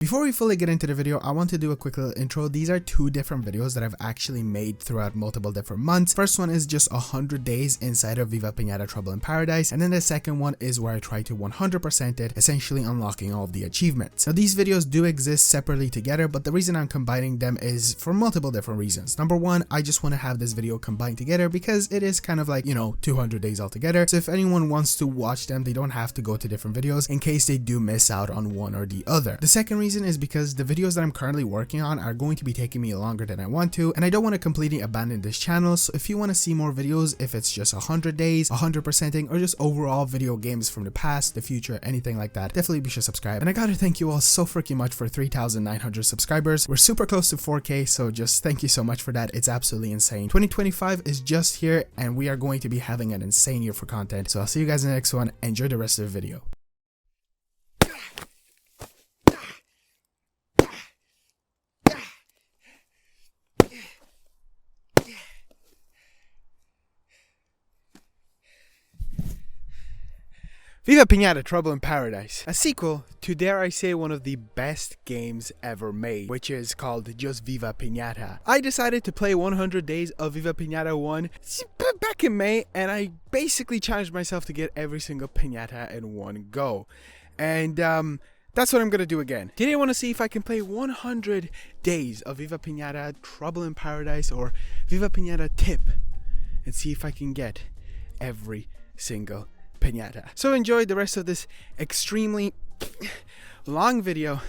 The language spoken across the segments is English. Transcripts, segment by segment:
Before we fully get into the video, I want to do a quick little intro. These are two different videos that I've actually made throughout multiple different months. First one is just 100 days inside of Viva Pinata Trouble in Paradise, and then the second one is where I try to 100% it, essentially unlocking all of the achievements. Now these videos do exist separately together, but the reason I'm combining them is for multiple different reasons. Number one, I just want to have this video combined together because it is kind of like, 200 days altogether. So if anyone wants to watch them, they don't have to go to different videos in case they do miss out on one or the other. The second reason is because the videos that I'm currently working on are going to be taking me longer than I want to, and I don't want to completely abandon this channel. So if you want to see more videos, if it's just 100 days, 100%ing, or just overall video games from the past, the future, anything like that, definitely be sure to subscribe. And I gotta thank you all so freaking much for 3,900 subscribers. We're super close to 4K, so just thank you so much for that. It's absolutely insane. 2025 is just here, and we are going to be having an insane year for content. So I'll see you guys in the next one. Enjoy the rest of the video. Viva Pinata Trouble in Paradise, a sequel to, dare I say, one of the best games ever made, which is called just Viva Pinata. I decided to play 100 days of Viva Pinata 1 back in May, and I basically challenged myself to get every single pinata in one go. And that's what I'm gonna do again. Today I want to see if I can play 100 days of Viva Pinata Trouble in Paradise or Viva Pinata Tip and see if I can get every single piñata. So enjoy the rest of this extremely long video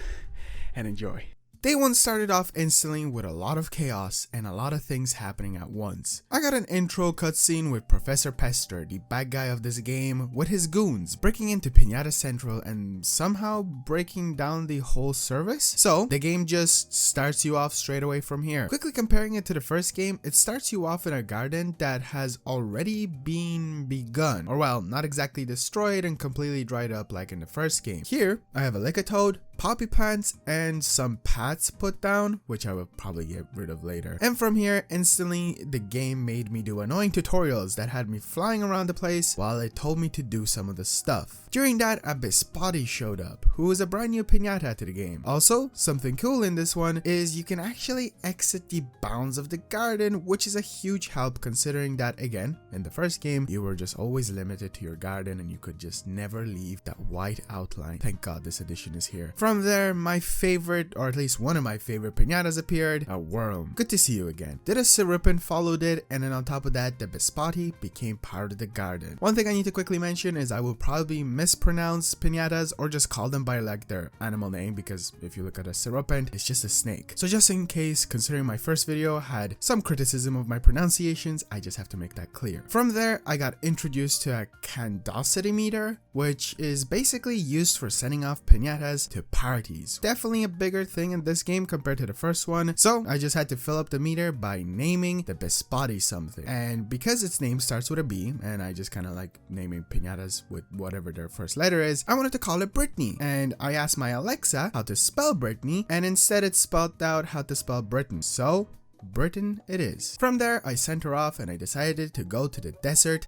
and enjoy. Day 1 started off instantly with a lot of chaos and a lot of things happening at once. I got an intro cutscene with Professor Pester, the bad guy of this game, with his goons breaking into Piñata Central and somehow breaking down the whole service. So the game just starts you off straight away from here. Quickly comparing it to the first game, it starts you off in a garden that has already been begun, or well, not exactly destroyed and completely dried up like in the first game. Here I have a Lickitung, poppy plants, and some paths put down, which I will probably get rid of later. And from here, instantly the game made me do annoying tutorials that had me flying around the place while it told me to do some of the stuff. During that, a Bispotty showed up, who is a brand new piñata to the game. Also, something cool in this one is you can actually exit the bounds of the garden, which is a huge help considering that, again, in the first game, you were just always limited to your garden and you could just never leave that white outline. Thank God this edition is here. From there, my favorite, or at least one of my favorite piñatas appeared, a worm. Good to see you again. Did a Siripin followed it, and then on top of that, the Bispotty became part of the garden. One thing I need to quickly mention is I will probably mispronounce piñatas or just call them by like their animal name, because if you look at a Siripin, it's just a snake. So just in case, considering my first video had some criticism of my pronunciations, I just have to make that clear. From there, I got introduced to a candosity meter, which is basically used for sending off piñatas to parties. Definitely a bigger thing in this game compared to the first one, so I just had to fill up the meter by naming the Bispotty something. And because its name starts with a B, and I just kind of like naming piñatas with whatever their first letter is, I wanted to call it Brittany. And I asked my Alexa how to spell Brittany, and instead it spelled out how to spell Britain. So Britain it is. From there, I sent her off and I decided to go to the desert.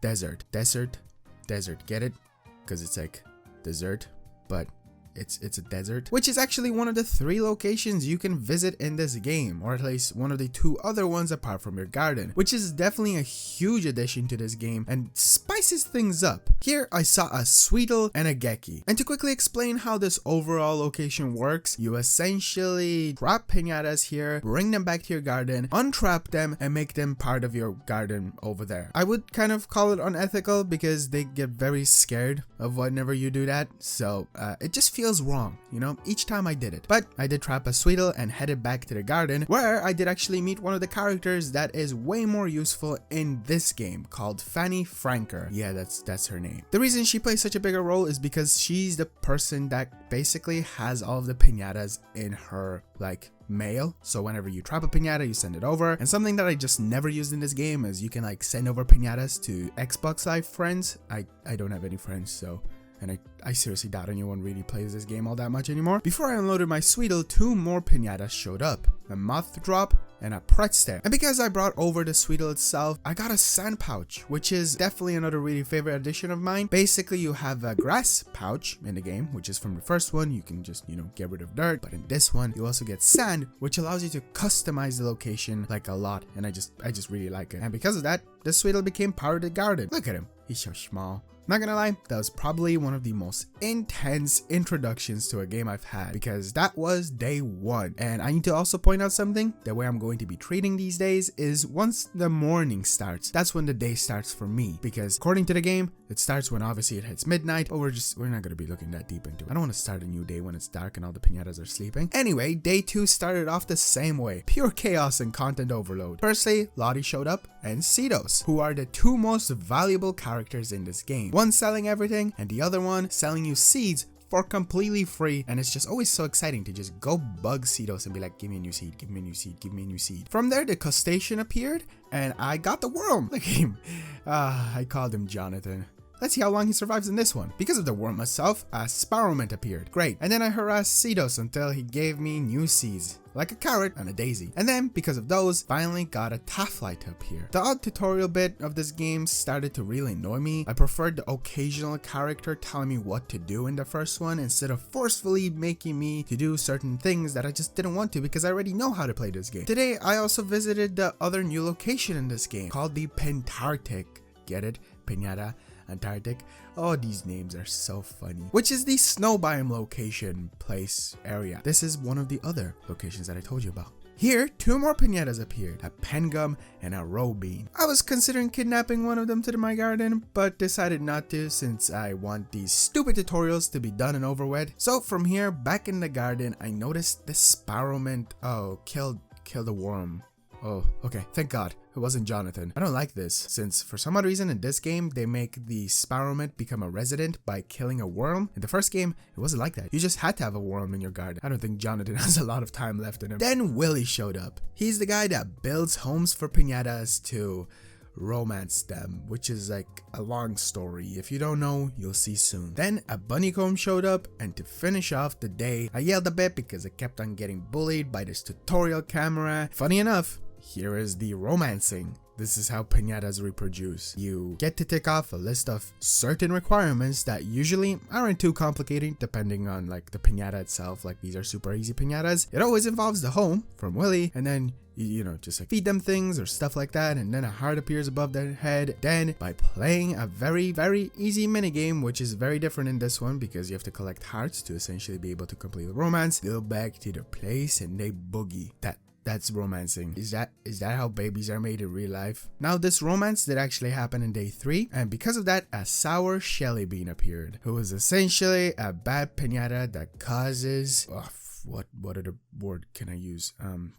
Get it? Because it's like dessert, but it's a desert, which is actually one of the 3 locations you can visit in this game, or at least one of the 2 other ones apart from your garden, which is definitely a huge addition to this game and spices things up. Here I saw a Sweetle and a Geki, and to quickly explain how this overall location works, you essentially trap piñatas here, bring them back to your garden, untrap them, and make them part of your garden over there. I would kind of call it unethical because they get very scared of whenever you do that, so it just feels wrong, each time I did it. But I did trap a Sweetle and headed back to the garden, where I did actually meet one of the characters that is way more useful in this game, called Fanny Franker. Yeah, that's her name. The reason she plays such a bigger role is because she's the person that basically has all of the piñatas in her mail. So whenever you trap a piñata, you send it over. And something that I just never used in this game is you can send over piñatas to Xbox Live friends. I don't have any friends, so, and I seriously doubt anyone really plays this game all that much anymore. Before I unloaded my Sweetle, 2 more piñatas showed up, a Moth Drop and a Pester. And because I brought over the Sweetle itself, I got a sand pouch, which is definitely another really favorite addition of mine. Basically, you have a grass pouch in the game, which is from the first one. You can just, get rid of dirt. But in this one, you also get sand, which allows you to customize the location like a lot. And I just really like it. And because of that, the Sweetle became part of the garden. Look at him. He's so small. Not gonna lie, that was probably one of the most intense introductions to a game I've had, because that was day one. And I need to also point out something. The way I'm going to be treating these days is once the morning starts, that's when the day starts for me, because according to the game, it starts when obviously it hits midnight, but we're not gonna be looking that deep into it. I don't want to start a new day when it's dark and all the piñatas are sleeping. Anyway, day two started off the same way. Pure chaos and content overload. Firstly, Lottie showed up, and Cedos, who are the two most valuable characters in this game. One selling everything, and the other one selling you seeds for completely free. And it's just always so exciting to just go bug Cedos and be like, give me a new seed, give me a new seed, give me a new seed. From there, the crustacean appeared, and I got the worm. Look at him. I called him Jonathan. Let's see how long he survives in this one. Because of the worm itself, a Sparrowmint appeared. Great. And then I harassed Cedos until he gave me new seeds, like a carrot and a daisy. And then, because of those, finally got a Tafflight to appear. The odd tutorial bit of this game started to really annoy me. I preferred the occasional character telling me what to do in the first one, instead of forcefully making me to do certain things that I just didn't want to, because I already know how to play this game. Today, I also visited the other new location in this game, called the Pintarctic. Get it? Piñata. Antarctic. Oh, these names are so funny. Which is the snow biome location place area. This is one of the other locations that I told you about. Here, two more piñatas appeared, a Pengum and a Robean. I was considering kidnapping one of them to my garden, but decided not to since I want these stupid tutorials to be done and over with. So from here, back in the garden, I noticed the Sparrowmint. Oh, killed the worm. Oh, okay, thank God it wasn't Jonathan. I don't like this, since for some odd reason in this game, they make the Sparrowmint become a resident by killing a worm. In the first game, it wasn't like that. You just had to have a worm in your garden. I don't think Jonathan has a lot of time left in him. Then Willie showed up. He's the guy that builds homes for piñatas to romance them, which is like a long story. If you don't know, you'll see soon. Then a Bunnycomb showed up, and to finish off the day, I yelled a bit because I kept on getting bullied by this tutorial camera. Funny enough, here is the romancing. This is how piñatas reproduce. You get to tick off a list of certain requirements that usually aren't too complicated depending on like the piñata itself. Like these are super easy piñatas. It always involves the home from Willie, and then just like feed them things or stuff like that, and then a heart appears above their head. Then by playing a very, very easy minigame, which is very different in this one because you have to collect hearts to essentially be able to complete the romance, go back to the place and they boogie. That's romancing. Is that how babies are made in real life? Now this romance did actually happen in day 3, and because of that, a sour Shelly Bean appeared, who is essentially a bad piñata that causes what other word can I use?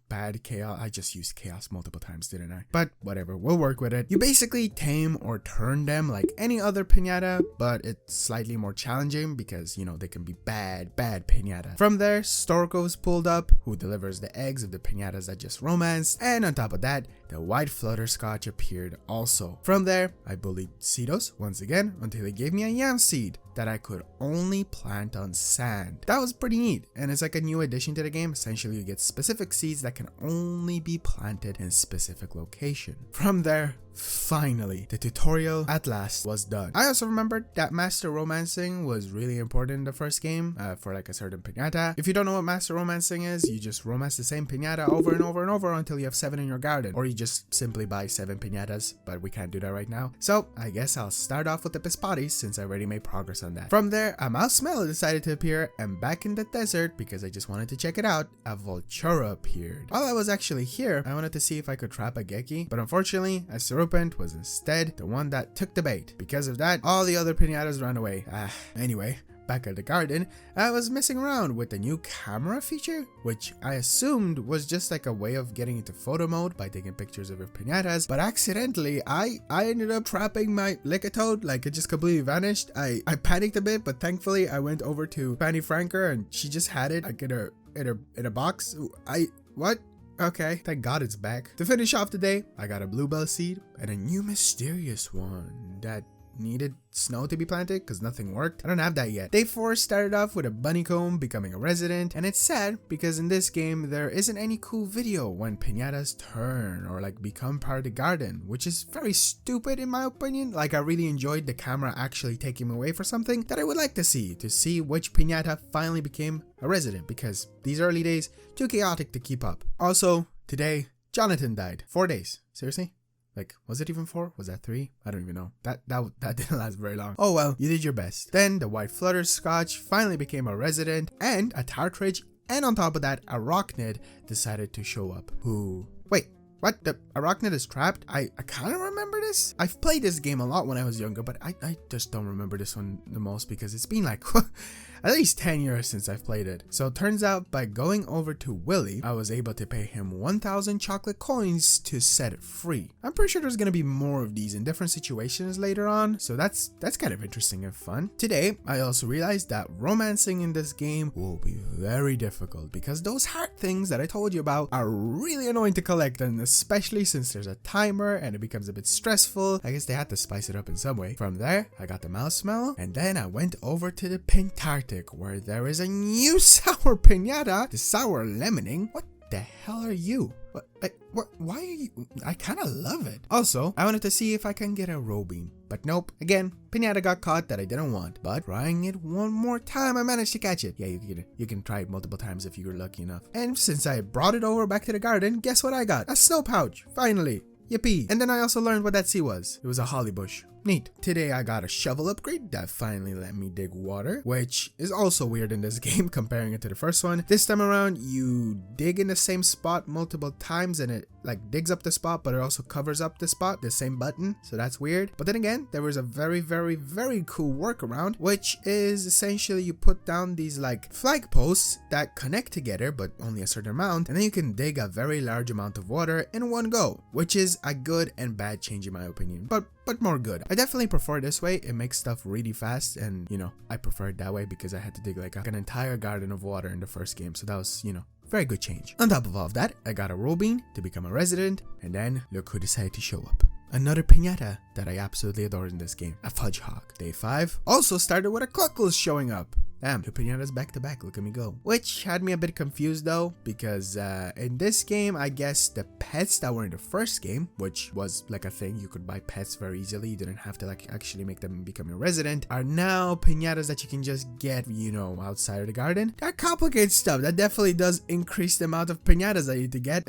Bad chaos. I just used chaos multiple times, didn't I? But whatever, we'll work with it. You basically tame or turn them like any other piñata, but it's slightly more challenging because, they can be bad piñata. From there, Storko's pulled up, who delivers the eggs of the piñatas that just romanced, and on top of that, the white flutterscotch appeared also. From there, I bullied Cedos once again until he gave me a yam seed that I could only plant on sand. That was pretty neat, and it's like a new addition to the game. Essentially, you get specific seeds that can only be planted in specific location. From there, finally, the tutorial at last was done. I also remembered that master romancing was really important in the first game for like a certain piñata. If you don't know what master romancing is, you just romance the same piñata over and over and over until you have 7 in your garden, or you just simply buy 7 piñatas, but we can't do that right now. So I guess I'll start off with the Pispatis since I already made progress on that. From there, a mouse smell decided to appear, and back in the desert, because I just wanted to check it out, a Vulture appeared. While I was actually here, I wanted to see if I could trap a Geki, but unfortunately, a Serpent was instead the one that took the bait. Because of that, all the other piñatas ran away. Anyway, back at the garden, I was messing around with the new camera feature, which I assumed was just like a way of getting into photo mode by taking pictures of your piñatas, but accidentally I ended up trapping my Lickatoad. Like, it just completely vanished. I panicked a bit, but thankfully I went over to Fanny Franker and she just had it like in a box. What? Okay, thank God it's back. To finish off the day, I got a bluebell seed and a new mysterious one that needed snow to be planted because nothing worked. I don't have that yet. Day 4 started off with a bunny comb becoming a resident, and it's sad because in this game there isn't any cool video when piñatas turn or like become part of the garden, which is very stupid in my opinion. Like, I really enjoyed the camera actually taking me away for something that I would like to see which piñata finally became a resident, because these early days too chaotic to keep up. Also, today Jonathan died. 4 days. Seriously? Like, was it even 4? Was that 3? I don't even know. That didn't last very long. Oh well, you did your best. Then the white flutterscotch finally became a resident, and a Tartridge, and on top of that, a Arachnid decided to show up. Who? Wait, what? The Arachnid is trapped? I kind of remember this. I've played this game a lot when I was younger, but I just don't remember this one the most because it's been like at least 10 years since I've played it. So it turns out by going over to Willy, I was able to pay him 1,000 chocolate coins to set it free. I'm pretty sure there's gonna be more of these in different situations later on, so that's kind of interesting and fun. Today, I also realized that romancing in this game will be very difficult because those heart things that I told you about are really annoying to collect, and especially since there's a timer and it becomes a bit stressful. I guess they had to spice it up in some way. From there, I got the mouse smell, and then I went over to the Pintarctic, where there is a new sour piñata, the sour lemoning. What the hell are you? Why are you? I kind of love it. Also, I wanted to see if I can get a Robin, but nope. Again, piñata got caught that I didn't want, but trying it one more time, I managed to catch it. Yeah, you can try it multiple times if you're lucky enough. And since I brought it over back to the garden, guess what I got? A snow pouch, finally. Yippee. And then I also learned what that sea was. It was a holly bush. Neat. Today I got a shovel upgrade that finally let me dig water, which is also weird in this game comparing it to the first one. This time around, you dig in the same spot multiple times and it like digs up the spot, but it also covers up the spot, the same button, so that's weird. But then again, there was a very cool workaround, which is essentially you put down these like flag posts that connect together, but only a certain amount, and then you can dig a very large amount of water in one go, which is a good and bad change in my opinion, but more good. I definitely prefer this way. It makes stuff really fast, and you know, I prefer it that way because I had to dig like an entire garden of water in the first game, so that was, you know, very good change. On top of all of that, I got a Robin to become a resident, and then look who decided to show up. Another piñata that I absolutely adore in this game, a Fudge Hawk. Day 5 also started with a Cluckles showing up. Damn, 2 piñatas back to back, look at me go. Which had me a bit confused though, because in this game, I guess the pets that were in the first game, which was like a thing, you could buy pets very easily, you didn't have to like actually make them become a resident, are now piñatas that you can just get, you know, outside of the garden. That complicates stuff. That definitely does increase the amount of piñatas that you need to get.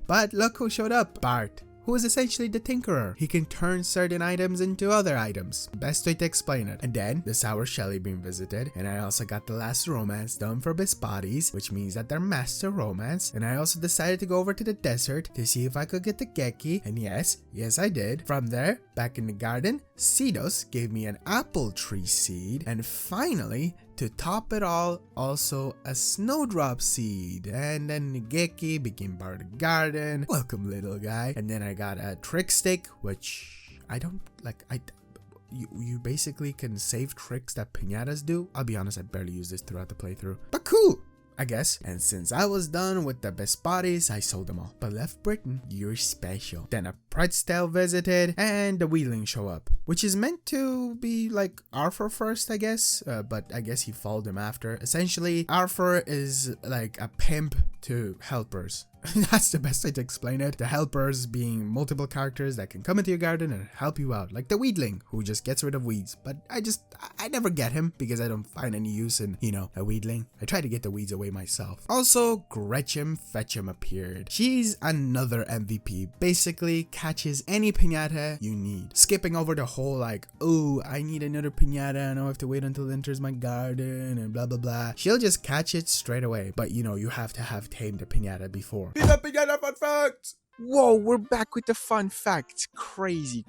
But look who showed up, Bart, who is essentially the Tinkerer. He can turn certain items into other items. Best way to explain it. And then the Sour Shelly being visited, and I also got the last romance done for Bisbodies, which means that they're master romance. And I also decided to go over to the desert to see if I could get the Geki, and yes I did. From there, back in the garden, Cedos gave me an apple tree seed, and finally, to top it all, also a snowdrop seed. And then Geki became part of the garden. Welcome, little guy. And then I got a trick stick, which I don't like. You basically can save tricks that piñatas do. I'll be honest, I barely use this throughout the playthrough, but cool, I guess. And since I was done with the best bodies, I sold them all. But left Britain, you're special. Then a Pretzel visited, and the Wheeling show up, which is meant to be like Arthur first, I guess. But I guess he followed him after. Essentially, Arthur is like a pimp to helpers. That's the best way to explain it. The helpers being multiple characters that can come into your garden and help you out, like the Weedling, who just gets rid of weeds. But I never get him because I don't find any use in, you know, a Weedling. I try to get the weeds away myself. Also, Gretchen Fetchum appeared. She's another MVP. Basically, catches any piñata you need. Skipping over the whole like, oh, I need another piñata and I have to wait until it enters my garden and blah blah blah. She'll just catch it straight away. But you know, you have to have tamed the piñata before. Viva Pinata fun facts! Whoa, we're back with the fun facts. Crazy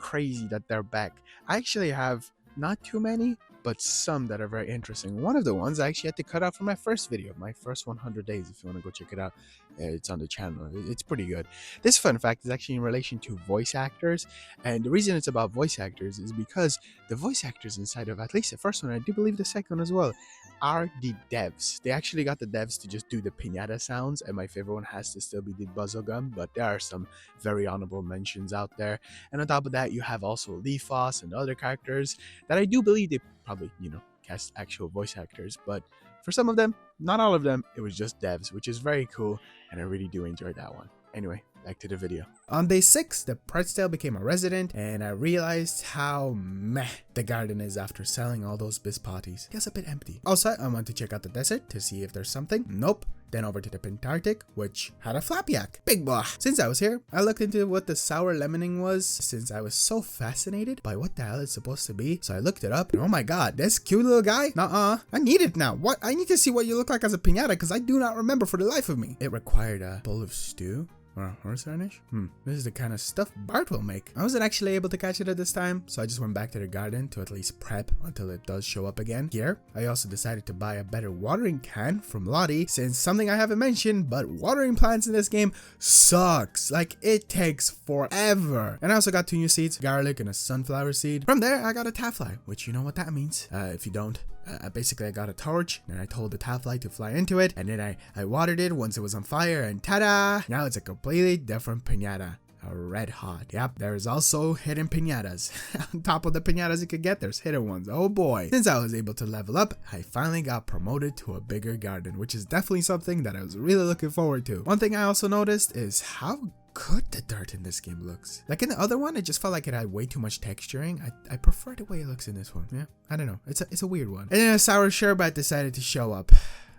that they're back. I actually have not too many, but some that are very interesting. One of the ones I actually had to cut out from my first video, my first 100 days. If you want to go check it out, it's on the channel. It's pretty good. This fun fact is actually in relation to voice actors, and the reason it's about voice actors is because the voice actors inside of at least the first one, I do believe the second one as well, are the devs. They actually got the devs to just do the piñata sounds, and my favorite one has to still be the buzzlegum, but there are some very honorable mentions out there. And on top of that, you have also Leafos and other characters that I do believe they probably, cast actual voice actors, but for some of them, not all of them, it was just devs, which is very cool, and I really do enjoy that one. Anyway, back to the video. On day 6, the pretzel became a resident, and I realized how meh the garden is after selling all those biscottis. It gets a bit empty. Also, I went to check out the desert to see if there's something. Nope. Then over to the Pentarctic, which had a flapjack. Big boy. Since I was here, I looked into what the sour lemoning was, since I was so fascinated by what the hell it's supposed to be. So I looked it up, and oh my god, this cute little guy? I need it now. What? I need to see what you look like as a piñata, because I do not remember for the life of me. It required a bowl of stew. Or horseradish? This is the kind of stuff Bart will make. I wasn't actually able to catch it at this time, so I just went back to the garden to at least prep until it does show up again. Here, I also decided to buy a better watering can from Lottie, since something I haven't mentioned, but watering plants in this game sucks. Like, it takes forever. And I also got 2 new seeds, garlic and a sunflower seed. From there, I got a taffly, which you know what that means. If you don't, basically I got a torch, and I told the taffly to fly into it, and then I watered it once it was on fire, and ta-da! Now it's a completely different piñata. A red hot. Yep, there's also hidden piñatas. On top of the piñatas you could get, there's hidden ones. Oh boy. Since I was able to level up, I finally got promoted to a bigger garden, which is definitely something that I was really looking forward to. One thing I also noticed is how good the dirt in this game looks. Like in the other one, it just felt like it had way too much texturing. I prefer the way it looks in this one. Yeah, I don't know. It's a weird one. And then a sour sherbet decided to show up.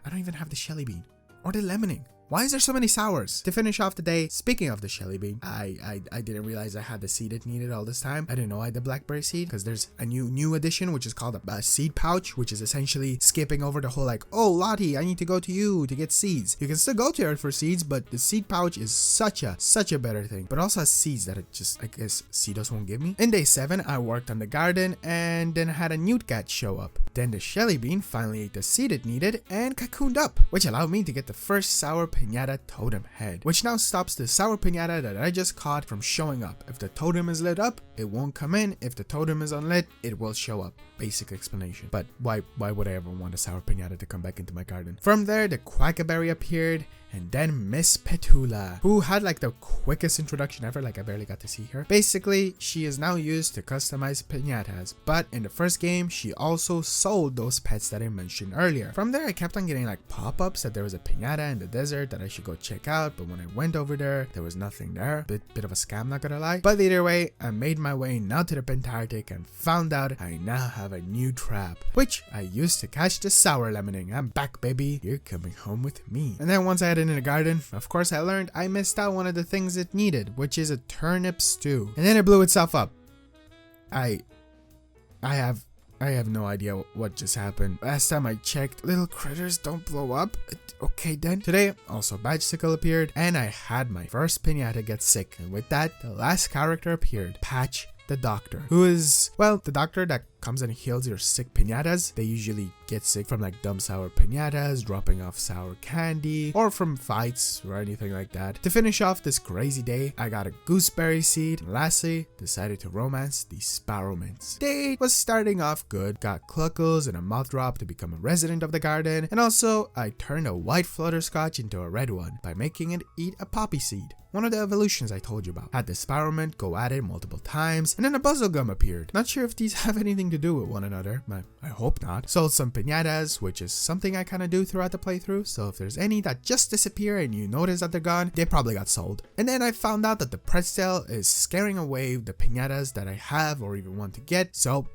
I don't even have the shelly bean or the lemoning. Why is there so many sours? To finish off the day, speaking of the shelly bean, I didn't realize I had the seed it needed all this time. I didn't know I had the blackberry seed, because there's a new addition, which is called a seed pouch, which is essentially skipping over the whole like, oh Lottie, I need to go to you to get seeds. You can still go to her for seeds, but the seed pouch is such a better thing. But also has seeds that it just, I guess, Cedos won't give me. In day 7, I worked on the garden, and then had a newt cat show up. Then the shelly bean finally ate the seed it needed and cocooned up, which allowed me to get the first sour piñata totem head, which now stops the sour piñata that I just caught from showing up. If the totem is lit up, it won't come in. If the totem is unlit, it will show up. Basic explanation. But why would I ever want a sour piñata to come back into my garden? From there, the quackaberry appeared, and then Miss Petula, who had like the quickest introduction ever. Like, I barely got to see her. Basically, she is now used to customize piñatas, but in the first game, she also sold those pets that I mentioned earlier. From there, I kept on getting like pop-ups that there was a piñata in the desert that I should go check out, but when I went over there was nothing there. Bit of a scam, not gonna lie. But either way, I made my way now to the Pentarctic and found out I now have a new trap, which I used to catch the sour lemoning. I'm back, baby. You're coming home with me. And then once I had it in the garden, of course I learned I missed out one of the things it needed, which is a turnip stew. And then it blew itself up. I have no idea what just happened. Last time I checked, little critters don't blow up. Okay then. Today, also Badgesicle appeared, and I had my first piñata get sick. And with that, the last character appeared, Patch the Doctor, who is, well, the doctor that comes and heals your sick piñatas. They usually get sick from like dumb sour piñatas, dropping off sour candy, or from fights or anything like that. To finish off this crazy day, I got a gooseberry seed, and lastly, decided to romance the sparrow mints. Day was starting off good, got cluckles and a mouth drop to become a resident of the garden, and also I turned a white flutterscotch into a red one by making it eat a poppy seed. One of the evolutions I told you about. Had the sparrow mint go at it multiple times, and then a buzzlegum appeared. Not sure if these have anything to do with one another, I hope not. Sold some piñatas, which is something I kind of do throughout the playthrough, so if there's any that just disappear and you notice that they're gone, they probably got sold. And then I found out that the pretzel is scaring away the piñatas that I have or even want to get, so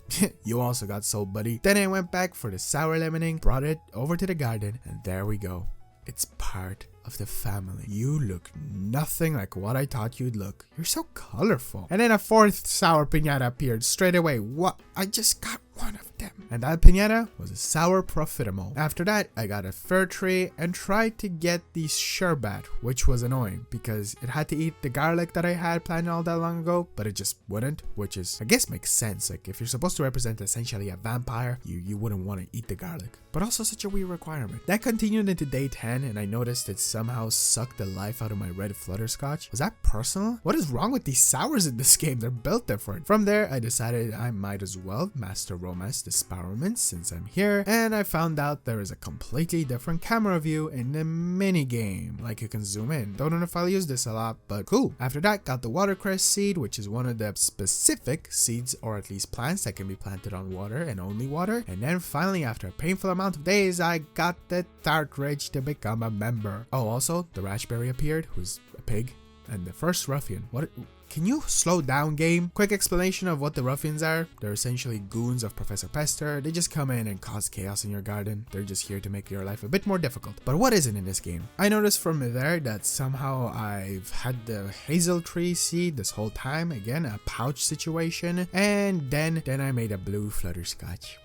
you also got sold, buddy. Then I went back for the sour lemoning, brought it over to the garden, and there we go. It's part of the family. You look nothing like what I thought you'd look. You're so colorful. And then a fourth sour piñata appeared straight away. What? I just got one of them. And that piñata was a sour profitable. After that, I got a fir tree and tried to get the sherbet, which was annoying because it had to eat the garlic that I had planned all that long ago, but it just wouldn't, which is, I guess, makes sense. Like, if you're supposed to represent essentially a vampire, you wouldn't want to eat the garlic. But also such a weird requirement. That continued into day 10, and I noticed it somehow sucked the life out of my red flutterscotch. Was that personal? What is wrong with these sours in this game? They're built different. From there, I decided I might as well master romance the Sparrowmans since I'm here, and I found out there is a completely different camera view in the mini game. Like you can zoom in. Don't know if I'll use this a lot, but cool. After that, got the watercress seed, which is one of the specific seeds or at least plants that can be planted on water and only water. And then finally, after a painful amount of days, I got the Tartridge to become a member. Oh, also the raspberry appeared, who's a pig, and the first ruffian. What? Can you slow down, game? Quick explanation of what the ruffians are. They're essentially goons of Professor Pester. They just come in and cause chaos in your garden. They're just here to make your life a bit more difficult. But what isn't in this game? I noticed from there that somehow I've had the hazel tree seed this whole time. Again, a pouch situation. And then I made a blue flutterscotch.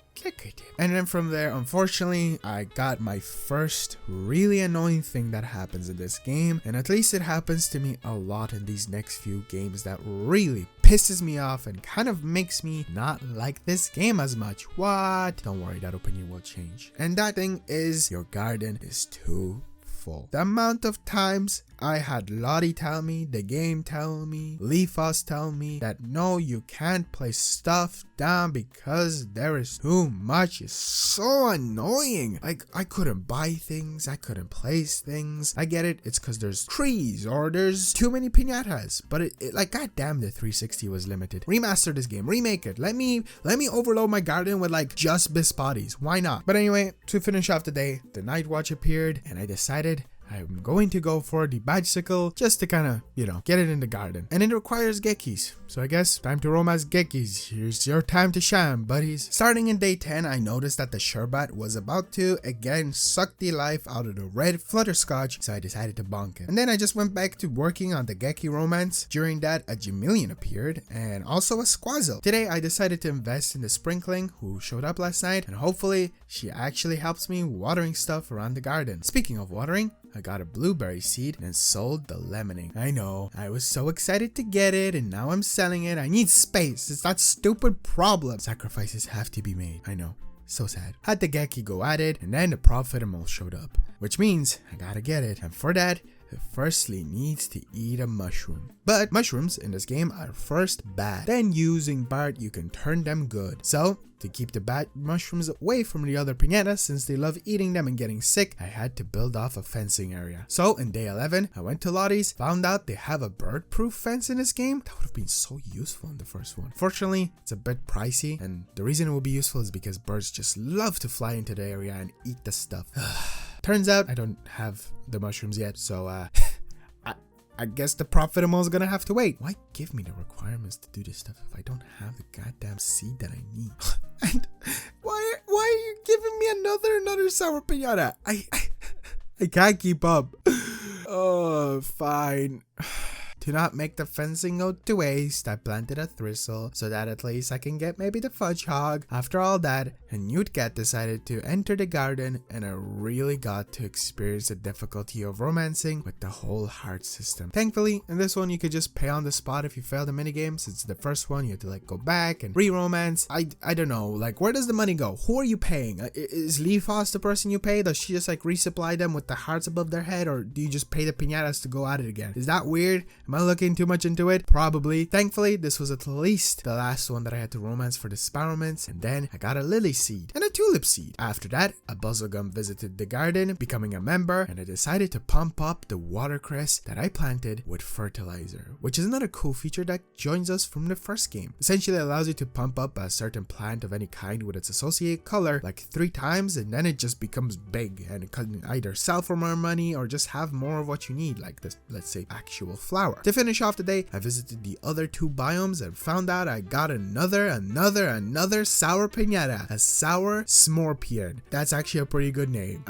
And then from there, unfortunately, I got my first really annoying thing that happens in this game, and at least it happens to me a lot in these next few games that really pisses me off and kind of makes me not like this game as much. What? Don't worry, that opinion will change. And that thing is your garden is too full. The amount of times I had Lottie tell me, the game tell me, Leafos tell me that no, you can't place stuff down because there is too much. It's so annoying. Like, I couldn't buy things, I couldn't place things. I get it, it's because there's trees or there's too many piñatas, but it like, goddamn, the 360 was limited. Remaster this game, remake it. Let me overload my garden with like just bisbodies. Why not? But anyway, to finish off the day, the night watch appeared, and I decided I'm going to go for the bicycle just to kind of, you know, get it in the garden. And it requires geckis. So I guess time to romance geckis. Here's your time to shine, buddies. Starting in day 10, I noticed that the sherbet was about to again suck the life out of the red flutterscotch, so I decided to bonk it. And then I just went back to working on the Geki romance. During that, a Jamilian appeared and also a Squazzle. Today, I decided to invest in the Sprinkling, who showed up last night, and hopefully she actually helps me watering stuff around the garden. Speaking of watering, I got a blueberry seed and sold the lemoning. I know, I was so excited to get it and now I'm selling it. I need space. It's that stupid problem. Sacrifices have to be made. I know. So sad. Had the Geki go at it, and then the Profitable showed up, which means I gotta get it. And for that, it firstly needs to eat a mushroom. But mushrooms in this game are first bad. Then using Bart, you can turn them good. So to keep the bad mushrooms away from the other piñatas, since they love eating them and getting sick, I had to build off a fencing area. So in day 11, I went to Lottie's, found out they have a bird-proof fence in this game. That would have been so useful in the first one. Fortunately, it's a bit pricey, and the reason it will be useful is because birds just love to fly into the area and eat the stuff. Turns out I don't have the mushrooms yet, so I guess the Profitable is gonna have to wait. Why give me the requirements to do this stuff if I don't have the goddamn seed that I need? And why are you giving me another sour piñata? I can't keep up. Oh, fine. To not make the fencing go to waste, I planted a thistle so that at least I can get maybe the fudge hog. After all that, a Newt cat decided to enter the garden, and I really got to experience the difficulty of romancing with the whole heart system. Thankfully, in this one you could just pay on the spot if you fail the minigame. Since the first one you had to like go back and re-romance. I don't know, like where does the money go? Who are you paying? Is Leafos the person you pay? Does she just like resupply them with the hearts above their head, or do you just pay the piñatas to go at it again? Is that weird? Am I looking too much into it? Probably. Thankfully, this was at least the last one that I had to romance for the Sparrowmans, and then I got a lily seed and a tulip seed. After that, a buzzlegum visited the garden, becoming a member, and I decided to pump up the watercress that I planted with fertilizer, which is another cool feature that joins us from the first game. Essentially, it allows you to pump up a certain plant of any kind with its associated color like 3 times, and then it just becomes big and it can either sell for more money or just have more of what you need, like this, let's say, actual flower. To finish off the day, I visited the other 2 biomes and found out I got another sour piñata, a sour smorpion. That's actually a pretty good name.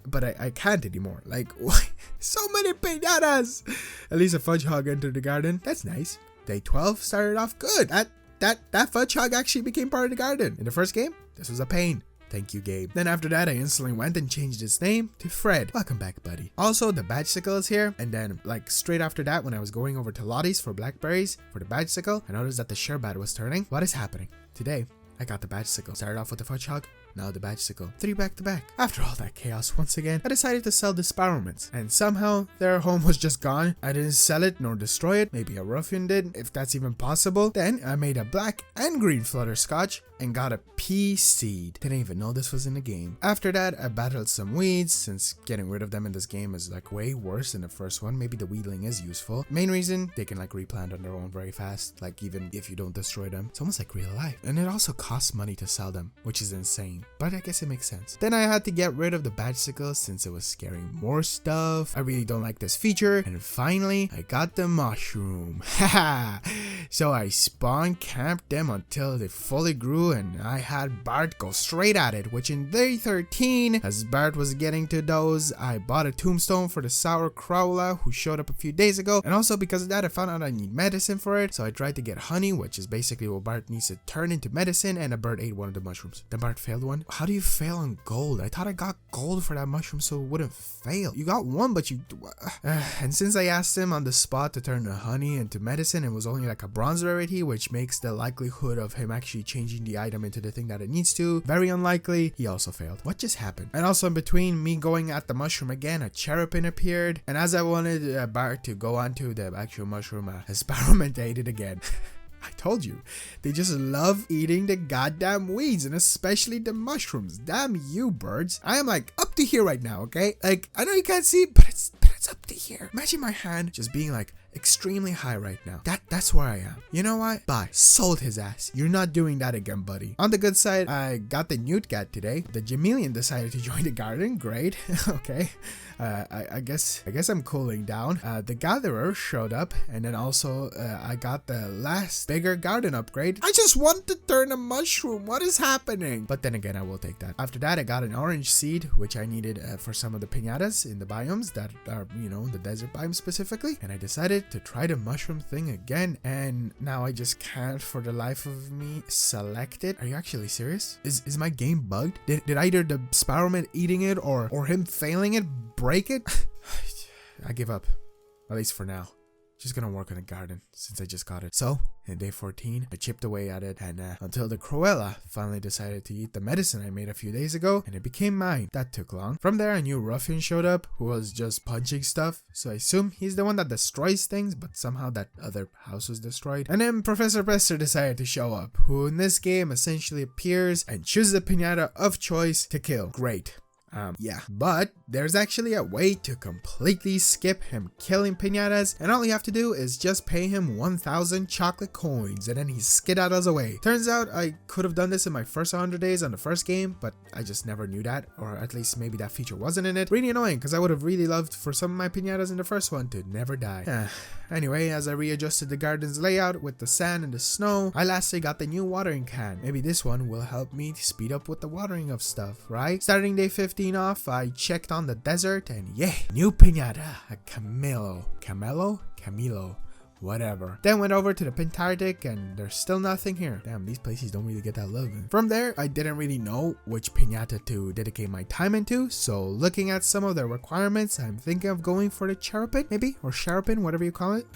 But I can't anymore. Like, why? So many piñatas. At least a fudge hog entered the garden. That's nice. Day 12 started off good. That fudge hog actually became part of the garden. In the first game, this was a pain. Thank you, Gabe. Then after that, I instantly went and changed its name to Fred. Welcome back, buddy. Also, the Badgesicle is here. And then, like, straight after that, when I was going over to Lottie's for blackberries for the Badgesicle, I noticed that the sherbet was turning. What is happening? Today, I got the Badgesicle. Started off with the fudge hog, now the bicycle. 3 back to back. After all that chaos, once again, I decided to sell the experiments, and somehow their home was just gone. I didn't sell it nor destroy it. Maybe a ruffian did, if that's even possible. Then I made a black and green flutterscotch and got a pea seed. Didn't even know this was in the game. After that, I battled some weeds, since getting rid of them in this game is like way worse than the first one. Maybe the weedling is useful. Main reason, they can like replant on their own very fast, like even if you don't destroy them. It's almost like real life. And it also costs money to sell them, which is insane, but I guess it makes sense. Then I had to get rid of the bicycle since it was scaring more stuff. I really don't like this feature. And finally, I got the mushroom. Haha. So I spawn camped them until they fully grew, and I had Bart go straight at it, which in day 13, as Bart was getting to those, I bought a tombstone for the sour crawler who showed up a few days ago, and also because of that I found out I need medicine for it, so I tried to get honey, which is basically what Bart needs to turn into medicine, and a bird ate one of the mushrooms. Then Bart failed one. How do you fail on gold? I thought I got gold for that mushroom so it wouldn't fail. You got one, but you... and since I asked him on the spot to turn the honey into medicine, it was only like a bronze rarity, which makes the likelihood of him actually changing the item into the thing that it needs to very unlikely. He also failed. What just happened? And also in between me going at the mushroom again, a cherubin appeared, and as I wanted Bart to go onto the actual mushroom, experiment ate it again. I told you, they just love eating the goddamn weeds, and especially the mushrooms. Damn you, birds. I am like up to here right now, okay? Like, I know you can't see, but it's up to here. Imagine my hand just being like extremely high right now. That's where I am. You know what? Bye. Sold his ass. You're not doing that again, buddy. On the good side, I got the newt cat today. The Jamelian decided to join the garden. Great. Okay. I guess I'm cooling down. The gatherer showed up, and then also I got the last bigger garden upgrade. I just want to turn a mushroom. What is happening? But then again, I will take that. After that, I got an orange seed, which I needed for some of the piñatas in the biomes that are, you know, the desert biome specifically. And I decided to try the mushroom thing again, and now I just can't for the life of me select it. Are you actually serious? Is my game bugged? Did either the experiment eating it or him failing it break it? I give up, at least for now. Just gonna work on the garden since I just got it. So in day 14, I chipped away at it, and until the Cruella finally decided to eat the medicine I made a few days ago, and it became mine. That took long. From there, a new ruffian showed up who was just punching stuff, so I assume he's the one that destroys things, but somehow that other house was destroyed. And then Professor Pester decided to show up, who in this game essentially appears and chooses a piñata of choice to kill. Great. Yeah, but there's actually a way to completely skip him killing piñatas, and all you have to do is just pay him 1,000 chocolate coins, and then he skedaddles away. Turns out I could have done this in my first 100 days on the first game, but I just never knew that, or at least maybe that feature wasn't in it. Really annoying, because I would have really loved for some of my piñatas in the first one to never die. Anyway, as I readjusted the garden's layout with the sand and the snow, I lastly got the new watering can. Maybe this one will help me speed up with the watering of stuff, right? Starting day 15 off, I checked on the desert, and yeah, new piñata, a Camilo, whatever. Then went over to the Pintarctic, and there's still nothing here. Damn, these places don't really get that love. From there, I didn't really know which piñata to dedicate my time into, so looking at some of the requirements, I'm thinking of going for the cherubin, maybe, or sharpen, whatever you call it.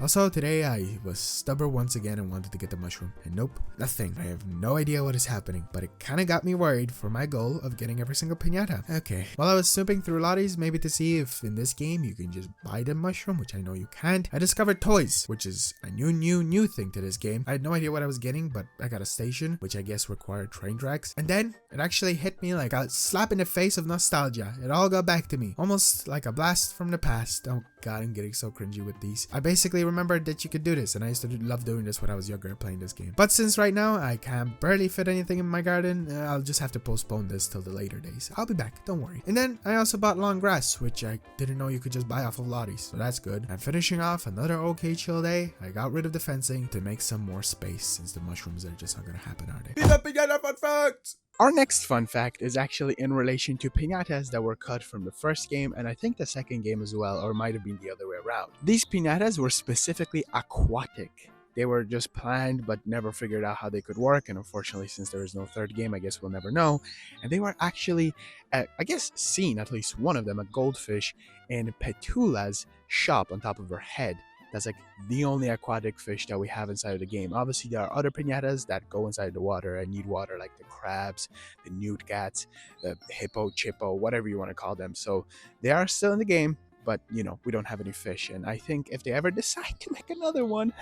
Also, today I was stubborn once again and wanted to get the mushroom, and nope, nothing. I have no idea what is happening, but it kind of got me worried for my goal of getting every single piñata. Okay, while I was snooping through lotties, maybe to see if in this game you can just buy the mushroom, which I know you can't, I discovered toys, which is a new thing to this game. I had no idea what I was getting, but I got a station, which I guess required train tracks. And then it actually hit me like a slap in the face of nostalgia. It all got back to me, almost like a blast from the past. Oh god, I'm getting so cringy with these. I basically remembered that you could do this, and I used to love doing this when I was younger playing this game. But since right now I can barely fit anything in my garden, I'll just have to postpone this till the later days. I'll be back, don't worry. And then I also bought long grass, which I didn't know you could just buy off of lotties, so that's good. And finishing off another okay chill day, I got rid of the fencing to make some more space, since the mushrooms are just not gonna happen, are they? Viva Pinata fun facts! Our next fun fact is actually in relation to piñatas that were cut from the first game, and I think the second game as well, or it might have been the other way around. These piñatas were specifically aquatic. They were just planned but never figured out how they could work, and unfortunately, since there is no third game, I guess we'll never know. And they were actually, I guess, seen, at least one of them, a goldfish in Petula's shop on top of her head. That's like the only aquatic fish that we have inside of the game. Obviously, there are other piñatas that go inside the water and need water, like the crabs, the newt cats, the hippo, chippo, whatever you want to call them. So they are still in the game, but you know, we don't have any fish. And I think if they ever decide to make another one,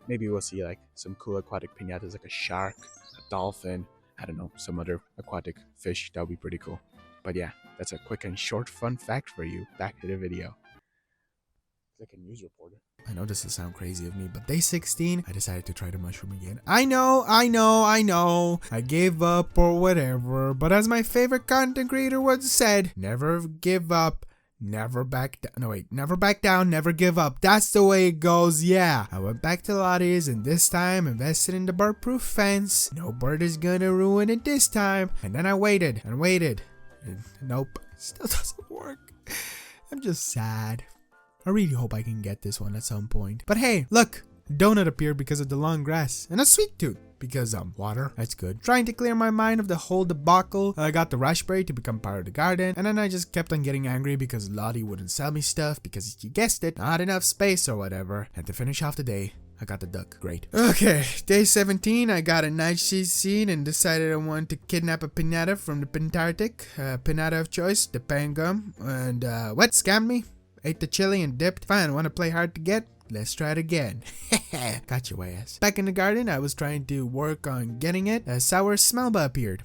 maybe we'll see like some cool aquatic piñatas, like a shark, a dolphin, I don't know, some other aquatic fish. That would be pretty cool. But yeah, that's a quick and short fun fact for you. Back to the video. Like a news reporter. I know this will sound crazy of me, but day 16, I decided to try the mushroom again. I know. I gave up or whatever, but as my favorite content creator once said, never give up. Never back down. No, wait. Never back down. Never give up. That's the way it goes. Yeah. I went back to Lottie's and this time invested in the bird-proof fence. No bird is gonna ruin it this time. And then I waited and waited. And nope. Still doesn't work. I'm just sad. I really hope I can get this one at some point. But hey, look. Donut appeared because of the long grass. And a sweet tooth. Because water, that's good. Trying to clear my mind of the whole debacle, I got the raspberry to become part of the garden, and then I just kept on getting angry because Lottie wouldn't sell me stuff because you guessed it, not enough space or whatever. And to finish off the day, I got the duck. Great. Okay, day 17, I got a night scene and decided I wanted to kidnap a piñata from the Pintarctic. Piñata of choice, the pangum, and what? Scammed me? Ate the chili and dipped. Fine, want to play hard to get? Let's try it again. Got your ass. Back in the garden, I was trying to work on getting it. A sour smelba appeared.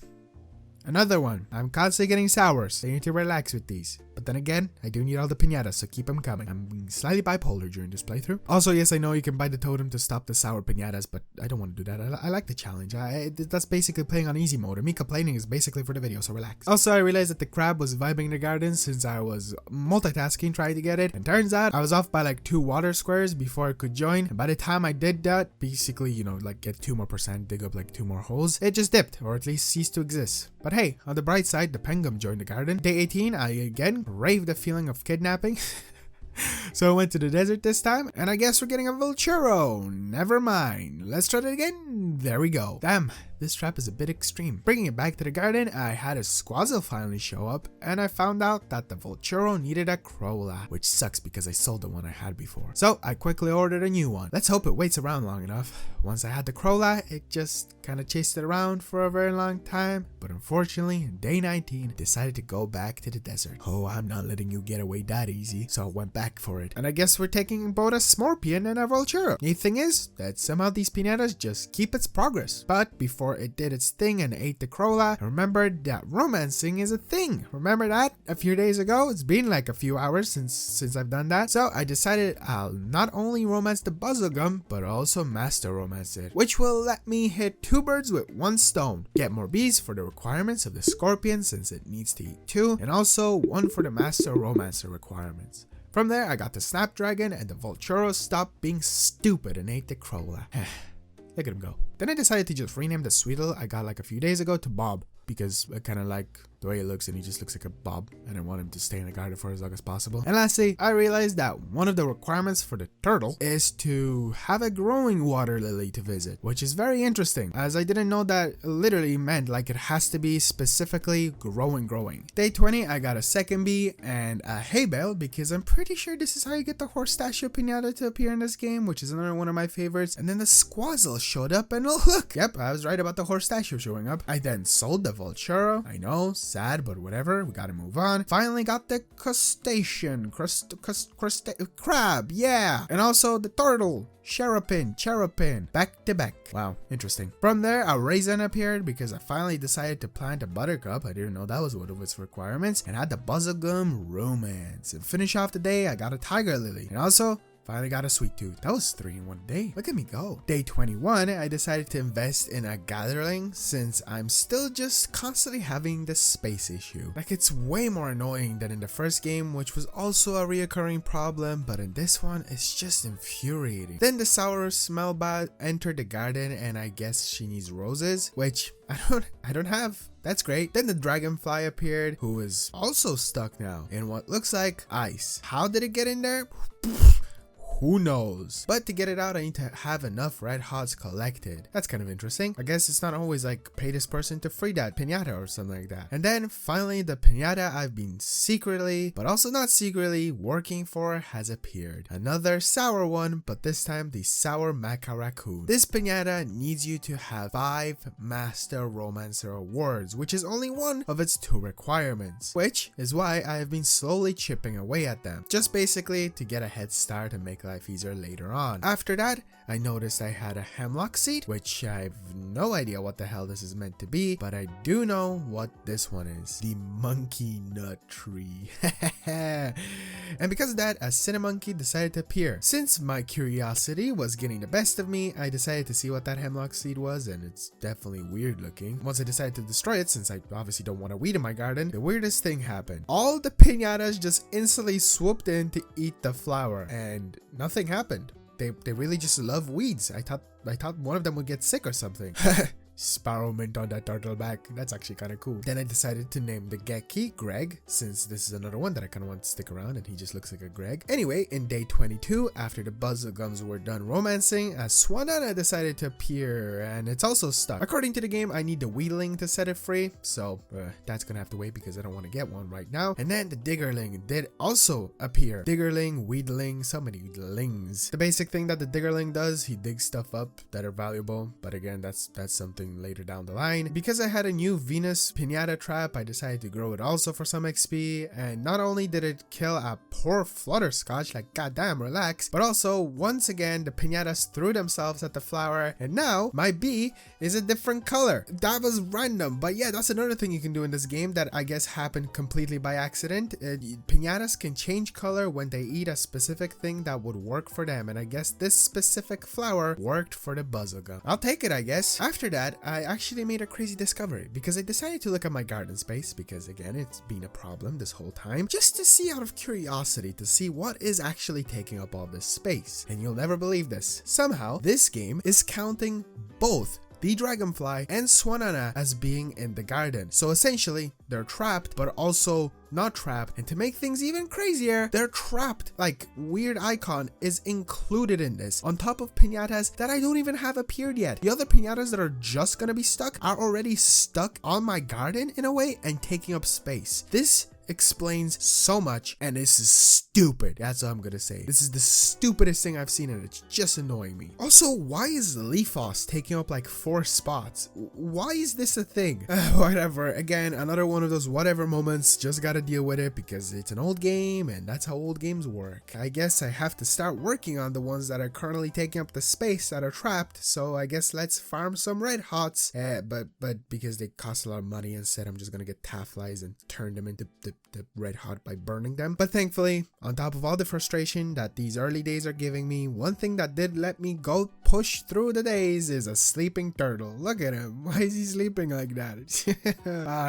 Another one. I'm constantly getting sours. I need to relax with these. But then again, I do need all the piñatas, so keep them coming. I'm being slightly bipolar during this playthrough. Also, yes, I know you can buy the totem to stop the sour piñatas, but I don't want to do that. I like the challenge. That's basically playing on easy mode, and me complaining is basically for the video, so relax. Also, I realized that the crab was vibing in the garden since I was multitasking trying to get it. And turns out, I was off by like 2 water squares before I could join. And by the time I did that, basically, you know, like get 2 more %, dig up like 2 more holes, it just dipped, or at least ceased to exist. But hey, on the bright side, the pangum joined the garden. Day 18, I again raved the feeling of kidnapping. So I went to the desert this time, and I guess we're getting a Vulture. Never mind. Let's try it again. There we go. Damn, this trap is a bit extreme. Bringing it back to the garden, I had a squazzle finally show up, and I found out that the Vulture needed a Corolla, which sucks because I sold the one I had before. So I quickly ordered a new one. Let's hope it waits around long enough. Once I had the Corolla, it just kind of chased it around for a very long time, but unfortunately, in day 19, I decided to go back to the desert. Oh, I'm not letting you get away that easy, so I went back for it. And I guess we're taking both a Scorpion and a Vulture. The thing is that somehow these piñatas just keep its progress. But before it did its thing and ate the Corolla, I remembered that romancing is a thing. Remember that? A few days ago? It's been like a few hours since I've done that. So I decided I'll not only romance the buzzlegum, but also master romance it, which will let me hit 2 birds with 1 stone. Get more bees for the requirements of the Scorpion since it needs to eat 2, and also 1 for the master romancer requirements. From there, I got the Snapdragon, and the Vulture stopped being stupid and ate the Corolla. Look at him go. Then I decided to just rename the Sweetle I got like a few days ago to Bob, because I kind of like the way he looks, and he just looks like a Bob, and I want him to stay in the garden for as long as possible. And lastly, I realized that one of the requirements for the turtle is to have a growing water lily to visit, which is very interesting, as I didn't know that literally meant like it has to be specifically growing. Day 20, I got a second bee and a hay bale, because I'm pretty sure this is how you get the Horstachio Pinata to appear in this game, which is another one of my favorites. And then the squazzle showed up, and oh look, yep, I was right about the Horstachio showing up. I then sold the Vulture. I know, sad, but whatever, we gotta move on. Finally got the crustacean, crab, yeah, and also the turtle, cherapin, back to back. Wow, interesting. From there, a raisin appeared because I finally decided to plant a buttercup. I didn't know that was one of its requirements, and had the buzzlegum romance. And finish off the day, I got a tiger lily, and also finally got a sweet tooth. That was 3 in one day. Look at me go. Day 21, I decided to invest in a gatherling since I'm still just constantly having this space issue. Like, it's way more annoying than in the first game, which was also a reoccurring problem, but in this one, it's just infuriating. Then the sour smell bad entered the garden, and I guess she needs roses, which I don't have. That's great. Then the dragonfly appeared, who is also stuck now in what looks like ice. How did it get in there? Who knows? But to get it out, I need to have enough red hots collected. That's kind of interesting. I guess it's not always like pay this person to free that piñata or something like that. And then finally, the piñata I've been secretly, but also not secretly, working for has appeared. Another sour one, but this time the sour maca raccoon. This piñata needs you to have 5 Master Romancer awards, which is only one of its 2 requirements, which is why I have been slowly chipping away at them, just basically to get a head start and make life easier later on. After that, I noticed I had a hemlock seed, which I have no idea what the hell this is meant to be, but I do know what this one is. The monkey nut tree. And because of that, a Cinnamonkey decided to appear. Since my curiosity was getting the best of me, I decided to see what that hemlock seed was, and it's definitely weird looking. Once I decided to destroy it, since I obviously don't want a weed in my garden, the weirdest thing happened. All the piñatas just instantly swooped in to eat the flower, and nothing happened. They really just love weeds. I thought one of them would get sick or something. Sparrow mint on that turtle back. That's actually kind of cool. Then I decided to name the Geki Greg, since this is another one that I kind of want to stick around and he just looks like a Greg. Anyway, in day 22, after the Buzzlegums were done romancing, a Swanana decided to appear, and it's also stuck. According to the game, I need the Wheedling to set it free, so that's gonna have to wait because I don't want to get one right now. And then the Diggerling did also appear. Diggerling, Wheedling, so many lings. The basic thing that the Diggerling does, he digs stuff up that are valuable, but again, that's something later down the line. Because I had a new Venus piñata trap, I decided to grow it also for some XP, and not only did it kill a poor flutterscotch, like goddamn relax, but also once again the piñatas threw themselves at the flower, and now my bee is a different color. That was random, but yeah, that's another thing you can do in this game that I guess happened completely by accident. Piñatas can change color when they eat a specific thing that would work for them, and I guess this specific flower worked for the Buzzlegum. I'll take it, I guess. After that, I actually made a crazy discovery because I decided to look at my garden space, because again, it's been a problem this whole time, just to see out of curiosity to see what is actually taking up all this space. And you'll never believe this. Somehow, this game is counting both the Dragonfly and Swanana as being in the garden. So essentially, they're trapped, but also not trapped. And to make things even crazier, they're trapped. Like, weird icon is included in this, on top of piñatas that I don't even have appeared yet. The other piñatas that are just gonna be stuck are already stuck on my garden in a way and taking up space. This explains so much, and this is stupid. That's what I'm gonna say. This is the stupidest thing I've seen, and it's just annoying me. Also, why is Leafos taking up like 4 spots? Why is this a thing? Whatever. Again, another one of those whatever moments. Just gotta deal with it because it's an old game, and that's how old games work. I guess I have to start working on the ones that are currently taking up the space that are trapped. So I guess let's farm some red hots. But because they cost a lot of money, instead I'm just gonna get Tafflies and turn them into the red hot by burning them. But thankfully, on top of all the frustration that these early days are giving me, one thing that did let me go push through the days is a sleeping turtle. Look at him. Why is he sleeping like that?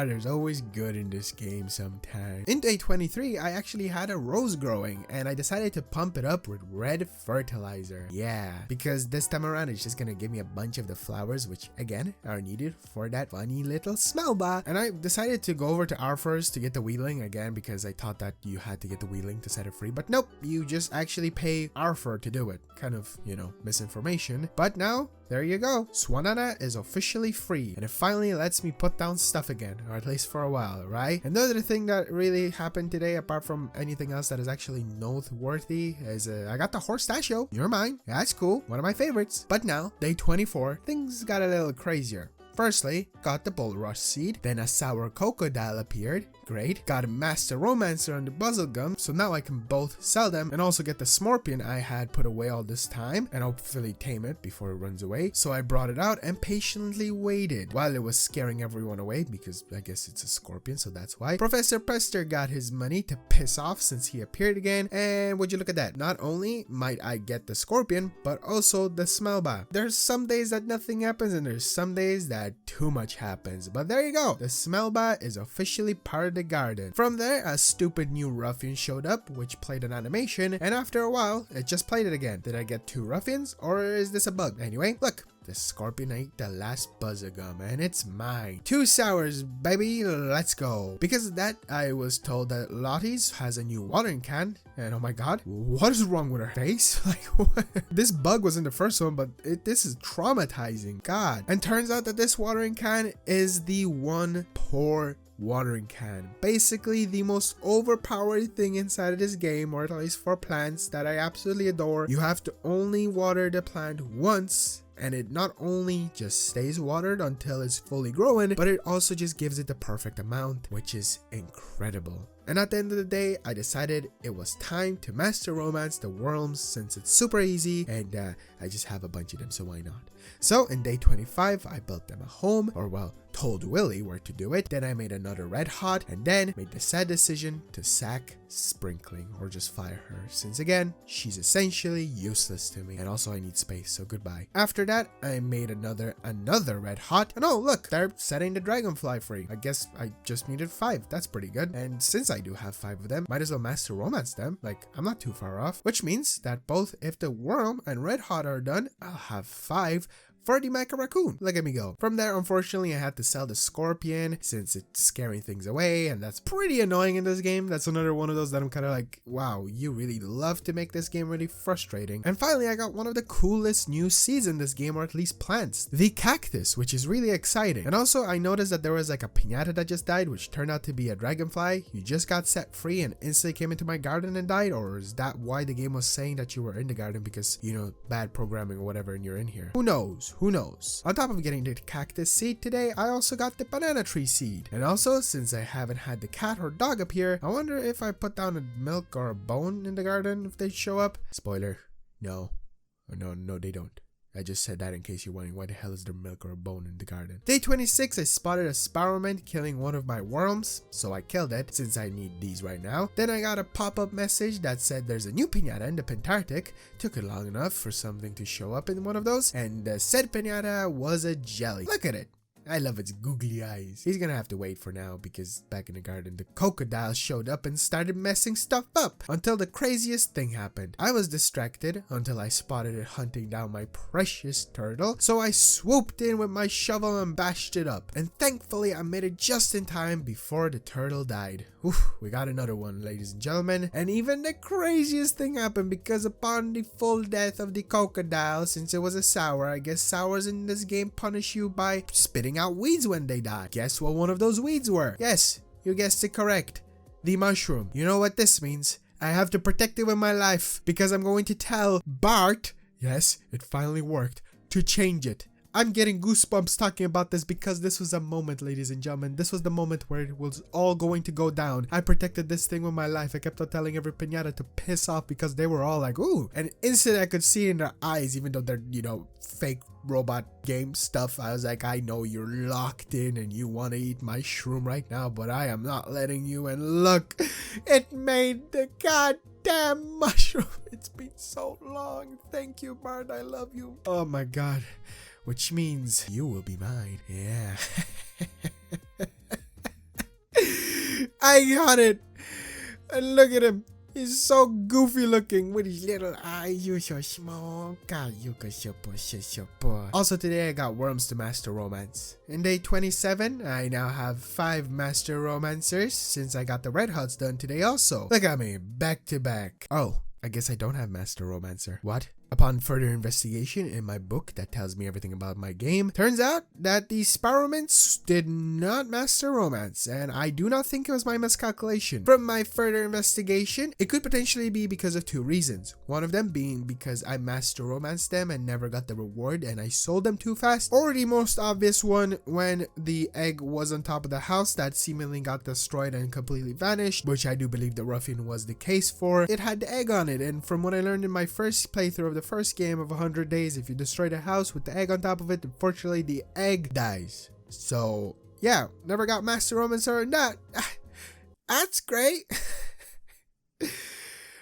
There's always good in this game sometimes. In day 23, I actually had a rose growing, and I decided to pump it up with red fertilizer. Yeah, because this time around it's just gonna give me a bunch of the flowers, which again are needed for that funny little smell bar. And I decided to go over to Arthur's to get the Wheedling again, because I thought that you had to get the Wheedling to set it free, but nope, you just actually pay Arthur to do it. Kind of, you know, misinformation. But now, there you go. Swanana is officially free, and it finally lets me put down stuff again, or at least for a while, right? Another thing that really happened today, apart from anything else that is actually noteworthy, is I got the Horstachio. You're mine. That's cool. One of my favorites. But now, day 24, things got a little crazier. Firstly, got the Bulrush seed, then a Sour Crocodile appeared, great. Got a Master Romancer on the Buzzlegum, so now I can both sell them and also get the Scorpion I had put away all this time and hopefully tame it before it runs away. So I brought it out and patiently waited while it was scaring everyone away, because I guess it's a Scorpion, so that's why. Professor Pester got his money to piss off since he appeared again, and would you look at that, not only might I get the Scorpion, but also the Smellba. There's some days that nothing happens, and there's some days that too much happens, but there you go. The Smellba is officially part of the garden. From there, a stupid new Ruffian showed up, which played an animation, and after a while, it just played it again. Did I get 2 Ruffians, or is this a bug? Anyway, look. the Scorpion ate the last buzzer gum and it's mine. 2 sours, baby, let's go. Because of that, I was told that Lottie's has a new watering can, and oh my god, what is wrong with her face? Like, what? This bug was in the first one, but this is traumatizing. God. And turns out that this watering can is the one poor watering can. Basically the most overpowered thing inside of this game, or at least for plants, that I absolutely adore. You have to only water the plant once, and it not only just stays watered until it's fully growing, but it also just gives it the perfect amount, which is incredible. And at the end of the day, I decided it was time to master romance the worms, since it's super easy and I just have a bunch of them, so why not? So in day 25, I built them a home, or well, told Willy where to do it. Then I made another red hot, and then made the sad decision to sack Sprinkling, or just fire her, since again, she's essentially useless to me, and also I need space, so goodbye. After that, I made another red hot, and oh look, they're setting the dragonfly free. I guess I just needed 5, that's pretty good. And since I do have 5 of them, might as well master romance them, like I'm not too far off. Which means that both if the worm and red hot are done, I'll have 5 for the Mecha Raccoon. Look at me go. From there, unfortunately, I had to sell the Scorpion since it's scaring things away, and that's pretty annoying in this game. That's another one of those that I'm kind of like, wow, you really love to make this game really frustrating. And finally, I got one of the coolest new seeds in this game, or at least plants, the cactus, which is really exciting. And also, I noticed that there was like a piñata that just died, which turned out to be a dragonfly. You just got set free and instantly came into my garden and died, or is that why the game was saying that you were in the garden because, you know, bad programming or whatever, and you're in here? Who knows? Who knows? On top of getting the cactus seed today, I also got the banana tree seed. And also, since I haven't had the cat or dog up here, I wonder if I put down a milk or a bone in the garden if they show up. Spoiler, no. No, they don't. I just said that in case you're wondering why the hell is there milk or a bone in the garden. Day 26, I spotted a sparrowman killing one of my worms, so I killed it since I need these right now. Then I got a pop-up message that said there's a new piñata in the Pentarctic. Took it long enough for something to show up in one of those, and the said piñata was a jelly. Look at it. I love its googly eyes. He's gonna have to wait for now because back in the garden, the crocodile showed up and started messing stuff up until the craziest thing happened. I was distracted until I spotted it hunting down my precious turtle, so I swooped in with my shovel and bashed it up. And thankfully, I made it just in time before the turtle died. Oof, we got another one, ladies and gentlemen. And even the craziest thing happened because upon the full death of the crocodile, since it was a sour, I guess sours in this game punish you by spitting out weeds when they die. Guess what one of those weeds were? Yes, you guessed it correct. The mushroom. You know what this means? I have to protect it with my life because I'm going to tell Bart, yes, it finally worked, to change it. I'm getting goosebumps talking about this because this was a moment, ladies and gentlemen. This was the moment where it was all going to go down. I protected this thing with my life. I kept on telling every piñata to piss off because they were all like, ooh. And instantly I could see in their eyes, even though they're, you know, fake robot game stuff. I was like, I know you're locked in and you want to eat my shroom right now, but I am not letting you. And look, it made the goddamn mushroom. It's been so long. Thank you, Bart. I love you. Oh my god. Which means you will be mine. Yeah. I got it. And look at him. He's so goofy looking with his little eyes. You're so small. God, you can super. Also today I got worms to master romance. In day 27, I now have 5 master romancers since I got the red hots done today also. Look at me, back to back. Oh, I guess I don't have master romancer. What? Upon further investigation in my book that tells me everything about my game, turns out that the sparrowmans did not master romance, and I do not think it was my miscalculation. From my further investigation, it could potentially be because of 2 reasons. One of them being because I master romanced them and never got the reward and I sold them too fast, or the most obvious one, when the egg was on top of the house that seemingly got destroyed and completely vanished, which I do believe the Ruffian was the case for. It had the egg on it, and from what I learned in my first playthrough of the first game of 100 days, if you destroy the house with the egg on top of it, unfortunately the egg dies. So yeah, never got master romance or not. That's great.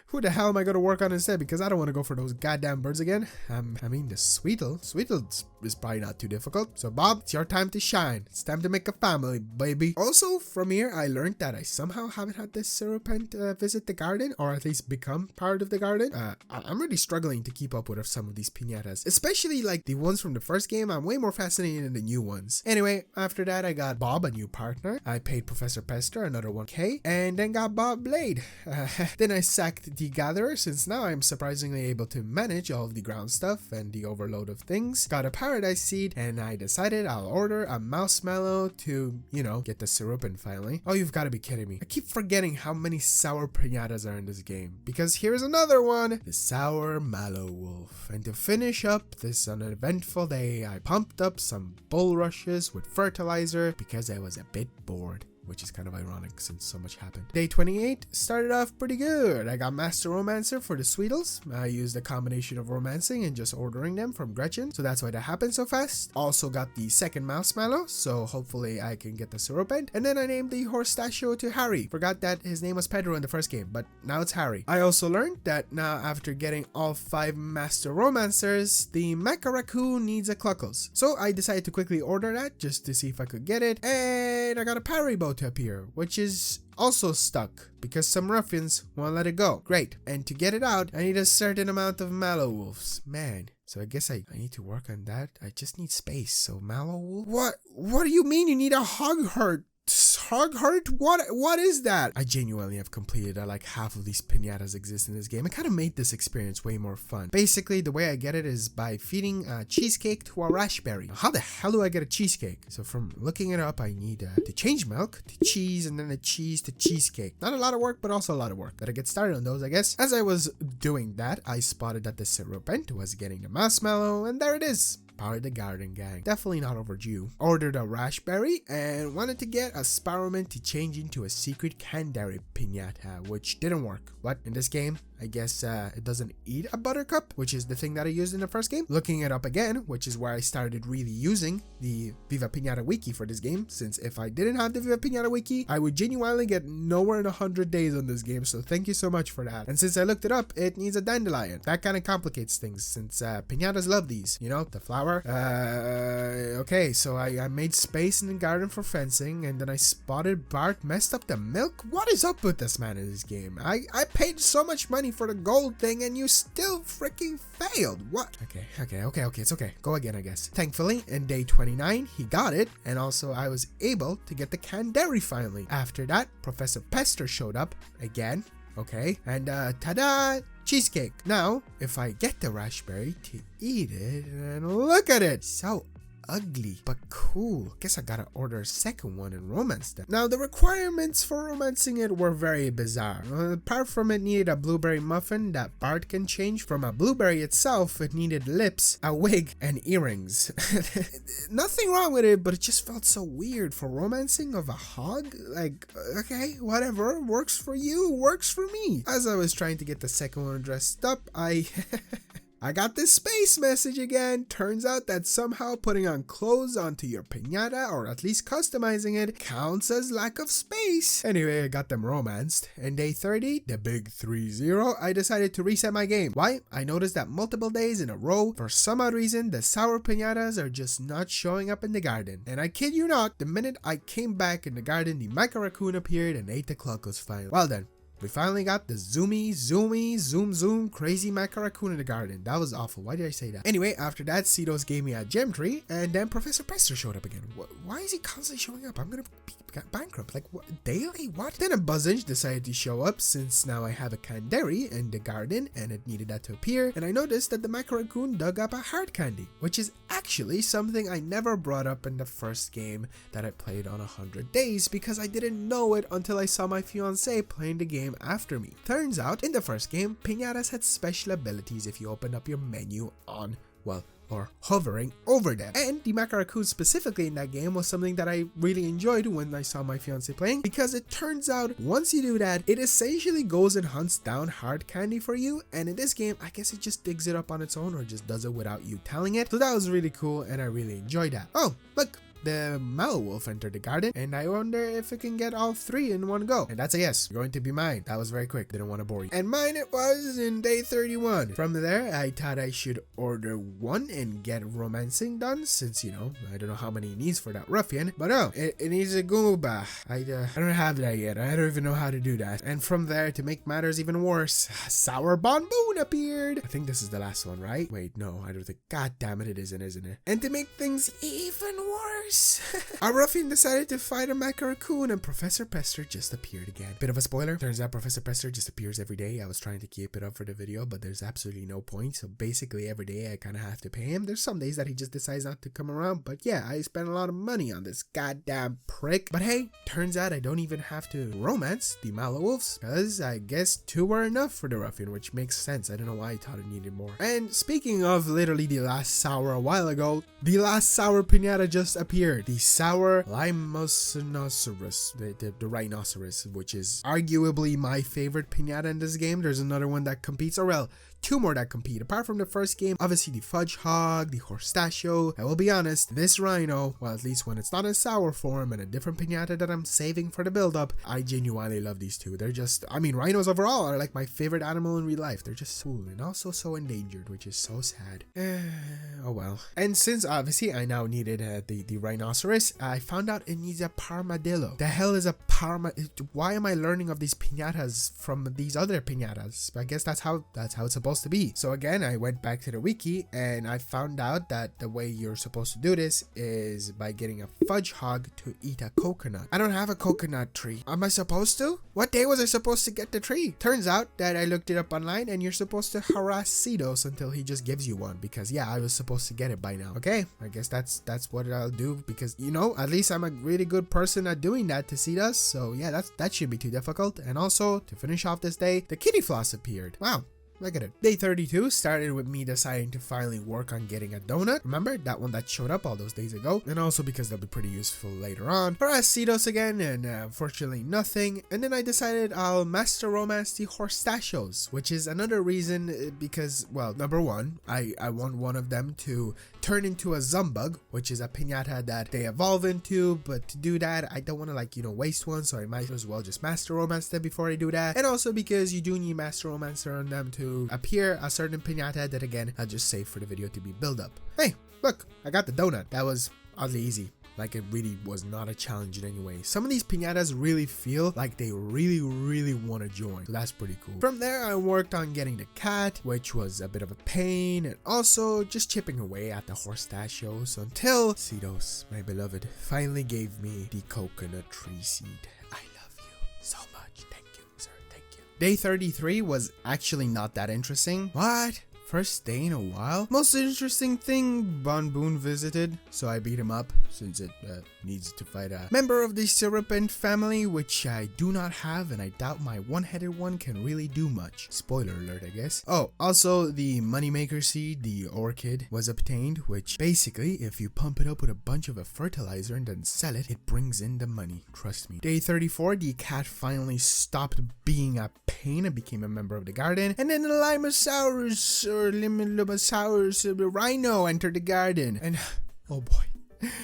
Who the hell am I going to work on instead? Because I don't want to go for those goddamn birds again. I mean, the Sweetle. Sweetle is probably not too difficult. So, Bob, it's your time to shine. It's time to make a family, baby. Also, from here, I learned that I somehow haven't had this serpent visit the garden, or at least become part of the garden. I'm really struggling to keep up with some of these piñatas, especially like the ones from the first game. I'm way more fascinated in the new ones. Anyway, after that, I got Bob a new partner. I paid Professor Pester another 1k, and then got Bob Blade. Then I sacked the Gatherer, since now I'm surprisingly able to manage all of the ground stuff and the overload of things. Got a Paradise Seed, and I decided I'll order a Marshmallow to, you know, get the Serpent finally. Oh, you've got to be kidding me. I keep forgetting how many sour piñatas are in this game, because here's another one, the Sour Mallow Wolf. And to finish up this uneventful day, I pumped up some bulrushes with fertilizer because I was a bit bored, which is kind of ironic since so much happened. Day 28 started off pretty good. I got Master Romancer for the Sweetles. I used a combination of romancing and just ordering them from Gretchen, so that's why that happened so fast. Also got the second Marshmallow, so hopefully I can get the Serpent. And then I named the Horstachio to Harry. Forgot that his name was Pedro in the first game, but now it's Harry. I also learned that now after getting all 5 Master Romancers, the Mecha Raccoon needs a Cluckles. So I decided to quickly order that just to see if I could get it, and I got a Parry Bow to appear, which is also stuck because some ruffians won't let it go. Great. And to get it out, I need a certain amount of Mallow Wolves. Man. So I guess I need to work on that. I just need space. So Mallow Wolf? What do you mean you need a hog herd? Hog heart? What is that? I genuinely have completed like half of these piñatas exist in this game. It kind of made this experience way more fun. Basically, the way I get it is by feeding a cheesecake to a raspberry. How the hell do I get a cheesecake? So from looking it up, I need to change milk to cheese, and then the cheese to cheesecake. Not a lot of work, but also a lot of work. Gotta get started on those, I guess. As I was doing that, I spotted that the Serpent was getting the Marshmallow, and there it is. Power the Garden Gang. Definitely not overdue. Ordered a raspberry and wanted to get a Sparrowman to change into a secret Canberry piñata, which didn't work. What? In this game, I guess it doesn't eat a buttercup, which is the thing that I used in the first game. Looking it up again, which is where I started really using the Viva Pinata wiki for this game, since if I didn't have the Viva Pinata wiki, I would genuinely get nowhere in 100 days on this game, so thank you so much for that. And since I looked it up, it needs a dandelion. That kind of complicates things, since piñatas love these, you know, the flower. Okay, so I made space in the garden for fencing, and then I spotted Bart messed up the milk. What is up with this man in this game? I paid so much money for the gold thing, and you still freaking failed. What? Okay, it's okay. Go again, I guess. Thankfully, in day 29, he got it, and also I was able to get the Canberry finally. After that, Professor Pester showed up again. Okay, and ta-da! Cheesecake. Now, if I get the raspberry to eat it, and look at it, so ugly but cool. Guess I gotta order a second one and romance them. Now, the requirements for romancing it were very bizarre. Apart from it needed a blueberry muffin that Bart can change from a blueberry itself, it needed lips, a wig, and earrings. Nothing wrong with it, but it just felt so weird for romancing of a hog. Like, okay, whatever, works for you, works for me. As I was trying to get the second one dressed up, I got this space message again. Turns out that somehow putting on clothes onto your piñata, or at least customizing it, counts as lack of space. Anyway, I got them romanced. And day 30, the big 3-0, I decided to reset my game. Why? I noticed that multiple days in a row, for some odd reason, the sour piñatas are just not showing up in the garden. And I kid you not, the minute I came back in the garden, the Mecha Raccoon appeared and ate the Cluckles finally. Well then. We finally got the zoom crazy Mecha Raccoon in the garden. That was awful. Why did I say that? Anyway, after that, Cedos gave me a gem tree, and then Professor Pester showed up again. Why is he constantly showing up? I'm gonna be bankrupt. Like, what? Daily? What? Then a Buzzage decided to show up, since now I have a Canberry in the garden, and it needed that to appear, and I noticed that the Mecha Raccoon dug up a hard candy, which is actually something I never brought up in the first game that I played on 100 days, because I didn't know it until I saw my fiance playing the game after me. Turns out, in the first game, piñatas had special abilities if you opened up your menu on, well, or hovering over them. And the Mecha Raccoon specifically in that game was something that I really enjoyed when I saw my fiance playing, because it turns out once you do that, it essentially goes and hunts down hard candy for you, and in this game, I guess it just digs it up on its own or just does it without you telling it. So that was really cool, and I really enjoyed that. Oh, look! the Wolf entered the garden, and I wonder if it can get all 3 in one go. And that's a yes. You're going to be mine. That was very quick. Didn't want to bore you. And mine it was in day 31. From there, I thought I should order 1 and get romancing done, since, you know, I don't know how many it needs for that ruffian. But oh, it needs a gooba. I don't have that yet. I don't even know how to do that. And from there, to make matters even worse, Sour Bonbon appeared. I think this is the last one, right? Wait, no, I don't think. God damn it, it isn't it? And to make things even worse, our ruffian decided to fight a macaroon, and Professor Pester just appeared again. Bit of a spoiler. Turns out Professor Pester just appears every day. I was trying to keep it up for the video, but there's absolutely no point. So basically every day I kind of have to pay him. There's some days that he just decides not to come around, but yeah, I spent a lot of money on this goddamn prick. But hey, turns out I don't even have to romance the Wolves, because I guess 2 were enough for the ruffian, which makes sense. I don't know why I thought it needed more. And speaking of literally the last sour a while ago, the last sour pinata just appeared. The sour Limousinosaurus, the rhinoceros, which is arguably my favorite pinata in this game. There's another one that competes, or well, 2 more that compete. Apart from the first game, obviously the fudge hog, the horstachio. I will be honest, this rhino, well, at least when it's not in sour form and a different pinata that I'm saving for the build-up, I genuinely love these 2. They're just, I mean, rhinos overall are like my favorite animal in real life. They're just cool and also so endangered, which is so sad. Oh well. And since obviously I now needed the rhinoceros, I found out it needs a parmadillo. The hell is a why am I learning of these piñatas from these other piñatas? I guess that's how it's supposed to be. So again, I went back to the wiki and I found out that the way you're supposed to do this is by getting a fudge hog to eat a coconut. I don't have a coconut tree. Am I supposed to? What day was I supposed to get the tree? Turns out that I looked it up online and you're supposed to harass Cedos until he just gives you one, because yeah, I was supposed to get it by now. Okay, I guess that's what I'll do, because you know, at least I'm a really good person at doing that to Cedos. So yeah, that shouldn't be too difficult. And also, to finish off this day, the kitty floss appeared. Wow. Look at it. Day 32 started with me deciding to finally work on getting a donut. Remember that one that showed up all those days ago? And also because they'll be pretty useful later on. Harassed Cedos again, and unfortunately nothing. And then I decided I'll master romance the horstachios, which is another reason because, well, number one, I want one of them to turn into a Zumbug, which is a piñata that they evolve into. But to do that, I don't want to, like, you know, waste one, so I might as well just master romance them before I do that. And also because you do need master romancer on them to appear a certain piñata that, again, I'll just save for the video to be build up. Hey, look, I got the donut. That was oddly easy. Like, it really was not a challenge in any way. Some of these piñatas really feel like they really want to join. So that's pretty cool. From there, I worked on getting the cat, which was a bit of a pain, and also just chipping away at the horstachios until Cedos, my beloved, finally gave me the coconut tree seed. I love you so much. Thank you, sir. Thank you. Day 33 was actually not that interesting. What? First day in a while? Most interesting thing, Bon Boon visited, so I beat him up since it needs to fight a member of the Serpent family, which I do not have, and I doubt my one-headed one can really do much. Spoiler alert, I guess. Oh, also the moneymaker seed, the orchid, was obtained, which basically, if you pump it up with a bunch of a fertilizer and then sell it, it brings in the money. Trust me. Day 34, the cat finally stopped being a pain and became a member of the garden, and then the Limosaurus, or Limosaurus, Rhino entered the garden, and oh boy.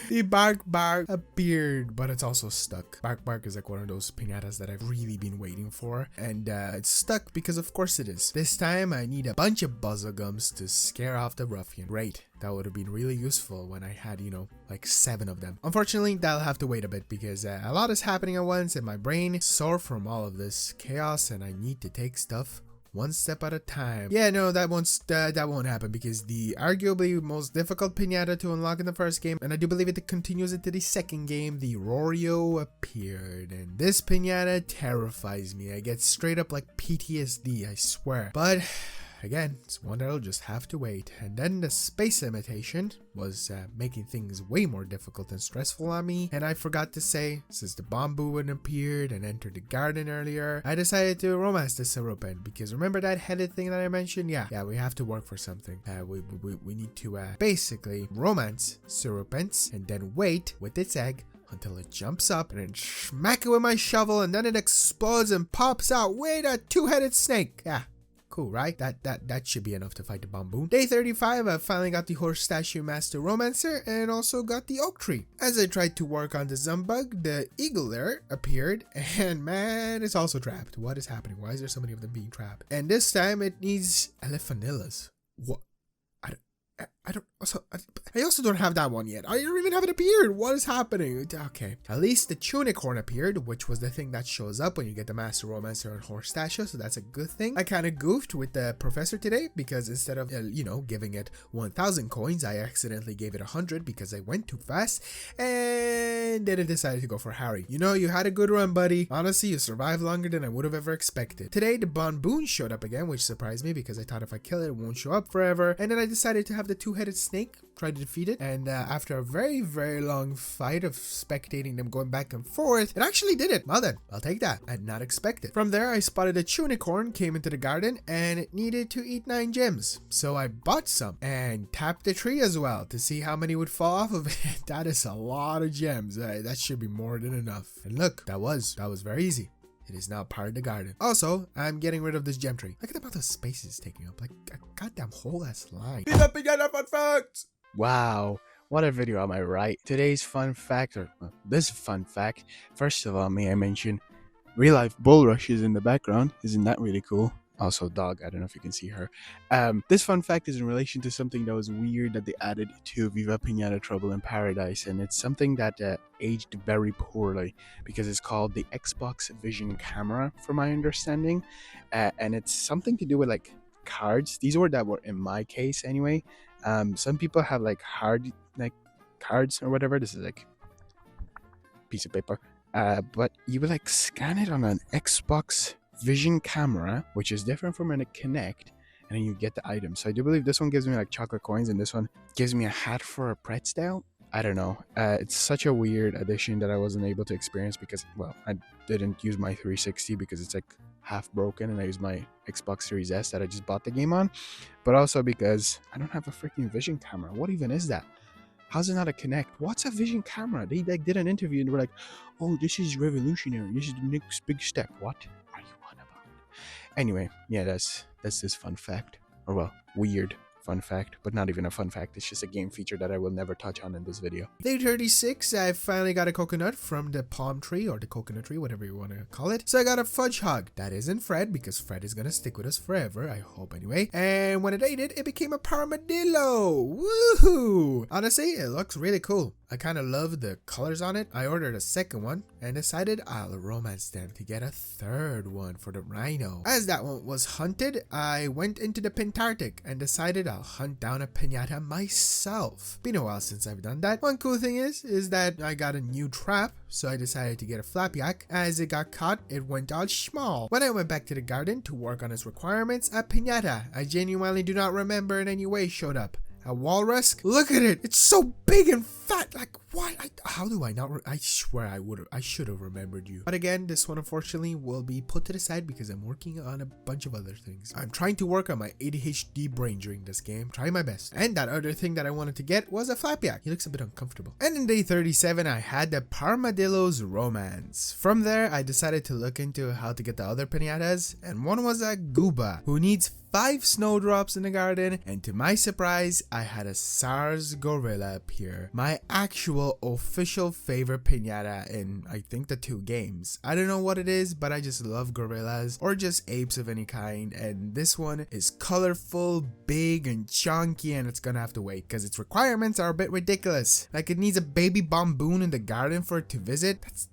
The Barkbark appeared, but it's also stuck. Barkbark is like one of those piñatas that I've really been waiting for, and it's stuck because of course it is. This time I need a bunch of buzzlegums to scare off the ruffian. Great, that would have been really useful when I had, you know, like 7 of them. Unfortunately, that'll have to wait a bit because a lot is happening at once and my brain is sore from all of this chaos, and I need to take stuff one step at a time. Yeah, no, that won't happen because the arguably most difficult piñata to unlock in the first game, and I do believe it continues into the second game, the Roro appeared, and this piñata terrifies me. I get straight up like PTSD, I swear. But again, it's one that'll just have to wait. And then the space imitation was making things way more difficult and stressful on me. And I forgot to say, since the bamboo had appeared and entered the garden earlier, I decided to romance the Serpent, because remember that headed thing that I mentioned? Yeah, we have to work for something. We need to basically romance Serpents and then wait with its egg until it jumps up and then smack it with my shovel, and then it explodes and pops out with a 2-headed snake. Yeah. Cool, right? That should be enough to fight the Bamboon. Day 35, I finally got the Horse Statue Master Romancer and also got the Oak Tree. As I tried to work on the Zumbug, the Eagle there appeared, and man, it's also trapped. What is happening? Why is there so many of them being trapped? And this time it needs Elefanillas. What? I also don't have that one yet. I don't even have it appeared. What is happening? Okay. At least the Tunicorn appeared, which was the thing that shows up when you get the Master Romancer and Horse Statue, so that's a good thing. I kind of goofed with the Professor today because instead of, giving it 1,000 coins, I accidentally gave it 100 because I went too fast, and then I decided to go for Harry. You had a good run, buddy. Honestly, you survived longer than I would have ever expected. Today, the Bamboon showed up again, which surprised me because I thought if I kill it, it won't show up forever, and then I decided to have the two-headed snake try to defeat it, and after a very, very long fight of spectating them going back and forth, it actually did it. Well then, I'll take that. I did not expect it. From there, I spotted a Tunicorn, came into the garden, and it needed to eat 9 gems. So I bought some and tapped the tree as well to see how many would fall off of it. That is a lot of gems. That should be more than enough. And look, that was very easy. It is now part of the garden. Also, I'm getting rid of this gem tree. Look at the amount of space it's taking up. Like a goddamn whole ass line. Viva Pinata fun facts! Wow, what a video, am I right? Today's fun fact, or this fun fact, first of all, may I mention, real life bull rushes in the background. Isn't that really cool? Also, dog, I don't know if you can see her. This fun fact is in relation to something that was weird that they added to Viva Pinata Trouble in Paradise, and it's something that aged very poorly because it's called the Xbox Vision Camera, from my understanding, and it's something to do with like cards. These were that were in my case anyway. Some people have like hard like cards or whatever. This is like a piece of paper, but you would like scan it on an Xbox Vision camera, which is different from a Kinect, and then you get the item. So I do believe this one gives me like chocolate coins, and this one gives me a hat for a pretzel. I don't know. It's such a weird addition that I wasn't able to experience because, well, I didn't use my 360 because it's like half broken, and I used my Xbox Series S that I just bought the game on, but also because I don't have a freaking Vision camera. What even is that? How's it not a Kinect? What's a Vision camera? They like did an interview and they were like, oh, this is revolutionary, this is the next big step. What are you on about? Anyway, yeah, that's this fun fact, or well, weird fun fact, but not even a fun fact. It's just a game feature that I will never touch on in this video. Day 36, I finally got a coconut from the palm tree, or the coconut tree, whatever you want to call it. So I got a fudge hog. That isn't Fred, because Fred is gonna stick with us forever, I hope anyway. And when it ate it, it became a parmadillo. Woohoo! Honestly, it looks really cool. I kind of love the colors on it. I ordered a second one and decided I'll romance them to get a third one for the rhino. As that one was hunted, I went into the Pintarctic and decided I'll hunt down a piñata myself. Been a while since I've done that. One cool thing is that I got a new trap, so I decided to get a flapjack. As it got caught, it went all small. When I went back to the garden to work on its requirements, a piñata I genuinely do not remember in any way showed up. A walrus? Look at it! It's so big and fat! Like, what? How do I not? I swear I should have remembered you. But again, this one unfortunately will be put to the side because I'm working on a bunch of other things. I'm trying to work on my ADHD brain during this game. Trying my best. And that other thing that I wanted to get was a flapjack. He looks a bit uncomfortable. And in day 37, I had the Parmadillo's Romance. From there, I decided to look into how to get the other piñatas, and one was a Gooba, who needs 5 snowdrops in the garden, and to my surprise, I had a Sours Gorilla appear. My actual official favorite piñata in, I think, the 2 games. I don't know what it is, but I just love gorillas, or just apes of any kind, and this one is colorful, big, and chunky, and it's gonna have to wait, because its requirements are a bit ridiculous. Like, it needs a baby bamboon in the garden for it to visit. That's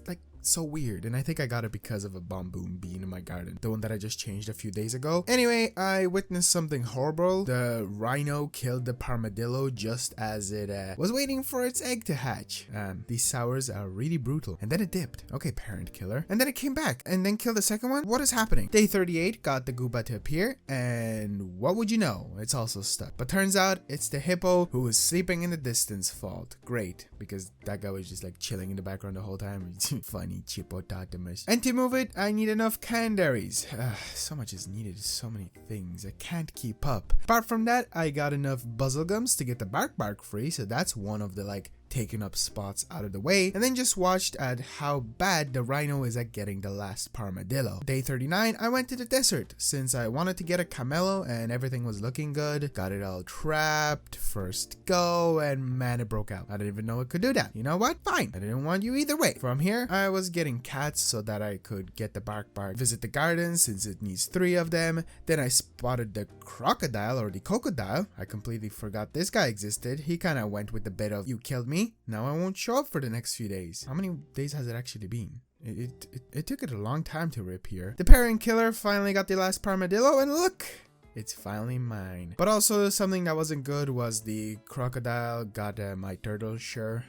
like so weird, and I think I got it because of a bamboon being in my garden, the one that I just changed a few days ago. Anyway, I witnessed something horrible. The rhino killed the parmadillo just as it was waiting for its egg to hatch. These sours are really brutal. And then it dipped. Okay, parent killer. And then it came back and then killed the second one. What is happening? Day 38 got the Gooba to appear, and what would you know? It's also stuck. But turns out it's the hippo who was sleeping in the distance fault. Great, because that guy was just like chilling in the background the whole time. Funny. Chippo Totems. And to move it, I need enough candaries. So much is needed, so many things. I can't keep up. Apart from that, I got enough buzzle gums to get the Barkbark free, so that's one of the like taking up spots out of the way, and then just watched at how bad the rhino is at getting the last armadillo. Day 39, I went to the desert since I wanted to get a camelo and everything was looking good. Got it all trapped, first go, and man, it broke out. I didn't even know it could do that. You know what? Fine. I didn't want you either way. From here, I was getting cats so that I could get the Barkbark, visit the garden since it needs 3 of them. Then I spotted the crocodile or the crocodile. I completely forgot this guy existed. He kind of went with the bit of, you killed me, now I won't show up for the next few days. How many days has it actually been? It took it a long time to reappear. The parent killer finally got the last armadillo, and look! It's finally mine. But also something that wasn't good was the crocodile got my turtle, sure.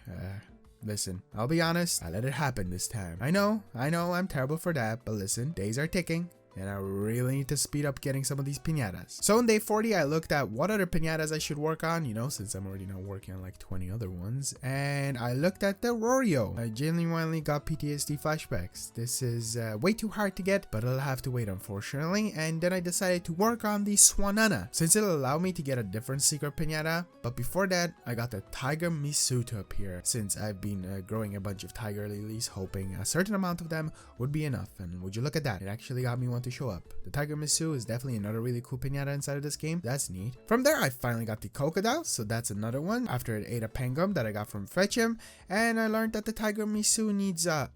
Listen, I'll be honest, I let it happen this time. I know, I'm terrible for that, but listen, days are ticking. And I really need to speed up getting some of these piñatas. So on day 40, I looked at what other piñatas I should work on, you know, since I'm already now working on like 20 other ones. And I looked at the Roro. I genuinely got PTSD flashbacks. This is way too hard to get, but I'll have to wait, unfortunately. And then I decided to work on the Swanana, since it'll allow me to get a different secret piñata. But before that, I got the tiger misu to appear, since I've been growing a bunch of tiger lilies, hoping a certain amount of them would be enough. And would you look at that? It actually got me one to show up. The tiger misu is definitely another really cool piñata inside of this game. That's neat. From there, I finally got the crocodile, so that's another one after it ate a pangum that I got from Fetch'em, and I learned that the tiger misu needs a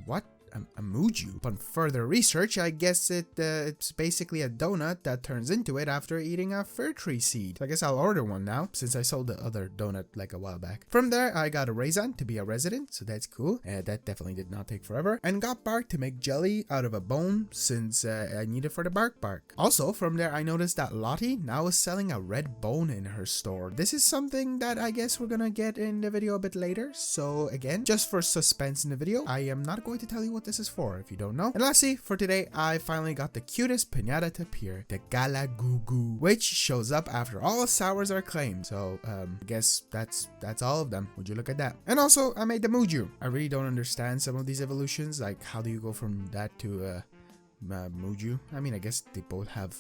what? A muju. Upon further research, I guess it's basically a donut that turns into it after eating a fir tree seed. So I guess I'll order one now, since I sold the other donut like a while back. From there, I got a raisin to be a resident, so that's cool. That definitely did not take forever. And got bark to make jelly out of a bone, since I need it for the Barkbark. Also, from there, I noticed that Lottie now is selling a red bone in her store. This is something that I guess we're gonna get in the video a bit later. So again, just for suspense in the video, I am not going to tell you what this is for if you don't know. And lastly, for today, I finally got the cutest piñata to appear, the Gala Goo Goo, which shows up after all sours are claimed. So I guess that's all of them. Would you look at that? And also, I made the Muju. I really don't understand some of these evolutions, like how do you go from that to Muju? I mean, I guess they both have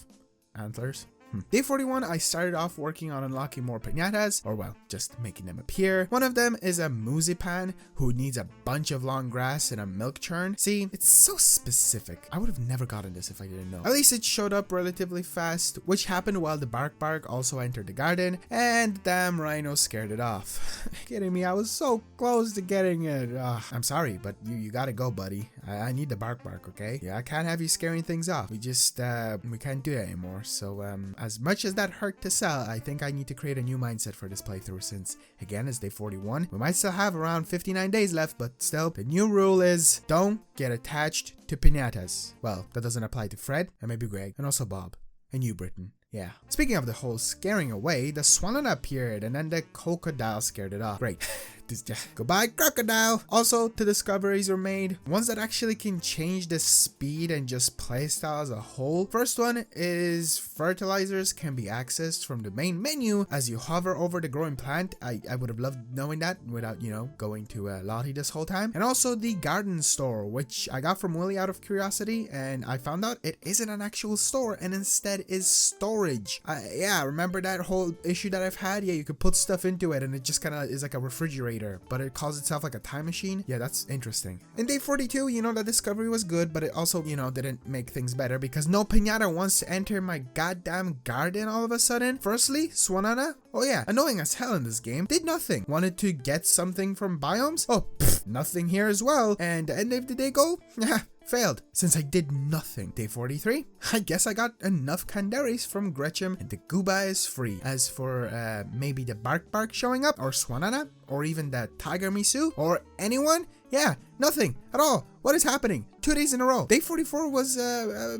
antlers. Day 41, I started off working on unlocking more piñatas, or well, just making them appear. One of them is a Muzipan who needs a bunch of long grass and a milk churn. See, it's so specific. I would have never gotten this if I didn't know. At least it showed up relatively fast, which happened while the Barkbark also entered the garden, and the damn rhino scared it off. Kidding me, I was so close to getting it. I'm sorry, but you gotta go, buddy. I need the Barkbark, okay? Yeah, I can't have you scaring things off. We just, we can't do that anymore. So, as much as that hurt to sell, I think I need to create a new mindset for this playthrough, since, again, it's day 41. We might still have around 59 days left, but still, the new rule is don't get attached to piñatas. Well, that doesn't apply to Fred, and maybe Greg, and also Bob, and you, Britton. Yeah. Speaking of the whole scaring away, the Swanana appeared, and then the crocodile scared it off. Great. Goodbye, crocodile. Also, two discoveries were made, ones that actually can change the speed and just playstyle as a whole. First one is fertilizers can be accessed from the main menu as you hover over the growing plant. I would have loved knowing that without, you know, going to Lottie this whole time. And also the garden store, which I got from Willie out of curiosity, and I found out it isn't an actual store and instead is storage. Yeah, remember that whole issue that I've had? Yeah, you could put stuff into it and it just kind of is like a refrigerator, but it calls itself like a time machine. Yeah, that's interesting. In day 42, you know, the discovery was good, but it also, you know, didn't make things better because no piñata wants to enter my goddamn garden all of a sudden. Firstly, Swanana, oh yeah, annoying as hell in this game, did nothing. Wanted to get something from Biomes? Oh, nothing here as well. And the end of the day go, yeah, failed, since I did nothing. Day 43, I guess I got enough canderis from Gretchen and the Gooba is free. As for maybe the Barkbark showing up, or Swanana, or even the Tiger Misu, or anyone, yeah, nothing at all. What is happening? 2 days in a row. Day 44 was a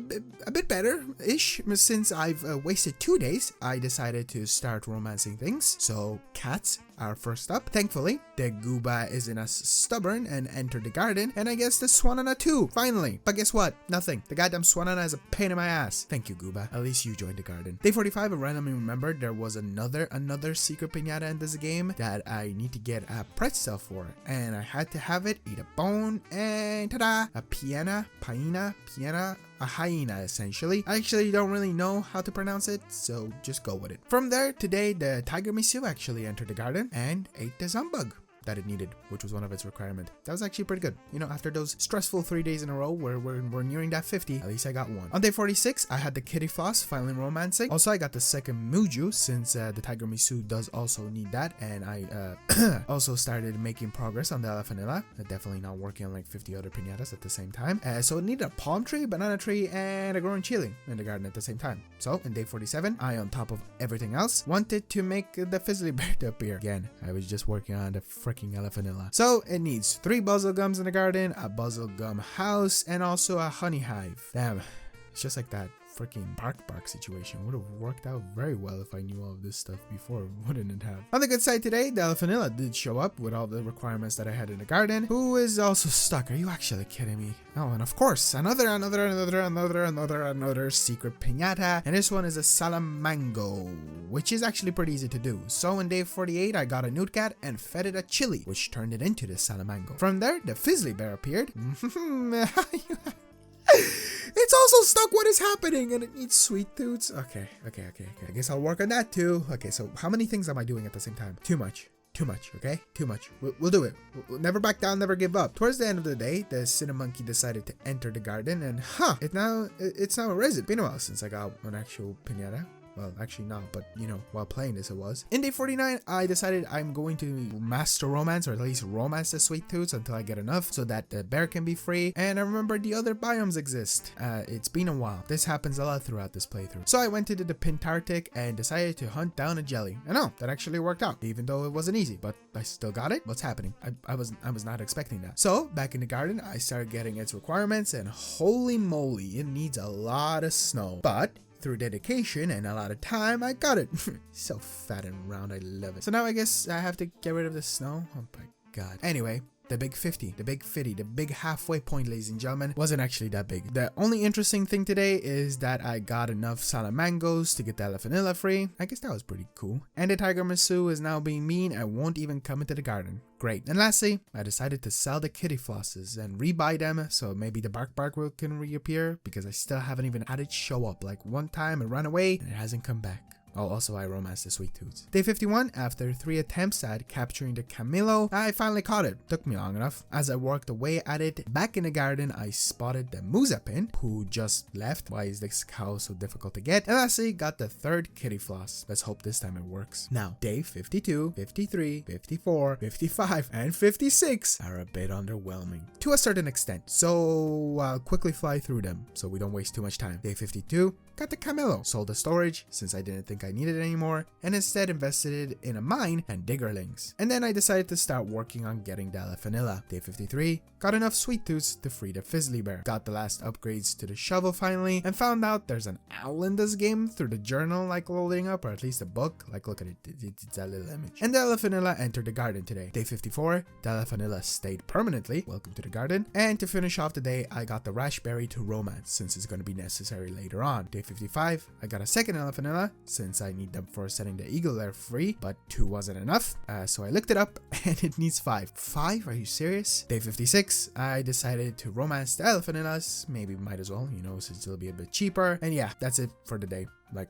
bit better-ish. Since I've wasted 2 days, I decided to start romancing things. So cats are first up. Thankfully, the Gooba isn't as stubborn and entered the garden, and I guess the Swanana too, finally. But guess what? Nothing. The goddamn Swanana is a pain in my ass. Thank you, Gooba. At least you joined the garden. Day 45, I randomly remembered there was another secret piñata in this game that I need to get a pretzel for, and I had to have it eat a bone, and ta-da! A piñata, a hyena essentially. I actually don't really know how to pronounce it, so just go with it. From there, today the Tiger Misu actually entered the garden and ate the Zumbug. that it needed, which was one of its requirements. That was actually pretty good. You know, after those stressful 3 days in a row where we're nearing that 50, at least I got one. On day 46, I had the kitty floss finally romancing. Also, I got the second Muju since the Tiger Misu does also need that, and I also started making progress on the Elefanilla. Definitely not working on like 50 other piñatas at the same time. So it needed a palm tree, banana tree, and a growing chili in the garden at the same time. So in day 47, I, on top of everything else, wanted to make the Fizzly Bear to appear. Again, I was just working on the freaking Elefanilla. So it needs 3 buzzle gums in the garden, a buzzle gum house, and also a honey hive. Damn, it's just like that freaking Barkbark situation. Would have worked out very well if I knew all of this stuff before, wouldn't it have? On the good side today, the Elefanilla did show up with all the requirements that I had in the garden, who is also stuck. Are you actually kidding me? Oh, and of course, another secret piñata, and this one is a Salamango, which is actually pretty easy to do. So in day 48, I got a newt cat and fed it a chili, which turned it into the Salamango. From there, the Fizzly Bear appeared. It's also stuck. What is happening? And it needs sweet toots. Okay. I guess I'll work on that too. Okay, so how many things am I doing at the same time? Too much, okay? Too much. We'll do it. We'll never back down, never give up. Towards the end of the day, the Cinnamonkey decided to enter the garden, and it's now a resident. Been a while since I got an actual piñata. Well, actually not, but you know, while playing this it was. In day 49, I decided I'm going to master romance, or at least romance the sweet toots until I get enough so that the bear can be free. And I remember the other biomes exist. It's been a while. This happens a lot throughout this playthrough. So I went to the Pintarctic and decided to hunt down a jelly. And no, that actually worked out, even though it wasn't easy, but I still got it. What's happening? I was not expecting that. So back in the garden, I started getting its requirements, and holy moly, it needs a lot of snow. But through dedication and a lot of time, I got it. So fat and round, I love it. So now I guess I have to get rid of the snow. Oh my god. Anyway, the big 50, the big 50, the big halfway point, ladies and gentlemen, wasn't actually that big. The only interesting thing today is that I got enough Salamangos to get the Elefanilla free. I guess that was pretty cool. And the Tiger Masu is now being mean and won't even come into the garden. Great. And lastly, I decided to sell the kitty flosses and rebuy them, so maybe the Barkbark can reappear, because I still haven't even had it show up. Like one time it ran away and it hasn't come back. Oh, also I romanced the sweet toots. Day 51, after 3 attempts at capturing the Camilo, I finally caught it. Took me long enough. As I worked away at it, back in the garden, I spotted the Muzapin, who just left. Why is this cow so difficult to get? And lastly, got the 3rd kitty floss. Let's hope this time it works. Now, day 52, 53, 54, 55, and 56 are a bit underwhelming to a certain extent. So I'll quickly fly through them so we don't waste too much time. Day 52, got the Camilo. Sold the storage since I didn't think I needed it anymore, and instead invested it in a mine and diggerlings. And then I decided to start working on getting the Elefanilla. Day 53, got enough sweet toots to free the Fizzly Bear. Got the last upgrades to the shovel finally, and found out there's an owl in this game through the journal like loading up, or at least a book. Like look at it, it's a little image. And the Elefanilla entered the garden today. Day 54, the Elefanilla stayed permanently. Welcome to the garden. And to finish off the day, I got the Raspberry to romance since it's going to be necessary later on. Day 55, I got a second Elefanilla since I need them for setting the eagle lair free, but 2 wasn't enough, so I looked it up and it needs 5. 5? Are you serious? Day 56, I decided to romance the Elefanillas. Maybe might as well, you know, since it'll be a bit cheaper. And yeah, that's it for the day. Like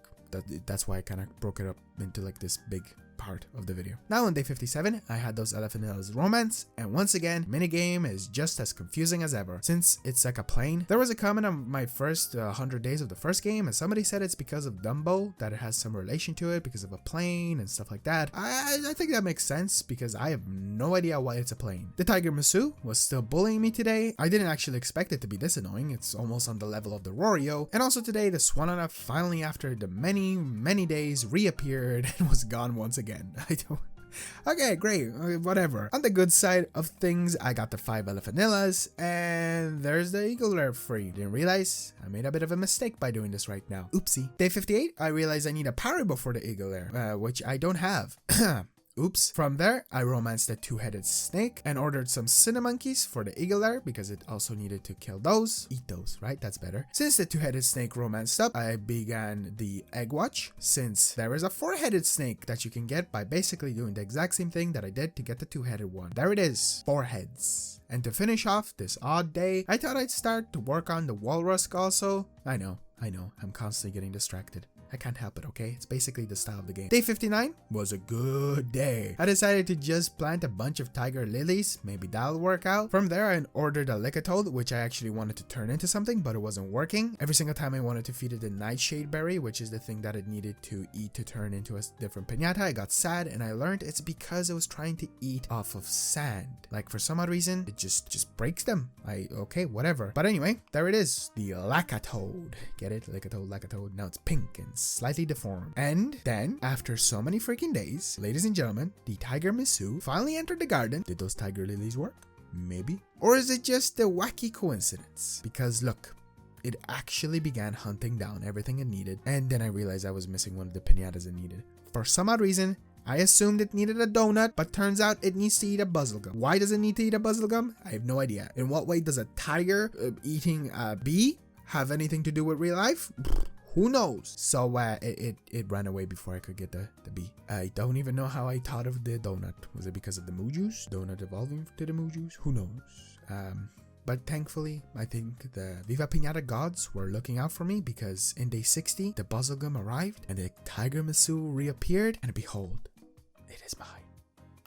that's why I kind of broke it up into like this big part of the video. Now on day 57, I had those Elephanilla's romance, and once again, minigame is just as confusing as ever, since it's like a plane. There was a comment on my first 100 days of the first game, and somebody said it's because of Dumbo, that it has some relation to it because of a plane and stuff like that. I think that makes sense, because I have no idea why it's a plane. The Tiger Masu was still bullying me today. I didn't actually expect it to be this annoying. It's almost on the level of the Roro. And also today, the Swanana finally, after the many days, reappeared and was gone once again. Okay, great, whatever. On the good side of things, I got the 5 Elefanillas, and there's the eagle lair free. Didn't realize I made a bit of a mistake by doing this right now. Oopsie. Day 58, I realized I need a parry before the eagle lair, which I don't have. Oops. From there, I romanced the 2-headed snake and ordered some Cinnamonkeys for the eagle lair because it also needed to kill those. Eat those, right? That's better. Since the 2-headed snake romanced up, I began the egg watch, since there is a 4-headed snake that you can get by basically doing the exact same thing that I did to get the 2-headed one. There it is. 4 heads. And to finish off this odd day, I thought I'd start to work on the walrus also. I know, I'm constantly getting distracted. I can't help it, okay? It's basically the style of the game. Day 59 was a good day. I decided to just plant a bunch of tiger lilies. Maybe that'll work out. From there, I ordered a licatoad, which I actually wanted to turn into something, but it wasn't working. Every single time I wanted to feed it the nightshade berry, which is the thing that it needed to eat to turn into a different piñata, I got sad, and I learned it's because it was trying to eat off of sand. Like, for some odd reason, it just breaks them. Okay, whatever. But anyway, there it is. The lacatoad. Get it? Lacatoad. Now it's pink and slightly deformed. And then, after so many freaking days, ladies and gentlemen, the tiger Misu finally entered the garden. Did those tiger lilies work? Maybe. Or is it just a wacky coincidence? Because look, it actually began hunting down everything it needed, and then I realized I was missing one of the piñatas it needed. For some odd reason, I assumed it needed a donut, but turns out it needs to eat a bubblegum. Why does it need to eat a bubblegum? I have no idea. In what way does a tiger eating a bee have anything to do with real life? Who knows? So it ran away before I could get the bee. I don't even know how I thought of the donut. Was it because of the moo juice? Donut evolving to the moo juice? Who knows? But thankfully, I think the Viva Pinata gods were looking out for me, because in day 60, the bubblegum arrived and the tiger Misu reappeared, and behold, it is mine.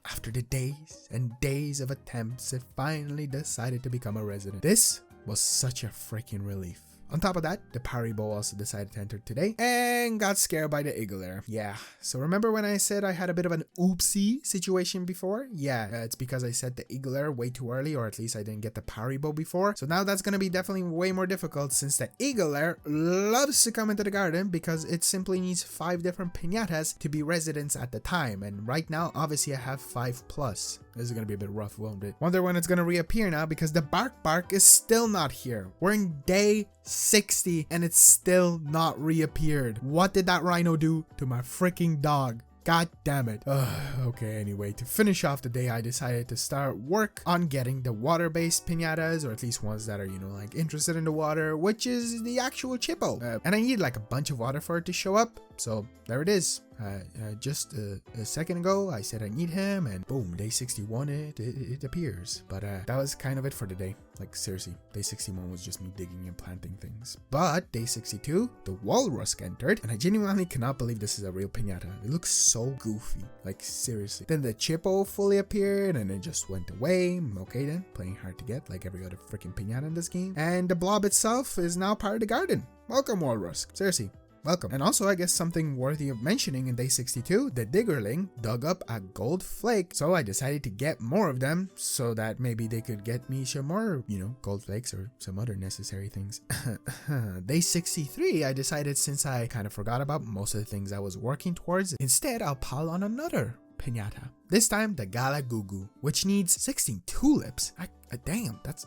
After the days and days of attempts, it finally decided to become a resident. This was such a freaking relief. On top of that, the Paribo also decided to enter today and got scared by the Eagler. Yeah, so remember when I said I had a bit of an oopsie situation before? Yeah, it's because I set the Eagler way too early, or at least I didn't get the Paribo before. So now that's going to be definitely way more difficult, since the Eagler loves to come into the garden because it simply needs 5 different piñatas to be residents at the time. And right now, obviously I have 5+. This is going to be a bit rough, won't it? Wonder when it's going to reappear now, because the Barkbark is still not here. We're in day 60 and it's still not reappeared. What did that rhino do to my freaking dog? God damn it. Okay, anyway, to finish off the day, I decided to start work on getting the water-based piñatas, or at least ones that are, you know, like interested in the water, which is the actual Chippo. And I need like a bunch of water for it to show up. So there it is. Just a second ago, I said I need him, and boom, day 61, it appears. But that was kind of it for the day. Like, seriously, day 61 was just me digging and planting things. But day 62, the Walrus entered, and I genuinely cannot believe this is a real piñata. It looks so goofy, like seriously. Then the Chippo fully appeared, and it just went away. Okay then, playing hard to get, like every other freaking piñata in this game. And the blob itself is now part of the garden. Welcome, Walrus. Seriously. Welcome. And also, I guess something worthy of mentioning, in day 62, the Diggerling dug up a gold flake, so I decided to get more of them so that maybe they could get me some more, you know, gold flakes or some other necessary things. Day 63, I decided, since I kind of forgot about most of the things I was working towards, instead I'll pile on another piñata. This time, the Gala Gugu, which needs 16 tulips. Damn, that's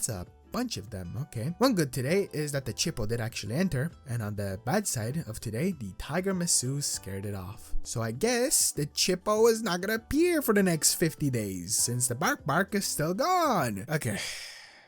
a bunch of them. Okay, one good today is that the Chippo did actually enter, and on the bad side of today, the tiger Misu scared it off. So I guess the Chippo is not gonna appear for the next 50 days since the Barkbark is still gone. Okay,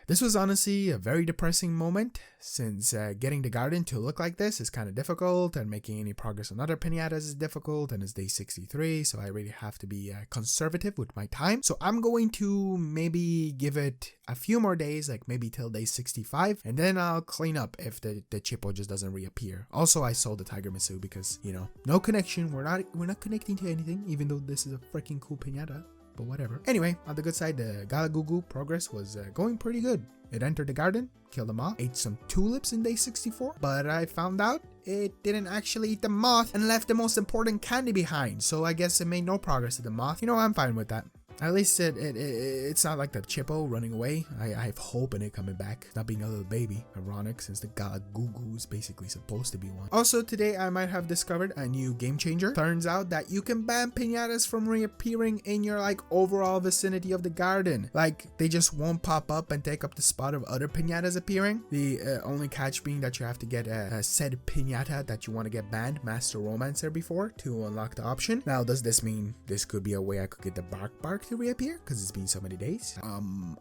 this was honestly a very depressing moment, since getting the garden to look like this is kind of difficult, and making any progress on other piñatas is difficult, and it's day 63, so I really have to be conservative with my time. So I'm going to maybe give it a few more days, like maybe till day 65, and then I'll clean up if the Chippo just doesn't reappear. Also, I sold the tiger Misu because, you know, no connection. We're not connecting to anything, even though this is a freaking cool piñata. But whatever. Anyway, on the good side, the Galagugu progress was going pretty good. It entered the garden, killed them all, ate some tulips in day 64, but I found out it didn't actually eat the moth and left the most important candy behind, so I guess it made no progress to the moth. You know, I'm fine with that. At least it's not like the Chippo running away. I have hope in it coming back, not being a little baby. Ironic, since the Galagugu is basically supposed to be one. Also, today I might have discovered a new game changer. Turns out that you can ban piñatas from reappearing in your like overall vicinity of the garden. Like, they just won't pop up and take up the spot of other piñatas appearing. The only catch being that you have to get a said piñata that you want to get banned, Master Romancer, before to unlock the option. Now, does this mean this could be a way I could get the Barkbark to reappear, because it's been so many days?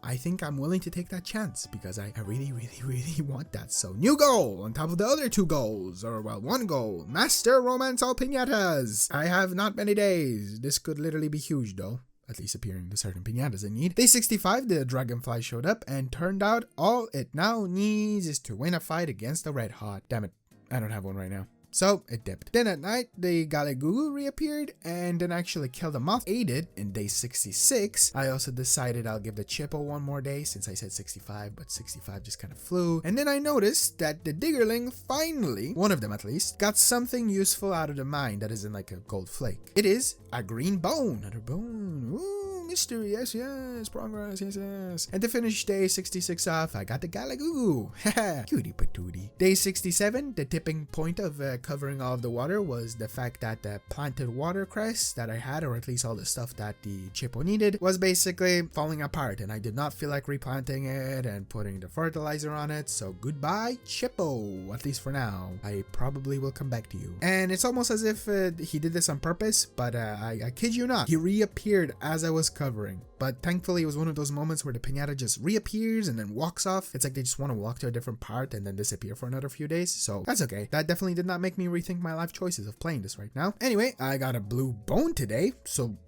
I think I'm willing to take that chance, because I really want that. So, new goal on top of the other 2 goals, or well, 1 goal: Master Romance all piñatas. I have not many days. This could literally be huge though, at least appearing the certain piñatas in need. Day 65, the Dragonfly showed up, and turned out all it now needs is to win a fight against the Red Hot. Damn it, I don't have one right now. so it dipped. Then at night, the Galagugu reappeared and then actually killed them off. Aided in day 66. I also decided I'll give the Chippo one more day since I said 65, but 65 just kind of flew. And then I noticed that the Diggerling finally, one of them at least, got something useful out of the mine that isn't like a gold flake. It is a green bone. Another bone. Ooh, mystery. Yes, yes. Progress. Yes, yes. And to finish day 66 off, I got the Galagugu. Haha. Cutie patootie. Day 67, the tipping point of covering all of the water was the fact that the planted watercress that I had, or at least all the stuff that the Chippo needed, was basically falling apart, and I did not feel like replanting it and putting the fertilizer on it. So goodbye, Chippo, at least for now. I probably will come back to you. And it's almost as if he did this on purpose, but I kid you not, he reappeared as I was covering. But thankfully, it was one of those moments where the piñata just reappears and then walks off. It's like they just want to walk to a different part and then disappear for another few days. So that's okay. That definitely did not make me rethink my life choices of playing this right now. Anyway, I got a blue bone today. So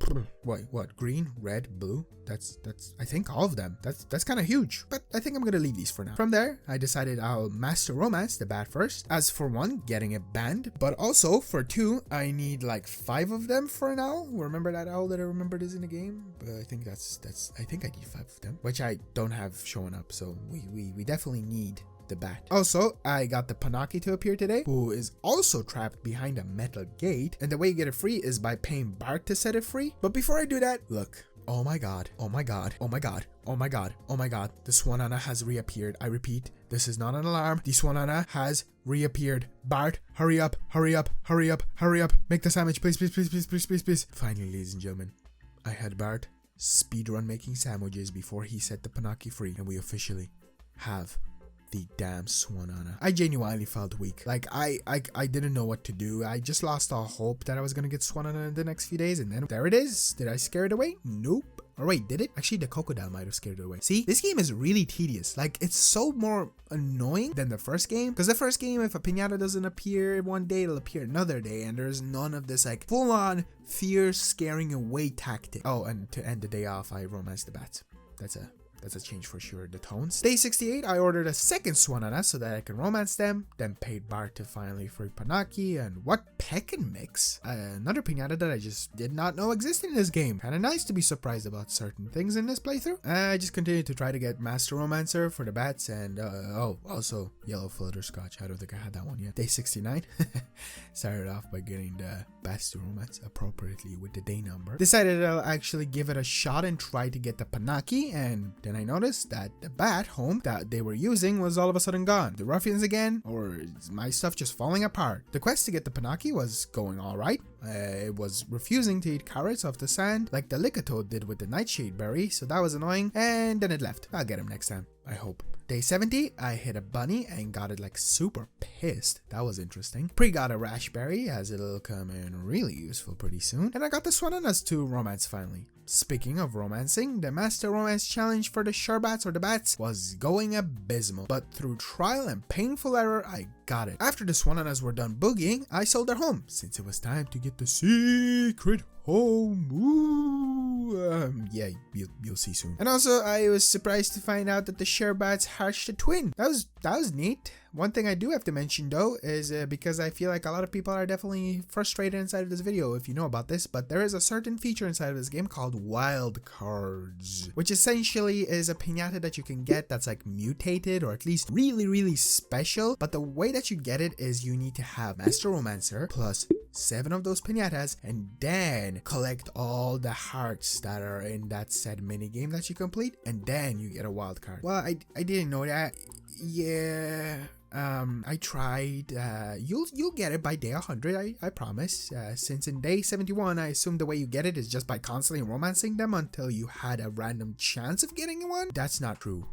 what? Green, red, blue? That's I think all of them. That's kind of huge. But I think I'm gonna leave these for now. From there, I decided I'll master romance the bat first. As for one, getting it banned. But also for two, I need like 5 of them for an owl. Remember that owl that I remembered is in the game? But I think I think I need 5 of them, which I don't have showing up. So we definitely need the bat. Also, I got the Panaki to appear today, who is also trapped behind a metal gate, and the way you get it free is by paying Bart to set it free. But before I do that, look. Oh my god, oh my god, oh my god, oh my god, oh my god, the Swanana has reappeared. I repeat, this is not an alarm. The Swanana has reappeared. Bart, hurry up, hurry up, hurry up, hurry up. Make the sandwich, please, please, please, please, please, please, please. Finally, ladies and gentlemen, I had Bart speedrun making sandwiches before he set the Panaki free, and we officially have the damn Swanana. I genuinely felt weak. Like I didn't know what to do. I just lost all hope that I was gonna get Swanana in the next few days, and then there it is. Did I scare it away? Nope. Or wait, did it? Actually, the crocodile might have scared it away. See, this game is really tedious. Like, it's so more annoying than the first game. Because the first game, if a piñata doesn't appear one day, it'll appear another day. And there's none of this, like, full-on fear scaring away tactic. Oh, and to end the day off, I romanced the bats. That's a change for sure. The tones. Day 68, I ordered a second Swanana so that I can romance them. Then paid Bart to finally free Panaki. And what Peckin Mix? Another piñata that I just did not know existed in this game. Kinda nice to be surprised about certain things in this playthrough. I just continued to try to get Master Romancer for the bats. And also Yellow Flutterscotch. I don't think I had that one yet. Day 69. Started off by getting the bats to romance appropriately with the day number. Decided I'll actually give it a shot and try to get the Panaki. And then I noticed that the bat home that they were using was all of a sudden gone. The Ruffians again, or is my stuff just falling apart? The quest to get the Panaki was going alright. It was refusing to eat carrots off the sand like the Licatoad did with the Nightshade Berry, so that was annoying, and then it left. I'll get him next time, I hope. Day 70, I hit a bunny and got it like super pissed. That was interesting. Got a Raspberry as it'll come in really useful pretty soon. And I got the Swananas to romance finally. Speaking of romancing, the Master Romance Challenge for the Sherbats or the Bats was going abysmal. But through trial and painful error, I got it. After the Swananas were done boogieing, I sold their home since it was time to get the secret home. Ooh. Yeah, you'll see soon. And also, I was surprised to find out that the Sherbats hatched a twin. That was neat. One thing I do have to mention though is because I feel like a lot of people are definitely frustrated inside of this video if you know about this, but there is a certain feature inside of this game called wild cards, which essentially is a piñata that you can get that's like mutated or at least really special. But the way that you get it is you need to have Master Romancer plus 7 of those piñatas and then collect all the hearts that are in that said mini game that you complete, and then you get a wild card. Well, I didn't know that. Yeah. I tried. You'll get it by day 100, I promise. Since in day 71, I assume the way you get it is just by constantly romancing them until you had a random chance of getting one. That's not true.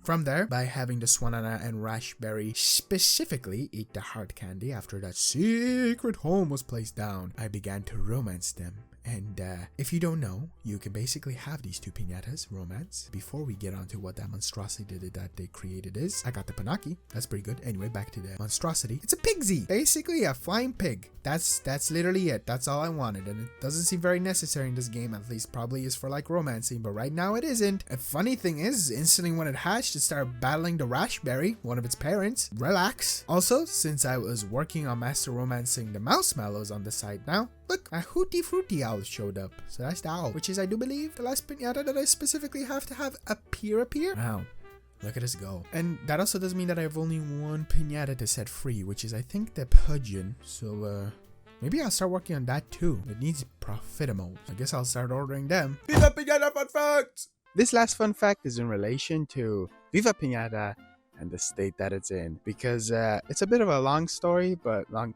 From there, by having the Swanana and Raspberry specifically eat the heart candy after that secret home was placed down, I began to romance them. And if you don't know, you can basically have these two piñatas, romance. Before we get on to what that monstrosity that they created is, I got the Panaki. That's pretty good. Anyway, back to the monstrosity. It's a pigsy, basically a flying pig. That's literally it. That's all I wanted, and it doesn't seem very necessary in this game. At least probably is for like romancing, but right now it isn't. A funny thing is, instantly when it hatched, it started battling the raspberry, one of its parents. Relax. Also, since I was working on master romancing the marshmallows on the side now, look, a Hooty Fruity owl showed up. So that's the owl, which is, I do believe, the last piñata that I specifically have to have appear. Wow. Look at us go. And that also does mean that I have only one piñata to set free, which is, I think, the pigeon. So, maybe I'll start working on that too. It needs profitable. I guess I'll start ordering them. Viva Pinata fun facts! This last fun fact is in relation to Viva Pinata and the state that it's in, because it's a bit of a long story, but long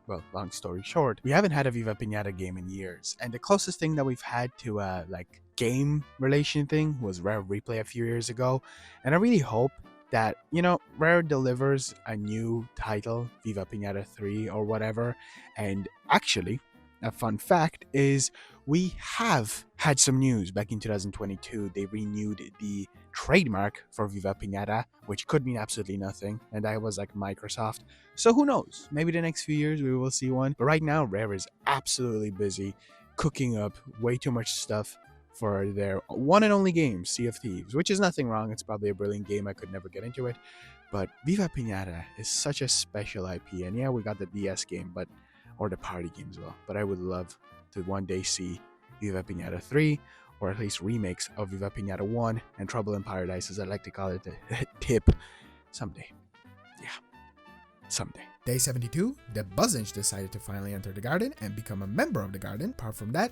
story short, we haven't had a Viva Pinata game in years, and the closest thing that we've had to like game relation thing was Rare Replay a few years ago, and I really hope that, you know, Rare delivers a new title, Viva Pinata 3 or whatever. And actually, a fun fact is we have had some news. Back in 2022, they renewed the trademark for Viva Pinata, which could mean absolutely nothing, and that was like Microsoft. So who knows? Maybe the next few years we will see one. But right now, Rare is absolutely busy cooking up way too much stuff for their one and only game, Sea of Thieves, which is nothing wrong. It's probably a brilliant game. I could never get into it. But Viva Pinata is such a special IP. And yeah, we got the DS game, or the party game as well. But I would love to one day see Viva Pinata 3, or at least remakes of Viva Pinata 1 and Trouble in Paradise, as I like to call it, the tip. Someday. Yeah. Someday. Day 72, the Buzzage decided to finally enter the garden and become a member of the garden. Apart from that,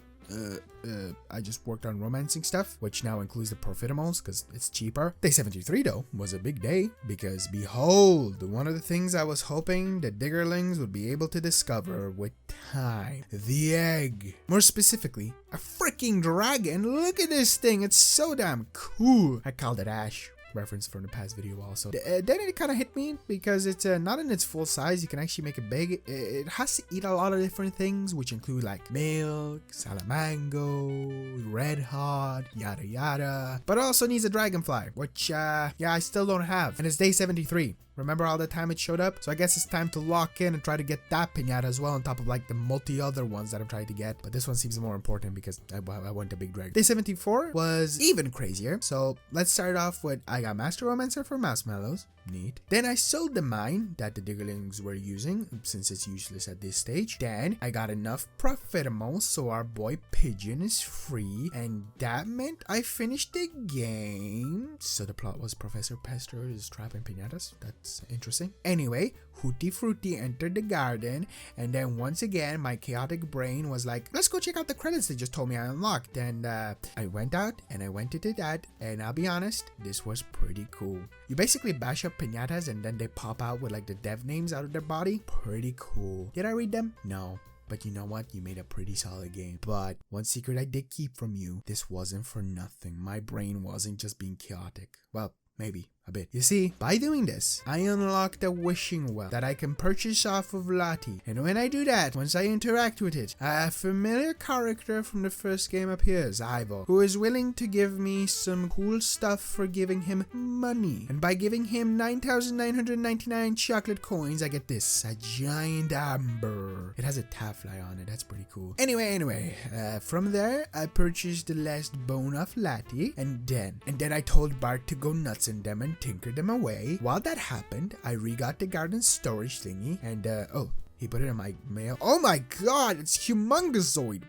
I just worked on romancing stuff, which now includes the Profitimals because it's cheaper. Day 73 though was a big day because behold, one of the things I was hoping the Diggerlings would be able to discover with time, the egg. More specifically, a freaking dragon. Look at this thing, it's so damn cool. I called it Ash. Reference from the past video also. Then it kind of hit me because it's not in its full size. You can actually make it big. It has to eat a lot of different things, which include like milk, salamango, red hot, yada yada. But it also needs a dragonfly, which yeah, I still don't have. And it's day 73. Remember all the time it showed up? So I guess it's time to lock in and try to get that piñata as well, on top of like the multi other ones that I'm trying to get. But this one seems more important because I want a big dragon. Day 74 was even crazier. So let's start off with, I got Master Romancer for marshmallows. Neat. Then I sold the mine that the Diggerlings were using, since it's useless at this stage. Then I got enough Profitimals, so our boy Pigeon is free, and that meant I finished the game. So the plot was Professor Pester is trapping piñatas. That's interesting. Anyway, Hooty Fruity entered the garden, and then once again my chaotic brain was like, let's go check out the credits they just told me I unlocked. And I went out and I went into that, and I'll be honest, this was pretty cool. You basically bash up piñatas and then they pop out with like the dev names out of their body. Pretty cool. Did I read them? No. But you know what? You made a pretty solid game. But one secret I did keep from you, this wasn't for nothing. My brain wasn't just being chaotic. Well, maybe a bit. You see, by doing this, I unlocked a wishing well that I can purchase off of Lottie. And when I do that, once I interact with it, a familiar character from the first game appears, Havoc, who is willing to give me some cool stuff for giving him money. And by giving him 9,999 chocolate coins, I get this, a giant amber. It has a taffly on it, that's pretty cool. Anyway, from there, I purchased the last bone of Lottie, and then I told Bart to go nuts in them and tinker them away. While that happened, I re-got the garden storage thingy, and oh, he put it in my mail. Oh my god, it's humongouszoid.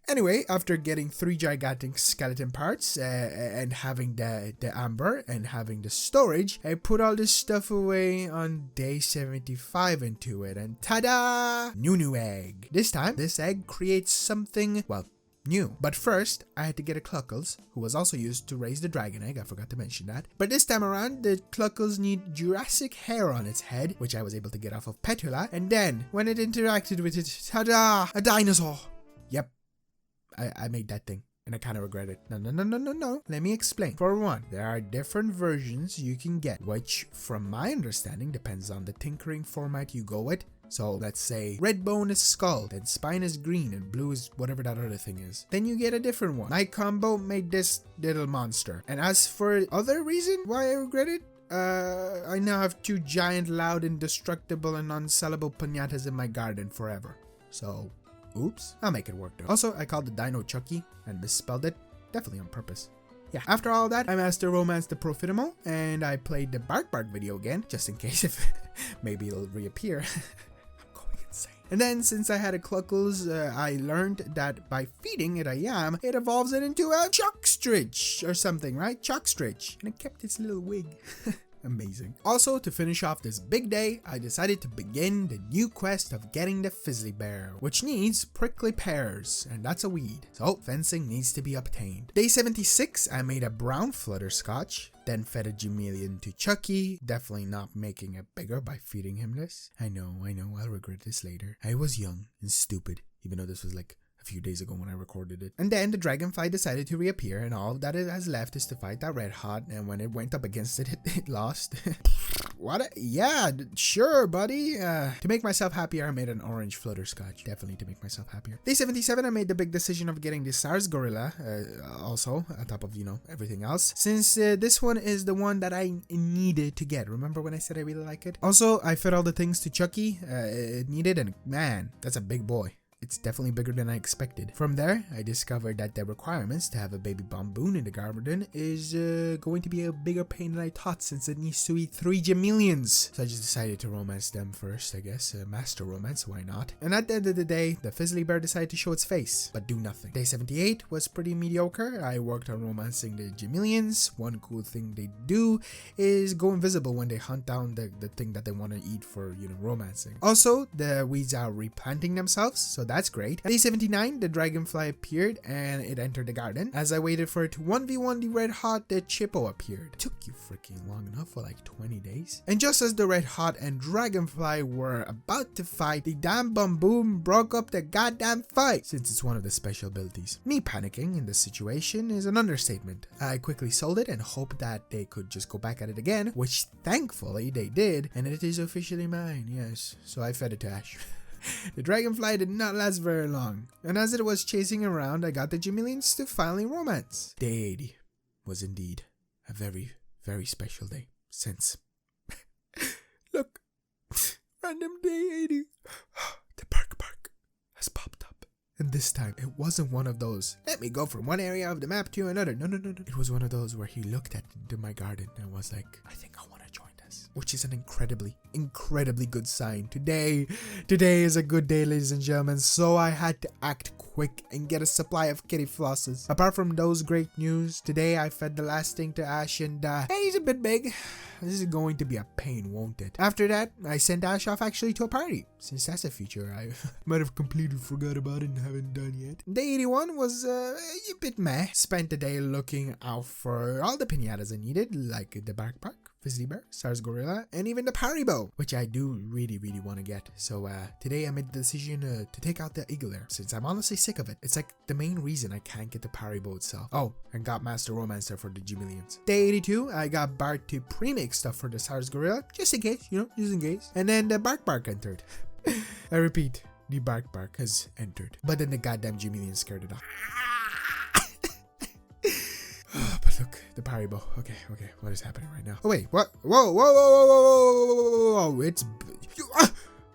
Anyway, after getting 3 gigantic skeleton parts and having the amber and having the storage, I put all this stuff away on day 75 into it, and ta-da! New egg. This time, this egg creates something, well, new. But first, I had to get a Cluckles, who was also used to raise the dragon egg. I forgot to mention that. But this time around, the Cluckles need Jurassic hair on its head, which I was able to get off of Petula. And then, when it interacted with it, ta-da! A dinosaur! Yep, I made that thing. And I kind of regret it. No. Let me explain. For one, there are different versions you can get, which, from my understanding, depends on the tinkering format you go with. So let's say red bone is skull, then spine is green, and blue is whatever that other thing is. Then you get a different one. My combo made this little monster. And as for other reason why I regret it, I now have 2 giant, loud, indestructible, and unsellable piñatas in my garden forever. So, oops. I'll make it work though. Also, I called the dino Chucky and misspelled it. Definitely on purpose. Yeah, after all that, I master romance the Profitable, and I played the Barkbark video again, just in case if maybe it'll reappear. I'm going insane. And then, since I had a Cluckles, I learned that by feeding it a yam, it evolves it into a Chuckstridge or something, right? Chuckstridge. And it kept its little wig. Amazing. Also, to finish off this big day, I decided to begin the new quest of getting the Fizzly Bear, which needs prickly pears, and that's a weed, so fencing needs to be obtained. Day 76, I made a brown flutterscotch, then fed a Jameleon to Chucky, definitely not making it bigger by feeding him this. I know, I'll regret this later. I was young and stupid, even though this was like a few days ago when I recorded it. And then the dragonfly decided to reappear, and all that it has left is to fight that red hot, and when it went up against it, it lost. What? Yeah, sure, buddy. To make myself happier, I made an orange flutterscotch. Definitely to make myself happier. Day 77, I made the big decision of getting the SARS Gorilla, also, on top of, everything else, since this one is the one that I needed to get. Remember when I said I really like it? Also, I fed all the things to Chucky it needed, and man, that's a big boy. It's definitely bigger than I expected. From there, I discovered that the requirements to have a baby Bomboon in the garden is going to be a bigger pain than I thought, since it needs to eat 3 Jameleons. So I just decided to romance them first, I guess. Master romance, why not? And at the end of the day, the Fizzly Bear decided to show its face, but do nothing. Day 78 was pretty mediocre. I worked on romancing the Jameleons. One cool thing they do is go invisible when they hunt down the thing that they want to eat for, romancing. Also, the weeds are replanting themselves, so that's great. Day 79, the dragonfly appeared and it entered the garden. As I waited for it to 1v1 the red hot, the Chippo appeared. It took you freaking long enough for like 20 days. And just as the red hot and dragonfly were about to fight, the damn Bomboon broke up the goddamn fight, since it's one of the special abilities. Me panicking in this situation is an understatement. I quickly sold it and hoped that they could just go back at it again, which thankfully they did, and it is officially mine, yes. So I fed it to Ash. The dragonfly did not last very long, and as it was chasing around, I got the Jameleons to finally romance. Day 80 was indeed a very, very special day, since... Look, random day 80, the Barkbark has popped up. And this time, it wasn't one of those, let me go from one area of the map to another. No. It was one of those where he looked into my garden and was like, I think I want to join this. Which is an incredibly good sign. Today is a good day, ladies and gentlemen, so I had to act quick and get a supply of kitty flosses. Apart from those great news, today I fed the last thing to Ash, and hey, he's a bit big. This is going to be a pain, won't it? After that, I sent Ash off actually to a party, since that's a feature I might have completely forgot about and haven't done yet. Day 81 was a bit meh. Spent the day looking out for all the piñatas I needed, like the Barkbark, Fizzly Bear, SARS Gorilla, and even the Paribo, which I do really want to get. So today I made the decision to take out the Eagle Air, since I'm honestly sick of it. It's like the main reason I can't get the Paribo itself. Oh, and got Master Romancer for the Jameleons. Day 82, I got Bart to pre-make stuff for the SARS Gorilla, just in case, just in case. And then the Barkbark entered. I repeat, the Barkbark has entered. But then the goddamn Jameleon scared it off. But look, the Paribo. Okay, what is happening right now? Oh wait, what? Whoa, it's...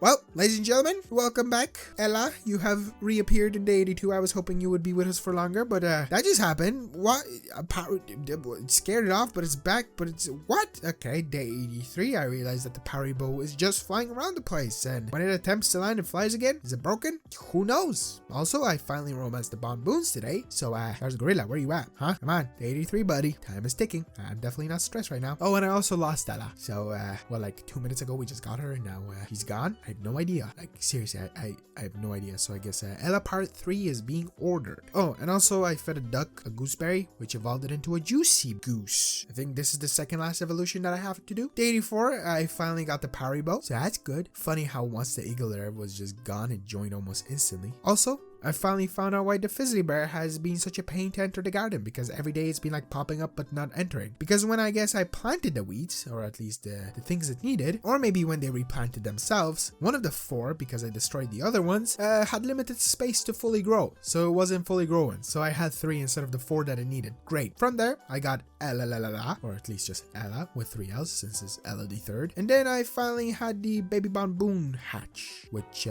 Well, ladies and gentlemen, welcome back. Ella, you have reappeared in day 82. I was hoping you would be with us for longer, but that just happened. What? It scared it off, but it's back, but it's... What? Okay, day 83, I realized that the Paribo is just flying around the place, and when it attempts to land and flies again, is it broken? Who knows? Also, I finally romanced the Bomboons today, so there's Gorilla, where you at? Huh? Come on, day 83, buddy. Time is ticking. I'm definitely not stressed right now. Oh, and I also lost Ella. So, well, like 2 minutes ago, we just got her, and now he's gone. I have no idea. Like, seriously, I have no idea. So I guess Ella Part 3 is being ordered. Oh, and also I fed a duck a gooseberry, which evolved it into a juicy goose. I think this is the second last evolution that I have to do. Day 84, I finally got the Paribo, so that's good. Funny how once the Eagle Air was just gone, it joined almost instantly. Also, I finally found out why the Fizzly Bear has been such a pain to enter the garden, because every day it's been like popping up but not entering. Because when I guess I planted the weeds, or at least the things it needed, or maybe when they replanted themselves, one of the 4, because I destroyed the other ones, had limited space to fully grow, so it wasn't fully growing. So I had 3 instead of the 4 that it needed. Great. From there, I got Ella, or at least just Ella with 3 L's since it's Ella the 3rd. And then I finally had the baby Bonboon hatch, which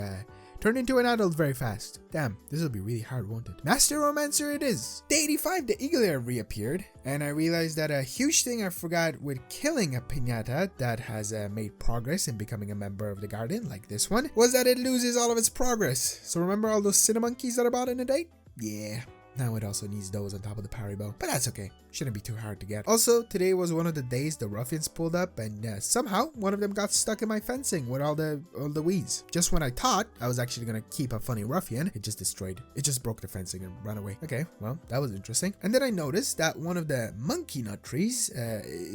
turned into an adult very fast. Damn, this will be really hard, won't it? Master Romancer it is. Day 85, the Eagle Air reappeared, and I realized that a huge thing I forgot with killing a piñata that has made progress in becoming a member of the garden, like this one, was that it loses all of its progress. So remember all those Cinnamonkeys that I bought in a day? Yeah. Now it also needs those on top of the parry bow, but that's okay. Shouldn't be too hard to get. Also, today was one of the days the Ruffians pulled up, and somehow one of them got stuck in my fencing with all the weeds. Just when I thought I was actually gonna keep a funny ruffian, it just broke the fencing and ran away. Okay, well, that was interesting. And then I noticed that one of the monkey nut trees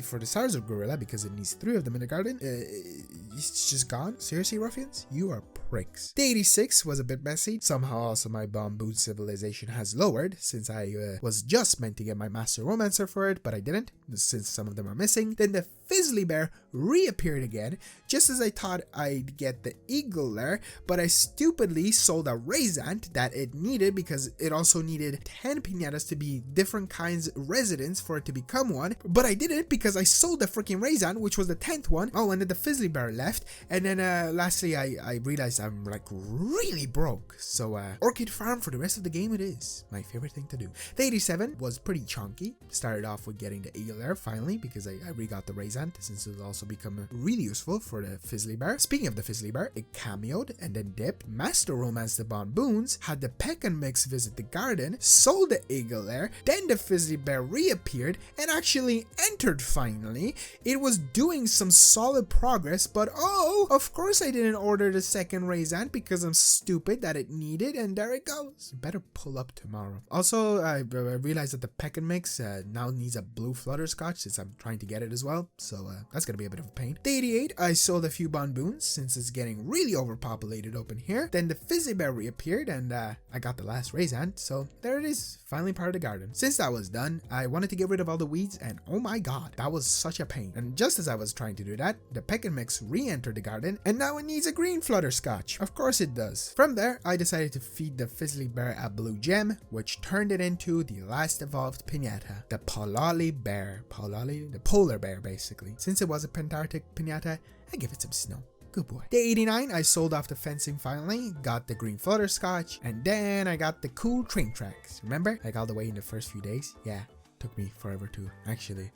for the Sours of Gorilla, because it needs 3 of them in the garden, it's just gone. Seriously, Ruffians? You are pricks. Day 86 was a bit messy. Somehow also my Bamboo civilization has lowered, since I was just meant to get my Master Romancer for it, but I didn't, since some of them are missing. Then the Fizzly Bear reappeared again, just as I thought I'd get the Eagle there, but I stupidly sold a Raisant that it needed, because it also needed 10 piñatas to be different kinds residents for it to become one, but I didn't because I sold the freaking Raisant, which was the 10th one. Oh, and then the Fizzly Bear left, and then lastly I realized I'm like really broke, so Orchid Farm for the rest of the game it is. My favorite thing to do. The 87 was pretty chunky. Started off with getting the Eagle there finally, because I re-got the Raisant, since it will also become really useful for the Fizzly Bear. Speaking of the Fizzly Bear, it cameoed and then dipped. Master Romance the Bonboons, had the Peck and Mix visit the garden, sold the Eagle there, then the Fizzly Bear reappeared and actually entered finally. It was doing some solid progress, but oh, of course I didn't order the second Raisant because I'm stupid that it needed, and there it goes. Better pull up tomorrow. Also, I realized that the Peck and Mix now needs a blue Flutterscotch, since I'm trying to get it as well, so that's gonna be a bit of a pain. Day 88, I sold a few Bonboons since it's getting really overpopulated open here. Then the Fizzly Bear reappeared, and I got the last Raisant, so there it is, finally part of the garden. Since that was done, I wanted to get rid of all the weeds, and oh my god, that was such a pain. And just as I was trying to do that, the Peck and Mix re-entered the garden, and now it needs a green Flutterscotch. Of course it does. From there, I decided to feed the Fizzly Bear a blue gem, which turned it into the last evolved piñata, the Polali Bear. The polar bear, basically. Since it was a pentarctic piñata, I give it some snow. Good boy. Day 89, I sold off the fencing finally, got the green Flutterscotch, and then I got the cool train tracks. Remember? Like all the way in the first few days? Yeah. Took me forever to actually,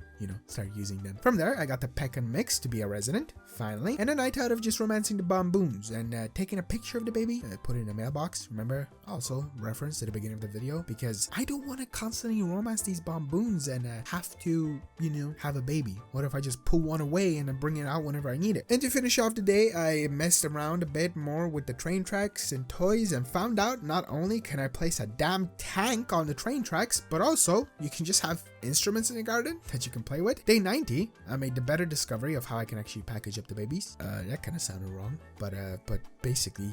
start using them. From there, I got the Peck and Mix to be a resident, finally, and a night out of just romancing the Bonboons and taking a picture of the baby, put it in the mailbox. Remember, also reference to the beginning of the video, because I don't want to constantly romance these Bonboons and have to, have a baby. What if I just pull one away and then bring it out whenever I need it? And to finish off the day, I messed around a bit more with the train tracks and toys and found out not only can I place a damn tank on the train tracks, but also you can just have instruments in the garden that you can play with. Day 90, I made the better discovery of how I can actually package up the babies. That kind of sounded wrong, but basically,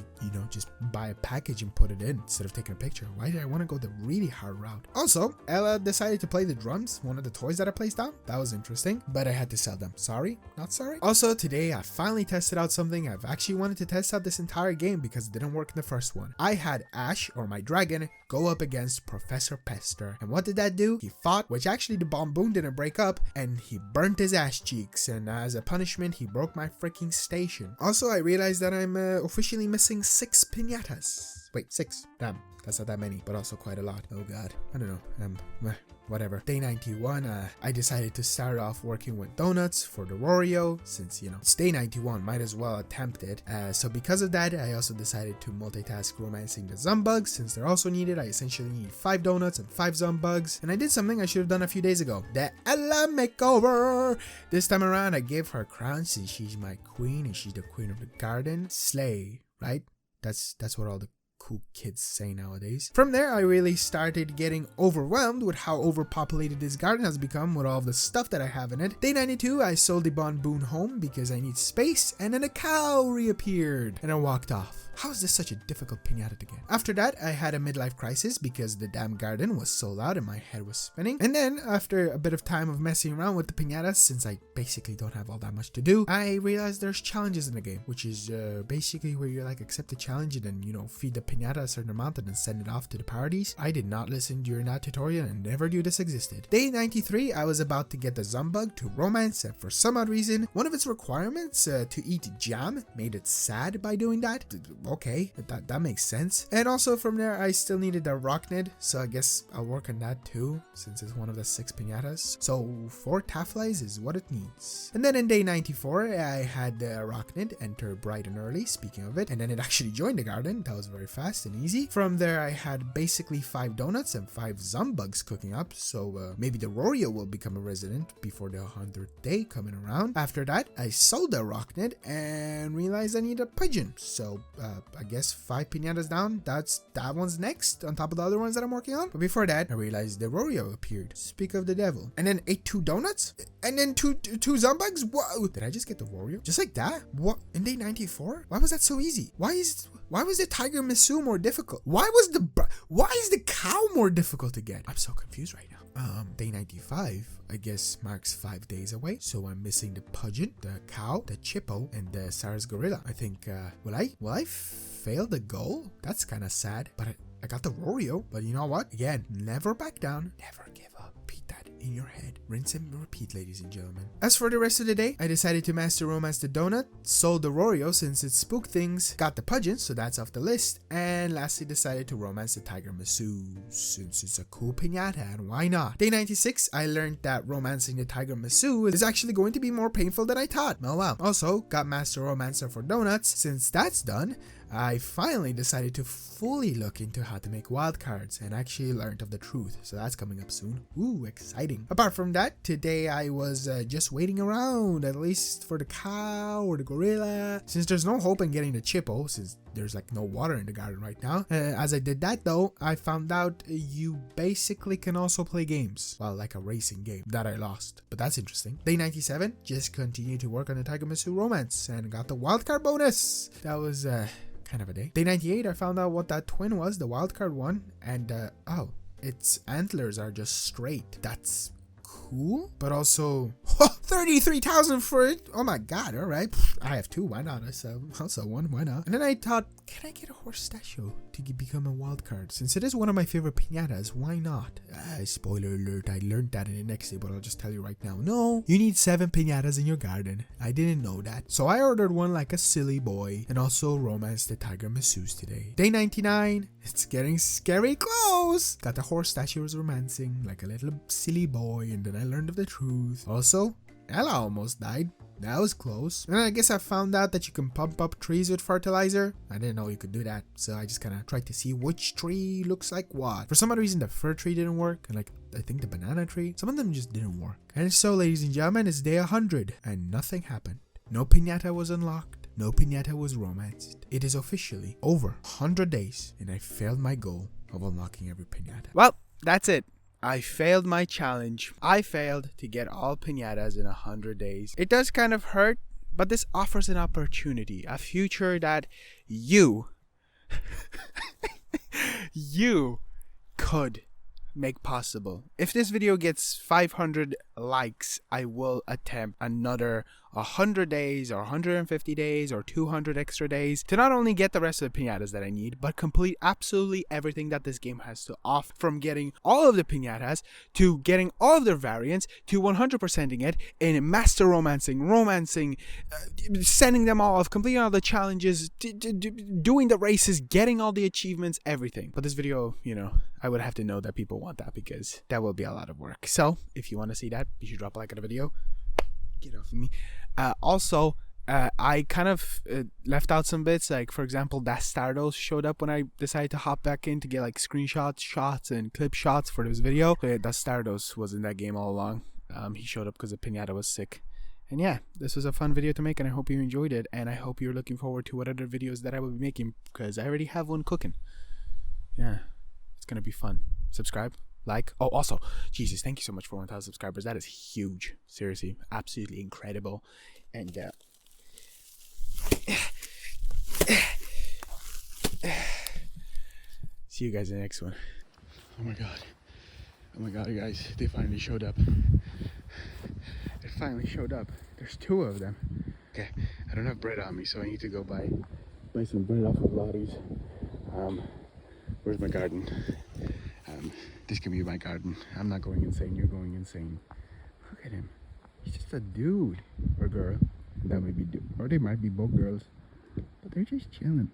just buy a package and put it in instead of taking a picture. Why did I want to go the really hard route? Also, Ella decided to play the drums, one of the toys that I placed down. That was interesting, but I had to sell them. Sorry, not sorry. Also, today I finally tested out something I've actually wanted to test out this entire game because it didn't work in the first one. I had Ash, or my dragon, go up against Professor Pester. And what did that do? He fought, which actually the Bonboon didn't break up, and he burnt his ass cheeks, and as a punishment, he broke my freaking station. Also, I realized that I'm officially missing 6 piñatas. Wait, 6. Damn. That's not that many, but also quite a lot. Oh god. I don't know. Whatever. Day 91, I decided to start off working with donuts for the Roro, since, it's day 91, might as well attempt it. So because of that, I also decided to multitask romancing the Zumbugs, since they're also needed. I essentially need 5 donuts and 5 Zumbugs. And I did something I should have done a few days ago. The Ella makeover! This time around, I gave her a crown since she's my queen and she's the queen of the garden. Slay, right? That's what all the cool kids say nowadays. From there, I really started getting overwhelmed with how overpopulated this garden has become with all of the stuff that I have in it. Day 92, I sold the Bonboon home because I need space, and then a cow reappeared and I walked off. How is this such a difficult piñata to get? After that, I had a midlife crisis because the damn garden was sold out and my head was spinning. And then, after a bit of time of messing around with the piñatas, since I basically don't have all that much to do, I realized there's challenges in the game, which is basically where you like accept the challenge and then, you know, feed the piñata a certain amount and then send it off to the parties. I did not listen during that tutorial and never knew this existed. Day 93, I was about to get the Zumbug to romance, and for some odd reason, one of its requirements to eat jam made it sad by doing that. Okay, that makes sense. And also from there, I still needed a Rocknid, so I guess I'll work on that too, since it's one of the 6 piñatas. So 4 Tafflies is what it needs. And then in day 94, I had the Rocknid enter bright and early, speaking of it, and then it actually joined the garden. That was very fast and easy. From there, I had basically 5 donuts and 5 Zumbugs cooking up, so maybe the Roro will become a resident before the 100th day coming around. After that, I sold the Rocknid and realized I need a pigeon, so I guess 5 piñatas down. That one's next on top of the other ones that I'm working on. But before that, I realized the Roro appeared. Speak of the devil. And then ate 2 donuts and then two Zumbugs. Whoa! Did I just get the Roro just like that? What, in day 94? Why was that so easy? Why was the Tiger Masu more difficult? Why is the cow more difficult to get? I'm so confused right now. Day 95, I guess, marks 5 days away, so I'm missing the pigeon, the cow, the Chippo, and the Sours gorilla. I think, will I fail the goal? That's kind of sad, but I got the Roro. But you know what? Again, never back down, never give up. Repeat that in your head. Rinse and repeat, ladies and gentlemen. As for the rest of the day, I decided to master romance the donut, sold the Roro since it spooked things, got the pigeon, so that's off the list, and lastly decided to romance the Tiger Masu since it's a cool piñata and why not? Day 96, I learned that romancing the Tiger Masu is actually going to be more painful than I thought. Oh wow. Also, got master romancer for donuts. Since that's done, I finally decided to fully look into how to make wildcards and actually learned of the truth, so that's coming up soon. Ooh, exciting. Apart from that, today I was just waiting around, at least for the cow or the gorilla, since there's no hope in getting the Chippo, since there's like no water in the garden right now. As I did that though, I found out you basically can also play games, well, like a racing game that I lost, but that's interesting. Day 97, just continued to work on the Tiger Masu romance and got the wildcard bonus. That was kind of a day. Day 98, I found out what that twin was, the wildcard one, and oh, its antlers are just straight. That's cool, but also 33,000 for it. Oh my god. All right, I have 2, why not? I'll sell 1, why not? And then I thought, can I get a horse statue to become a wild card? Since it is one of my favorite piñatas, why not? Spoiler alert, I learned that in the next day, but I'll just tell you right now. No, you need 7 piñatas in your garden. I didn't know that. So I ordered one like a silly boy and also romanced the Tiger Masus today. Day 99, it's getting scary close. Got the horse statue romancing like a little silly boy, and then I learned of the truth. Also, Ella almost died. That was close. And I guess I found out that you can pump up trees with fertilizer. I didn't know you could do that, so I just kind of tried to see which tree looks like what. For some other reason, the fir tree didn't work, and like I think the banana tree, some of them just didn't work. And so, ladies and gentlemen, it's day 100 and nothing happened. No piñata was unlocked. No piñata was romanced. It is officially over 100 days, and I failed my goal of unlocking every piñata. Well, that's it. I failed my challenge. I failed to get all piñatas in 100 days. It does kind of hurt, but this offers an opportunity, a future that you could make possible. If this video gets 500 likes, I will attempt another 100 days or 150 days or 200 extra days to not only get the rest of the piñatas that I need, but complete absolutely everything that this game has to offer, from getting all of the piñatas to getting all of their variants to 100%ing it in master romancing, sending them all off, completing all the challenges, doing the races, getting all the achievements, everything. But this video, you know, I would have to know that people want that, because that will be a lot of work. So if you want to see that, you should drop a like on the video. Get off of me. Also, I kind of left out some bits, like for example, that Stardust showed up when I decided to hop back in to get like screenshots, shots, and clip shots for this video. So yeah, that Stardust was in that game all along. He showed up because the piñata was sick. And yeah, this was a fun video to make, and I hope you enjoyed it, and I hope you're looking forward to what other videos that I will be making, because I already have one cooking. Yeah, it's gonna be fun. Subscribe, like. Oh, also, Jesus, thank you so much for 1,000 subscribers. That is huge. Seriously, absolutely incredible. And See you guys in the next one. Oh my god. Oh my god, guys. They finally showed up. They finally showed up. There's 2 of them. Okay, I don't have bread on me, so I need to go buy some bread off of Lottie's. Where's my garden? This can be my garden. I'm not going insane, you're going insane. Look at him. He's just a dude. Or girl. That might be or they might be both girls. But they're just chilling.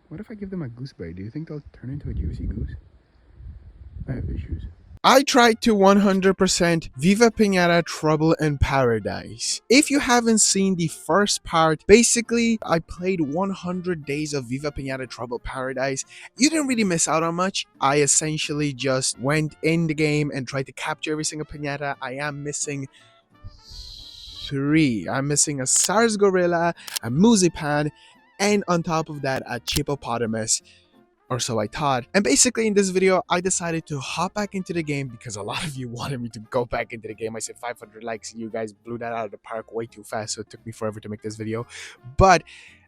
What if I give them a gooseberry? Do you think they'll turn into a juicy goose? I have issues. I tried to 100% Viva Pinata Trouble in Paradise. If you haven't seen the first part, basically I played 100 days of Viva Pinata Trouble Paradise. You didn't really miss out on much. I essentially just went in the game and tried to capture every single pinata. I am missing 3. I'm missing a SARS gorilla, a Muzipan, and on top of that a Chippopotamus. Or so I thought. And basically in this video, I decided to hop back into the game because a lot of you wanted me to go back into the game. I said 500 likes. You guys blew that out of the park way too fast, so it took me forever to make this video. But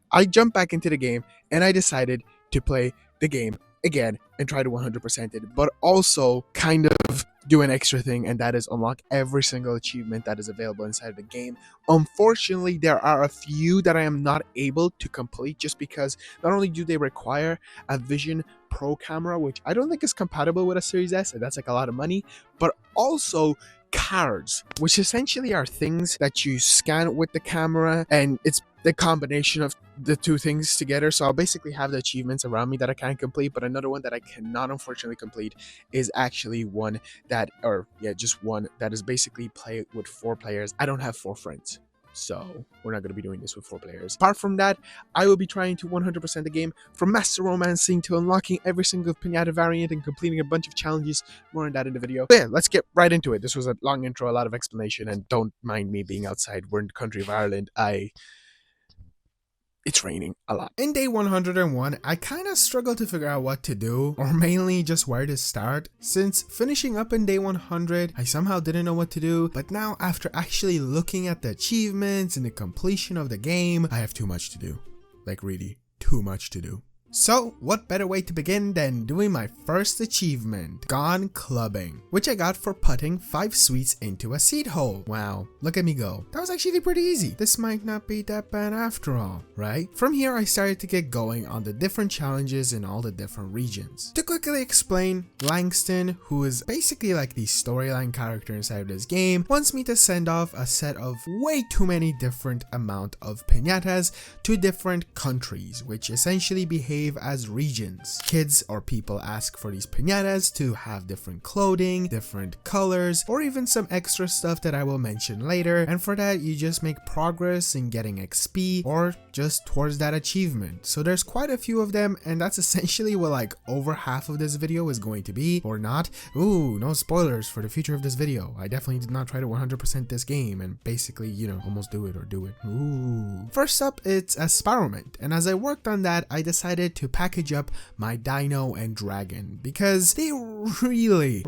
I jumped back into the game and I decided to play the game again and try to 100% it, but also kind of do an extra thing, and that is unlock every single achievement that is available inside the game. Unfortunately, there are a few that I am not able to complete just because not only do they require a Vision Pro camera, which I don't think is compatible with a Series S, and that's like a lot of money, but also cards, which essentially are things that you scan with the camera, and it's the combination of the 2 things together. So I'll basically have the achievements around me that I can complete, but another one that I cannot unfortunately complete is actually one that, just one that is basically play with 4 players. I don't have 4 friends, so we're not going to be doing this with 4 players. Apart from that, I will be trying to 100% the game, from master romancing to unlocking every single pinata variant and completing a bunch of challenges. More on that in the video. But yeah, let's get right into it. This was a long intro, a lot of explanation, and don't mind me being outside. We're in the country of Ireland. It's raining a lot. In day 101, I kind of struggled to figure out what to do, or mainly just where to start. Since finishing up in day 100, I somehow didn't know what to do, but now after actually looking at the achievements and the completion of the game, I have too much to do. Like really, too much to do. So, what better way to begin than doing my first achievement, Gone Clubbing, which I got for putting 5 sweets into a seed hole. Wow, look at me go. That was actually pretty easy. This might not be that bad after all, right? From here, I started to get going on the different challenges in all the different regions. To quickly explain, Langston, who is basically like the storyline character inside of this game, wants me to send off a set of way too many different amount of piñatas to different countries, which essentially behave as regions. Kids or people ask for these piñatas to have different clothing, different colors, or even some extra stuff that I will mention later, and for that you just make progress in getting XP or just towards that achievement. So there's quite a few of them, and that's essentially what like over half of this video is going to be, or not. Ooh, no spoilers for the future of this video. I definitely did not try to 100% this game and basically, you know, almost do it or do it. Ooh. First up, it's Experiment, and as I worked on that, I decided to package up my Dino and Dragon because they really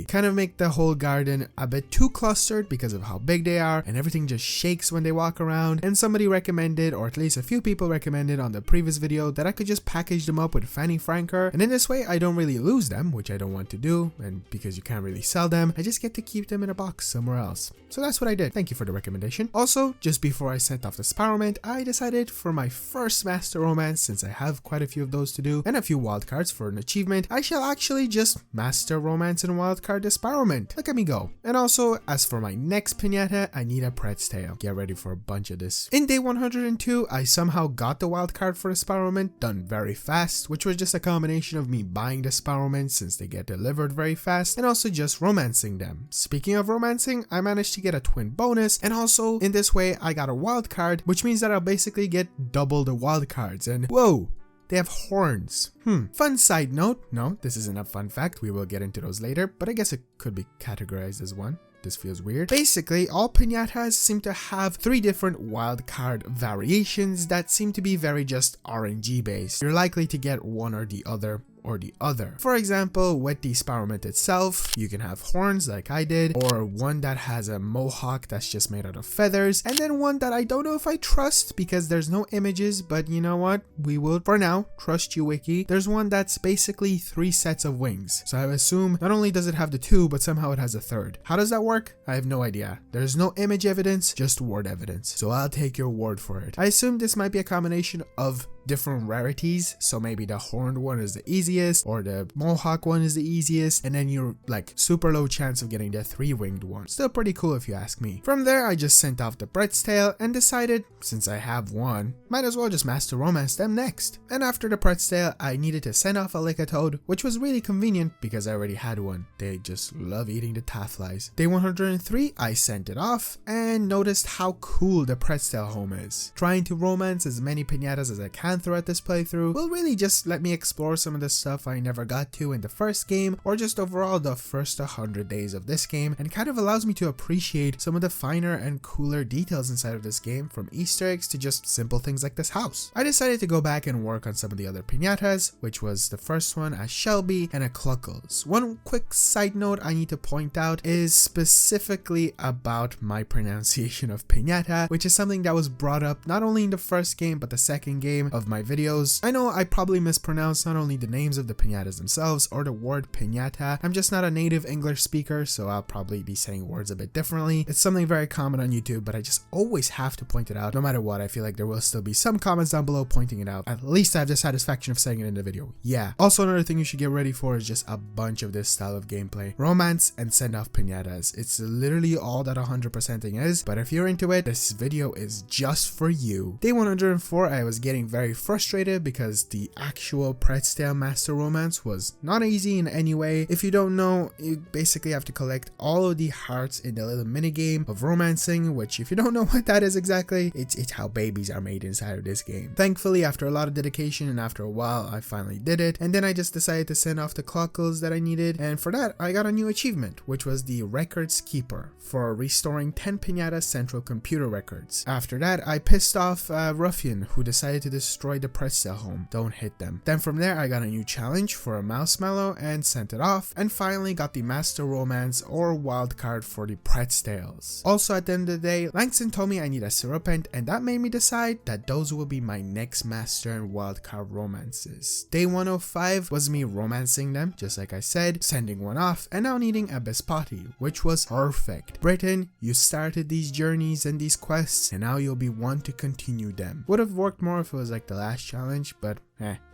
kind of make the whole garden a bit too clustered because of how big they are, and everything just shakes when they walk around. And somebody recommended, or at least a few people recommended on the previous video, that I could just package them up with Fanny Franker, and in this way I don't really lose them, which I don't want to do, and because you can't really sell them, I just get to keep them in a box somewhere else. So that's what I did. Thank you for the recommendation. Also, just before I sent off the experiment, I decided for my first master romance, since I have quite a few of those to do and a few wildcards for an achievement, I shall actually just master romance and wildcard experiment. Look at me go. And also, as for my next piñata, I need a Pret's Tail. Get ready for a bunch of this. In day 102, I somehow got the wildcard for experiment done very fast, which was just a combination of me buying the experiments since they get delivered very fast, and also just romancing them. Speaking of romancing, I managed to get a twin bonus, and also in this way I got a wildcard, which means that I'll basically get double the wildcards. And whoa, they have horns. Fun side note. No, this isn't a fun fact. We will get into those later, but I guess it could be categorized as one. This feels weird. Basically, all piñatas seem to have 3 different wildcard variations that seem to be very just RNG based. You're likely to get one or the other, or the other. For example, with the Sparrowmint itself, you can have horns like I did, or one that has a mohawk that's just made out of feathers, and then one that I don't know if I trust because there's no images, but you know what? We will, for now, trust you, Wiki. There's one that's basically 3 sets of wings. So I assume not only does it have the 2, but somehow it has a 3rd. How does that work? I have no idea. There's no image evidence, just word evidence. So I'll take your word for it. I assume this might be a combination of different rarities, so maybe the horned one is the easiest, or the mohawk one is the easiest, and then you're like super low chance of getting the 3-winged one. Still pretty cool if you ask me. From there, I just sent off the Brett's Tail and decided, since I have one, might as well just master romance them next. And after the Brett's Tail, I needed to send off a Lickitung, which was really convenient because I already had one. They just love eating the tafflies. Day 103, I sent it off and noticed how cool the Brett's Tail home is. Trying to romance as many piñatas as I can throughout this playthrough will really just let me explore some of the stuff I never got to in the first game, or just overall the first 100 days of this game, and kind of allows me to appreciate some of the finer and cooler details inside of this game, from Easter eggs to just simple things like this house. I decided to go back and work on some of the other piñatas, which was the first one, a Shelby and a Cluckles. One quick side note I need to point out is specifically about my pronunciation of piñata, which is something that was brought up not only in the first game but the second game of my videos. I know I probably mispronounced not only the names of the piñatas themselves or the word piñata. I'm just not a native English speaker, so I'll probably be saying words a bit differently. It's something very common on YouTube, but I just always have to point it out. No matter what, I feel like there will still be some comments down below pointing it out. At least I have the satisfaction of saying it in the video. Yeah. Also, another thing you should get ready for is just a bunch of this style of gameplay. Romance and send off piñatas. It's literally all that 100%ing is, but if you're into it, this video is just for you. Day 104, I was getting very frustrated because the actual Brett's Tail Master Romance was not easy in any way. If you don't know, you basically have to collect all of the hearts in the little mini game of romancing, which if you don't know what that is exactly, it's how babies are made inside of this game. Thankfully, after a lot of dedication and after a while, I finally did it, and then I just decided to send off the Cluckles that I needed, and for that, I got a new achievement, which was the Records Keeper for restoring 10 Piñata Central Computer records. After that, I pissed off a ruffian who decided to destroy the Brett's Tail home. Don't hit them. Then from there, I got a new challenge for a Marshmallow and sent it off, and finally got the Master Romance or wildcard for the Brett's Tails. Also, at the end of the day, Langston told me I need a Serpent, and that made me decide that those will be my next Master and wildcard romances. Day 105 was me romancing them, just like I said, sending one off, and now needing a Bespotty, which was perfect. Britain, you started these journeys and these quests, and now you'll be one to continue them. Would have worked more if it was like the last challenge, but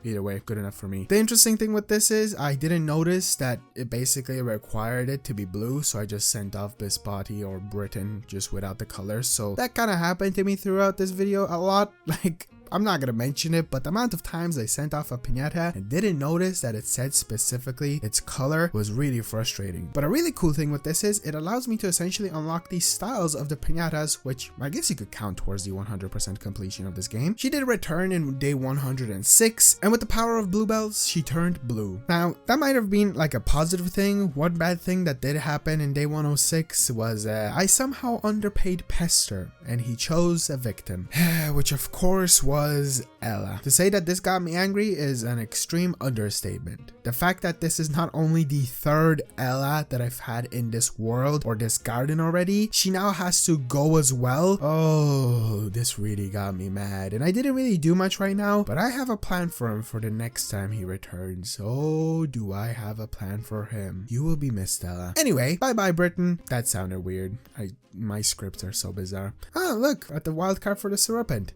either way, good enough for me. The interesting thing with this is I didn't notice that it basically required it to be blue, so I just sent off Bespotty or Britain just without the colors. So that kind of happened to me throughout this video a lot. Like, I'm not gonna mention it, but the amount of times I sent off a piñata and didn't notice that it said specifically its color was really frustrating. But a really cool thing with this is it allows me to essentially unlock these styles of the piñatas, which I guess you could count towards the 100% completion of this game. She did return in day 106, and with the power of bluebells, she turned blue. Now, that might have been like a positive thing. One bad thing that did happen in day 106 was I somehow underpaid Pester, and he chose a victim, which of course was Ella. To say that this got me angry is an extreme understatement. The fact that this is not only the 3rd Ella that I've had in this world or this garden already, she now has to go as well. Oh, this really got me mad. And I didn't really do much right now, but I have a plan for him for the next time he returns. Oh, do I have a plan for him? You will be missed, Ella. Anyway, bye-bye, Britain. That sounded weird. My scripts are so bizarre. Oh, look, at the wildcard for the Serpent.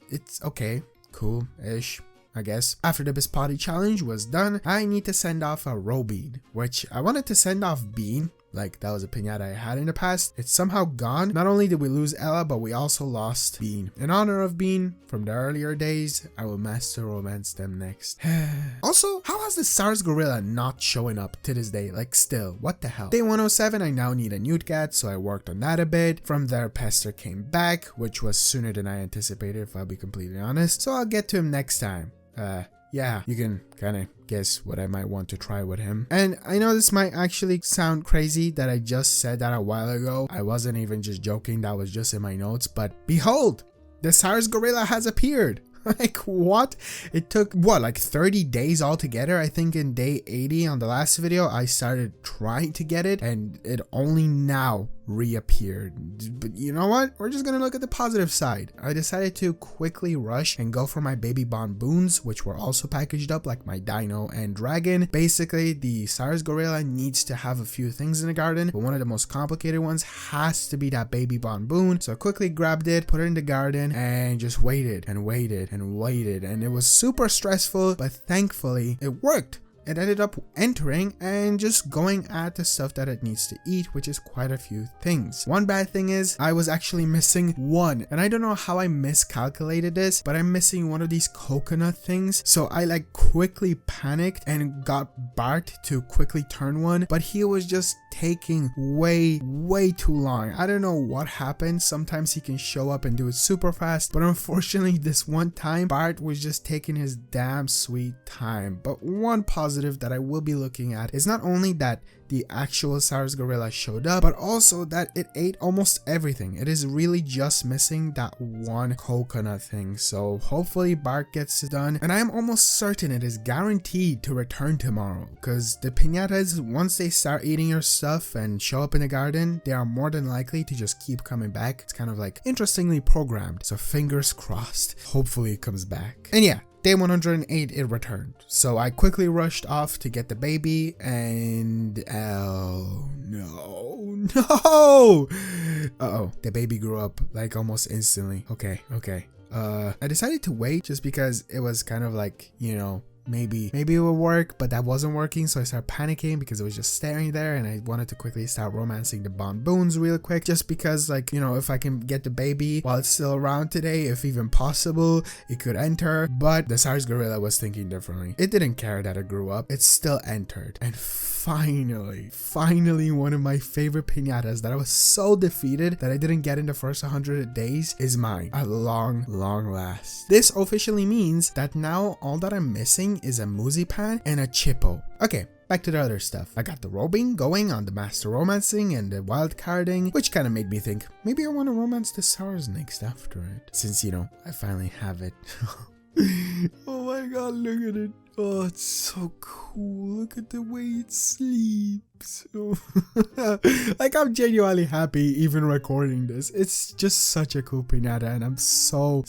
It's okay, cool-ish, I guess. After the Bespotty challenge was done, I need to send off a Robean, which I wanted to send off Bean. Like, that was a piñata I had in the past. It's somehow gone. Not only did we lose Ella, but we also lost Bean. In honor of Bean from the earlier days, I will master romance them next. Also, how has the Sours Gorilla not showing up to this day? Like, still, what the hell? Day 107, I now need a Newtcat, so I worked on that a bit. From there, Pester came back, which was sooner than I anticipated, if I'll be completely honest. So I'll get to him next time. Yeah, you can kind of guess what I might want to try with him. And I know this might actually sound crazy that I just said that a while ago. I wasn't even just joking, that was just in my notes. But behold, the Sours Gorilla has appeared. Like, what? It took, what, like 30 days altogether? I think in day 80 on the last video, I started trying to get it, and it only now reappeared. But you know what? We're just gonna look at the positive side. I decided to quickly rush and go for my baby bonboons, which were also packaged up like my dino and dragon. Basically, the Sours Gorilla needs to have a few things in the garden, but one of the most complicated ones has to be that baby bonboon. So I quickly grabbed it, put it in the garden, and just waited and waited and waited, and it was super stressful, but thankfully it worked. It ended up entering and just going at the stuff that it needs to eat, which is quite a few things. One bad thing is I was actually missing one, and I don't know how I miscalculated this, but I'm missing one of these coconut things. So I like quickly panicked and got Bart to quickly turn one, but he was just taking way too long. I don't know what happened. Sometimes he can show up and do it super fast, but unfortunately this one time Bart was just taking his damn sweet time. But one positive that I will be looking at is not only that the actual Sours Gorilla showed up, but also that it ate almost everything. It is really just missing that one coconut thing. So hopefully Bart gets it done, and I am almost certain it is guaranteed to return tomorrow, because the piñatas, once they start eating your stuff and show up in the garden, they are more than likely to just keep coming back. It's kind of like interestingly programmed, so fingers crossed, hopefully it comes back. And yeah, day 108 it returned, so I quickly rushed off to get the baby, and oh no, uh-oh, the baby grew up like almost instantly. Okay, I decided to wait just because it was kind of like, you know, maybe it will work, but that wasn't working. So I started panicking because it was just staring there, and I wanted to quickly start romancing the bonboons real quick, just because, like, you know, if I can get the baby while it's still around today, if even possible, it could enter. But the Sours Gorilla was thinking differently. It didn't care that it grew up. It still entered, and finally one of my favorite piñatas that I was so defeated that I didn't get in the first 100 days is mine at long last. This officially means that now all that I'm missing is a Muzipan and a Chippo. Okay, back to the other stuff. I got the robing going on the master romancing and the wild carding, which kind of made me think maybe I want to romance the Sours next after it, since, you know, I finally have it. Oh my god, look at it. Oh, it's so cool. Look at the way it sleeps. Oh. Like, I'm genuinely happy even recording this. It's just such a cool piñata, and I'm so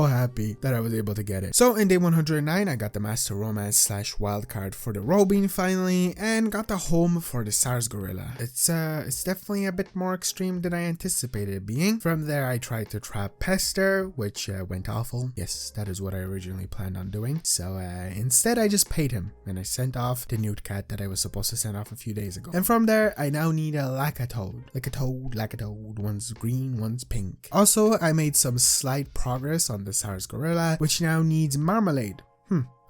happy that I was able to get it. So in day 109, I got the Master Romance / wildcard for the Robin finally, and got the home for the Sours Gorilla. It's definitely a bit more extreme than I anticipated it being. From there, I tried to trap Pester, which went awful. Yes, that is what I originally planned on doing. So instead, I just paid him, and I sent off the nude cat that I was supposed to send off a few days ago. And from there, I now need a Lackatoad. Like a toad, one's green, one's pink. Also, I made some slight progress on the Sours Gorilla, which now needs marmalade.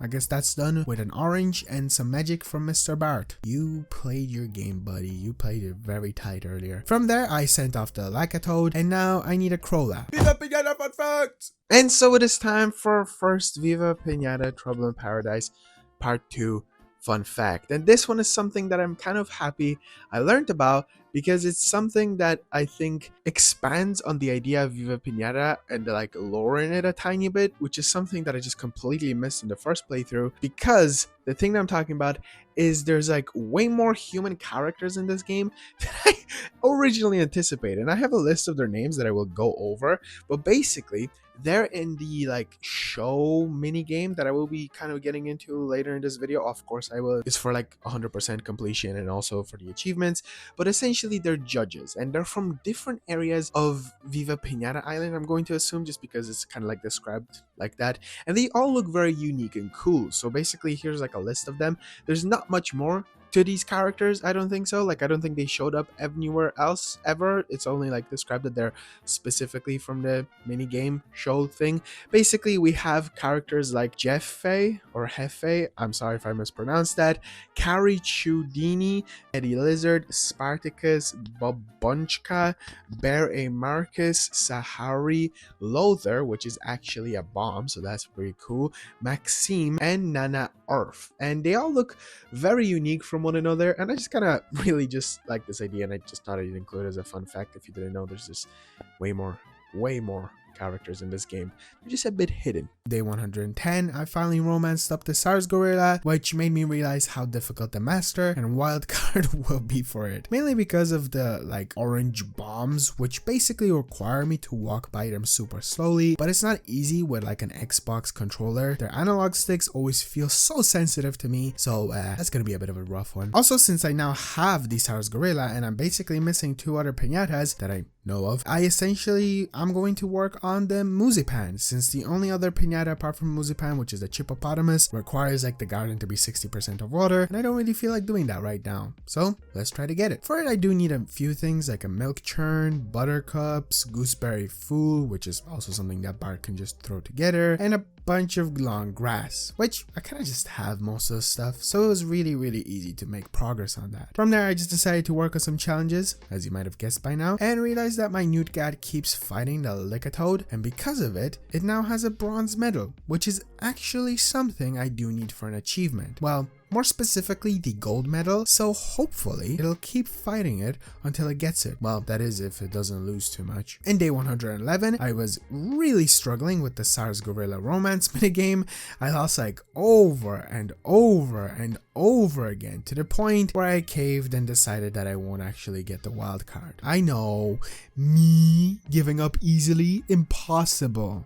I guess that's done with an orange and some magic from Mr. Bart. You played your game, buddy. You played it very tight earlier. From there, I sent off the Lackatoad, and now I need a Crola. Viva Pinata fun facts! And so it is time for our first Viva Pinata Trouble in Paradise Part 2 fun fact. And this one is something that I'm kind of happy I learned about, because it's something that I think expands on the idea of Viva Pinata and like lore in it a tiny bit, which is something that I just completely missed in the first playthrough. Because the thing that I'm talking about is there's like way more human characters in this game than I originally anticipated. And I have a list of their names that I will go over, but basically they're in the like show mini game that I will be kind of getting into later in this video. Of course I will. It's for like 100% completion and also for the achievements, but essentially they're judges, and they're from different areas of Viva Pinata Island, I'm going to assume, just because it's kind of like described like that, and they all look very unique and cool. So basically here's like a list of them. There's not much more to these characters, I don't think so. Like, I don't think they showed up anywhere else ever. It's only like described that they're specifically from the mini game show thing. Basically, we have characters like Jeffe or Hefe, I'm sorry if I mispronounced that, Carrie Chudini, Eddie Lizard, Spartacus, Bobunchka, Bear A. Marcus, Sahari, Lothar, which is actually a bomb, so that's pretty cool, Maxime, and Nana Arf. And they all look very unique from one another, and I just kind of really just like this idea, and I just thought I'd include it as a fun fact. If you didn't know, there's just way more characters in this game. They're just a bit hidden. Day 110, I finally romanced up the Sours Gorilla, which made me realize how difficult the master and wild card will be for it. Mainly because of the like orange bombs, which basically require me to walk by them super slowly, but it's not easy with like an Xbox controller. Their analog sticks always feel so sensitive to me, so that's gonna be a bit of a rough one. Also, since I now have the Sours Gorilla and I'm basically missing 2 other piñatas that I know of, I'm going to work on the Muzipan, since the only other piñata apart from Muzipan, which is the Chippopotamus, requires like the garden to be 60% of water, and I don't really feel like doing that right now, so let's try to get it. For it, I do need a few things like a milk churn, buttercups, gooseberry food, which is also something that Bart can just throw together, and a bunch of long grass, which I kind of just have most of the stuff, so it was really easy to make progress on that. From there, I just decided to work on some challenges, as you might have guessed by now, and realized that my Newt Gat keeps fighting the Lickatoad, and because of it, it now has a bronze medal, which is actually something I do need for an achievement. Well, more specifically the gold medal, so hopefully it'll keep fighting it until it gets it. Well, that is if it doesn't lose too much. In day 111, I was really struggling with the Sours Gorilla romance minigame. I lost like over and over again, to the point where I caved and decided that I won't actually get the wild card. I know, me giving up easily, impossible.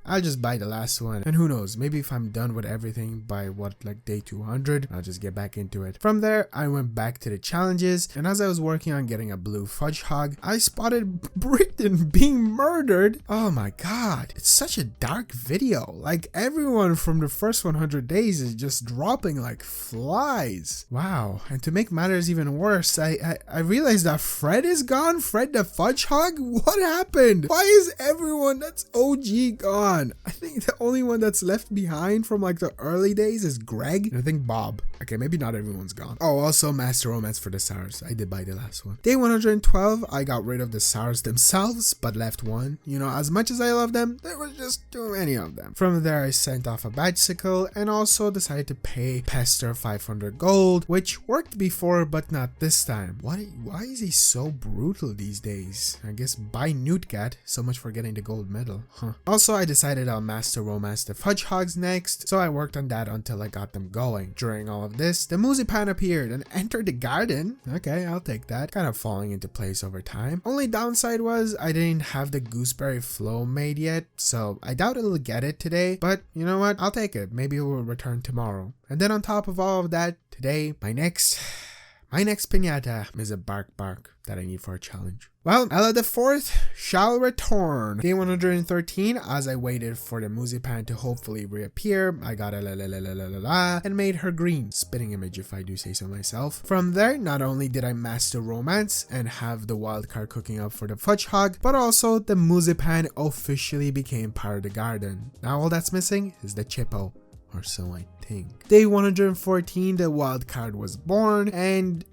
I'll just buy the last one, and who knows, maybe if I'm done with everything by like day 200, I'll just get back into it. From there, I went back to the challenges, and as I was working on getting a blue fudge hog, I spotted Britain being murdered. Oh my god, it's such a dark video. Like, everyone from the first 100 days is just dropping like flies. Wow, and to make matters even worse, I realized that Fred is gone. Fred the fudge hog? What happened? Why is everyone that's OG gone? I think the only one that's left behind from like the early days is Greg, and I think Bob. Okay, maybe not everyone's gone. Oh, also Master Romance for the Sours. I did buy the last one. Day 112, I got rid of the Sours themselves, but left one. You know, as much as I love them, there was just too many of them. From there, I sent off a bicycle and also decided to pay Pester 500 gold, which worked before, but not this time. Why is he so brutal these days? I guess buy Newt Gat, so much for getting the gold medal. Also, I decided I'll master romance the fudge hogs next, so I worked on that until I got them going. During all of this, the Muzipan appeared and entered the garden. Okay, I'll take that. Kind of falling into place over time. Only downside was I didn't have the gooseberry flow made yet, so I doubt it'll get it today, but you know what? I'll take it. Maybe it will return tomorrow. And then on top of all of that, today, my next piñata is a Barkbark that I need for a challenge. Well, Ella the 4th shall return. Day 113, as I waited for the Muzipan to hopefully reappear, I got a la and made her green. Spitting image if I do say so myself. From there, not only did I master romance and have the wild card cooking up for the fudge hog, but also the Muzipan officially became part of the garden. Now all that's missing is the Chippo, or so I think. Day 114, the wild card was born, and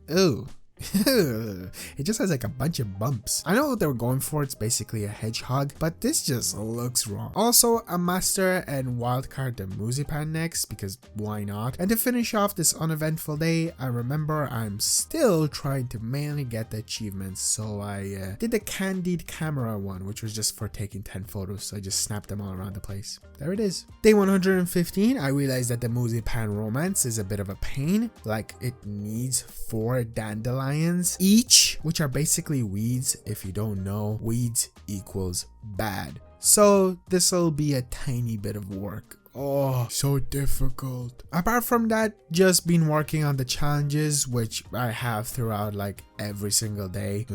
it just has like a bunch of bumps. I know what they were going for, it's basically a hedgehog, but this just looks wrong. Also, a master and wildcard the Muzipan next, because why not? And to finish off this uneventful day, I remember I'm still trying to mainly get the achievements, so I did the Candid camera one, which was just for taking 10 photos, so I just snapped them all around the place. There it is. Day 115, I realized that the Muzipan romance is a bit of a pain. Like, it needs 4 dandelions each, which are basically weeds. If you don't know, weeds equals bad. So this will be a tiny bit of work. Oh, so difficult. Apart from that, just been working on the challenges, which I have throughout like every single day.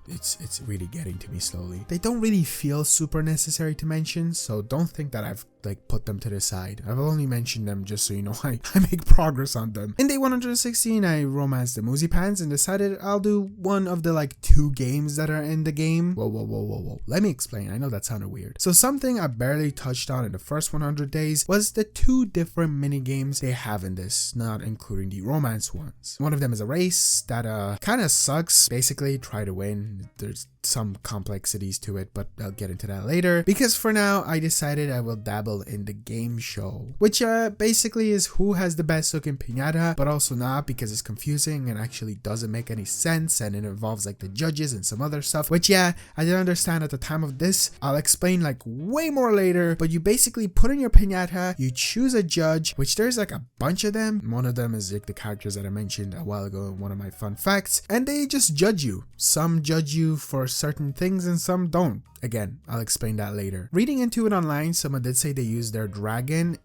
It's really getting to me slowly. They don't really feel super necessary to mention, so don't think that I've like put them to the side. I've only mentioned them just so you know I make progress on them. In day 116, I romanced the Muzipans and decided I'll do one of the like 2 games that are in the game. Whoa. Let me explain. I know that sounded weird. So something I barely touched on in the first 100 days was the 2 different mini games they have in this, not including the romance ones. One of them is a race that kind of sucks. Basically, try to win. There's some complexities to it, but I'll get into that later. Because for now, I decided I will dabble in the game show, which basically is who has the best looking piñata, but also not, because it's confusing and actually doesn't make any sense, and it involves like the judges and some other stuff, which yeah, I didn't understand at the time of this. I'll explain like way more later, but you basically put in your piñata, you choose a judge, which there's like a bunch of them. One of them is like the characters that I mentioned a while ago, one of my fun facts, and they just judge you. Some judge you for certain things and some don't. Again, I'll explain that later. Reading into it online, someone did say they used their dragon,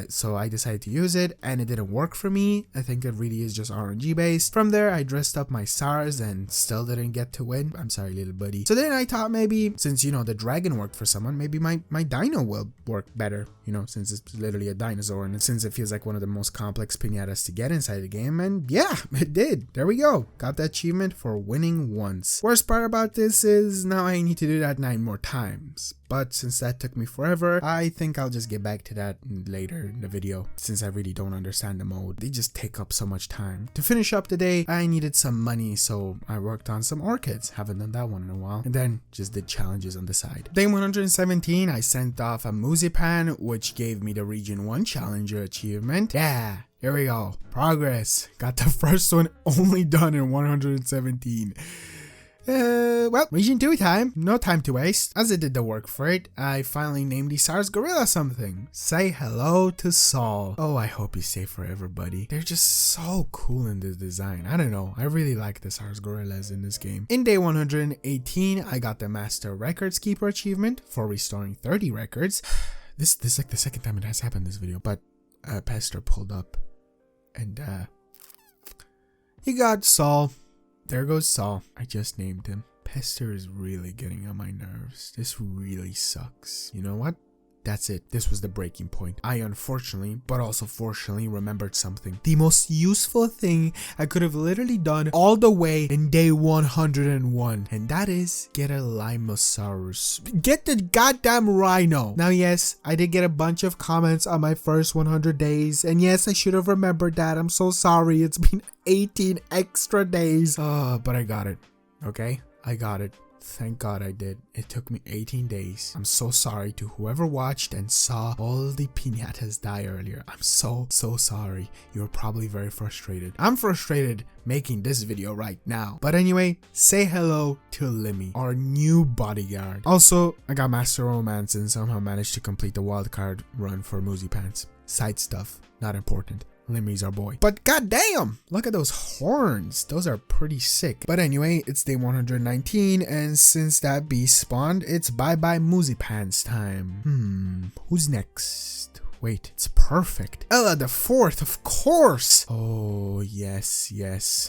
so I decided to use it, and it didn't work for me. I think it really is just RNG based. From there, I dressed up my Sours and still didn't get to win. I'm sorry, little buddy. So then I thought maybe, since you know the dragon worked for someone, maybe my dino will work better, you know, since it's literally a dinosaur, and since it feels like one of the most complex piñatas to get inside the game, and yeah, it did. There we go. Got the achievement for winning once. Worst part about this is now I need to do that 9 more times, but since that took me forever, I think I'll just get back to that later in the video, since I really don't understand the mode. They just take up so much time. To finish up the day, I needed some money, so I worked on some orchids. Haven't done that one in a while, and then just did challenges on the side. Day 117, I sent off a Muzipan, which gave me the region 1 challenger achievement. Yeah, here we go. Progress. Got the first one only done in 117. Well, region 2 time, no time to waste. As I did the work for it, I finally named the Sours Gorilla something. Say hello to Saul. Oh, I hope he's safe forever, buddy. They're just so cool in this design. I don't know, I really like the Sours Gorillas in this game. In day 118, I got the Master Records Keeper achievement for restoring 30 records. This is like the second time it has happened in this video, but Pester pulled up, and he got Saul. There goes Saul. I just named him. Pester is really getting on my nerves. This really sucks. You know what? That's it. This was the breaking point. I unfortunately, but also fortunately, remembered something. The most useful thing I could have literally done all the way in day 101. And that is get a Limosaurus. Get the goddamn rhino. Now yes, I did get a bunch of comments on my first 100 days. And yes, I should have remembered that. I'm so sorry. It's been 18 extra days. But I got it. Okay? I got it. Thank God I did. It took me 18 days. I'm so sorry to whoever watched and saw all the piñatas die earlier. I'm so sorry. You're probably very frustrated. I'm frustrated making this video right now. But anyway, say hello to Limmy, our new bodyguard. Also, I got Master Romance and somehow managed to complete the wildcard run for Muzipan. Side stuff, not important. Limmy's our boy. But goddamn, look at those horns. Those are pretty sick. But anyway, it's day 119, and since that beast spawned, it's bye-bye Muzipan's time. Who's next? Wait, it's perfect. Ella the 4th, of course. Oh, yes.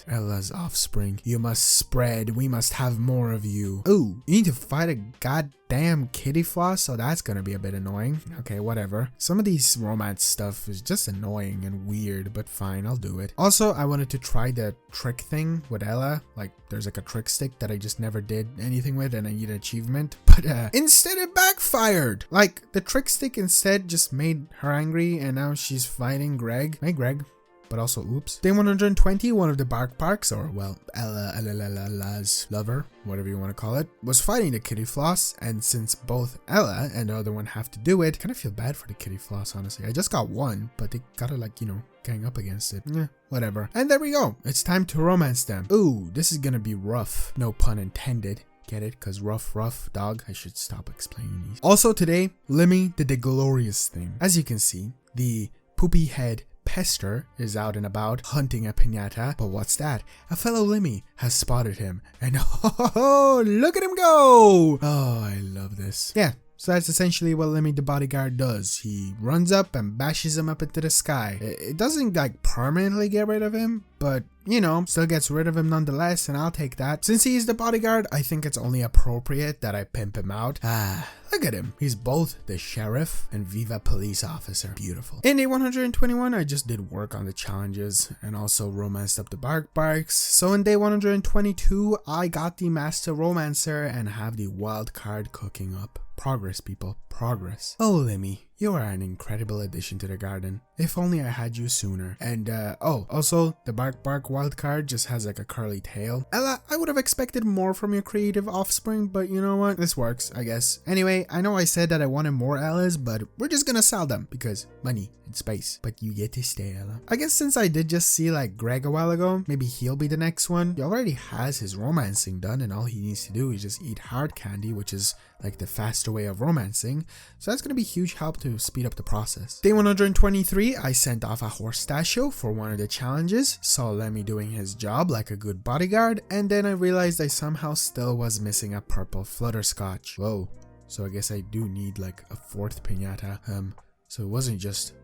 Ella's offspring. You must spread. We must have more of you. Ooh, you need to fight a goddamn kitty floss, so that's gonna be a bit annoying. Okay, whatever. Some of these romance stuff is just annoying and weird, but fine, I'll do it. Also, I wanted to try the trick thing with Ella. Like, there's like a trick stick that I just never did anything with, and I need an achievement. But instead it backfired. Like, the trick stick instead just made her angry, and now she's fighting Greg. Hey, Greg. But also, oops. Day 120, one of the Barkbarks, or well, Ella's lover, whatever you want to call it, was fighting the kitty floss, and since both Ella and the other one have to do it, I kind of feel bad for the kitty floss, honestly. I just got one, but they gotta, like, you know, gang up against it. Yeah, whatever. And there we go. It's time to romance them. Ooh, this is gonna be rough. No pun intended. Get it? Cause rough dog. I should stop explaining these. Also today, Limmy did the glorious thing. As you can see, the poopy head Pester is out and about hunting a piñata, but what's that? A fellow Limmy has spotted him, and oh, look at him go! Oh, I love this. Yeah, so that's essentially what Limmy the Bodyguard does. He runs up and bashes him up into the sky. It doesn't like permanently get rid of him, but you know, still gets rid of him nonetheless, and I'll take that. Since he's the bodyguard, I think it's only appropriate that I pimp him out. Look at him. He's both the sheriff and Viva police officer. Beautiful. In day 121, I just did work on the challenges and also romanced up the Barkbarks. So in day 122, I got the Master Romancer and have the wild card cooking up. Progress, people. Progress. Oh, Limmy, You are an incredible addition to the garden. If only I had you sooner. And oh, also the Barkbark wildcard just has like a curly tail. Ella, I would have expected more from your creative offspring, but you know what? This works, I guess. Anyway, I know I said that I wanted more Ellas, but we're just gonna sell them because money and space. But you get to stay, Ella. I guess since I did just see like Greg a while ago, maybe he'll be the next one. He already has his romancing done, and all he needs to do is just eat hard candy, which is like the faster way of romancing. So that's gonna be huge help to speed up the process. Day 123, I sent off a Horstachio for one of the challenges, saw Lemmy doing his job like a good bodyguard, and then I realized I somehow still was missing a purple flutterscotch. Whoa, so I guess I do need like a fourth piñata. So it wasn't just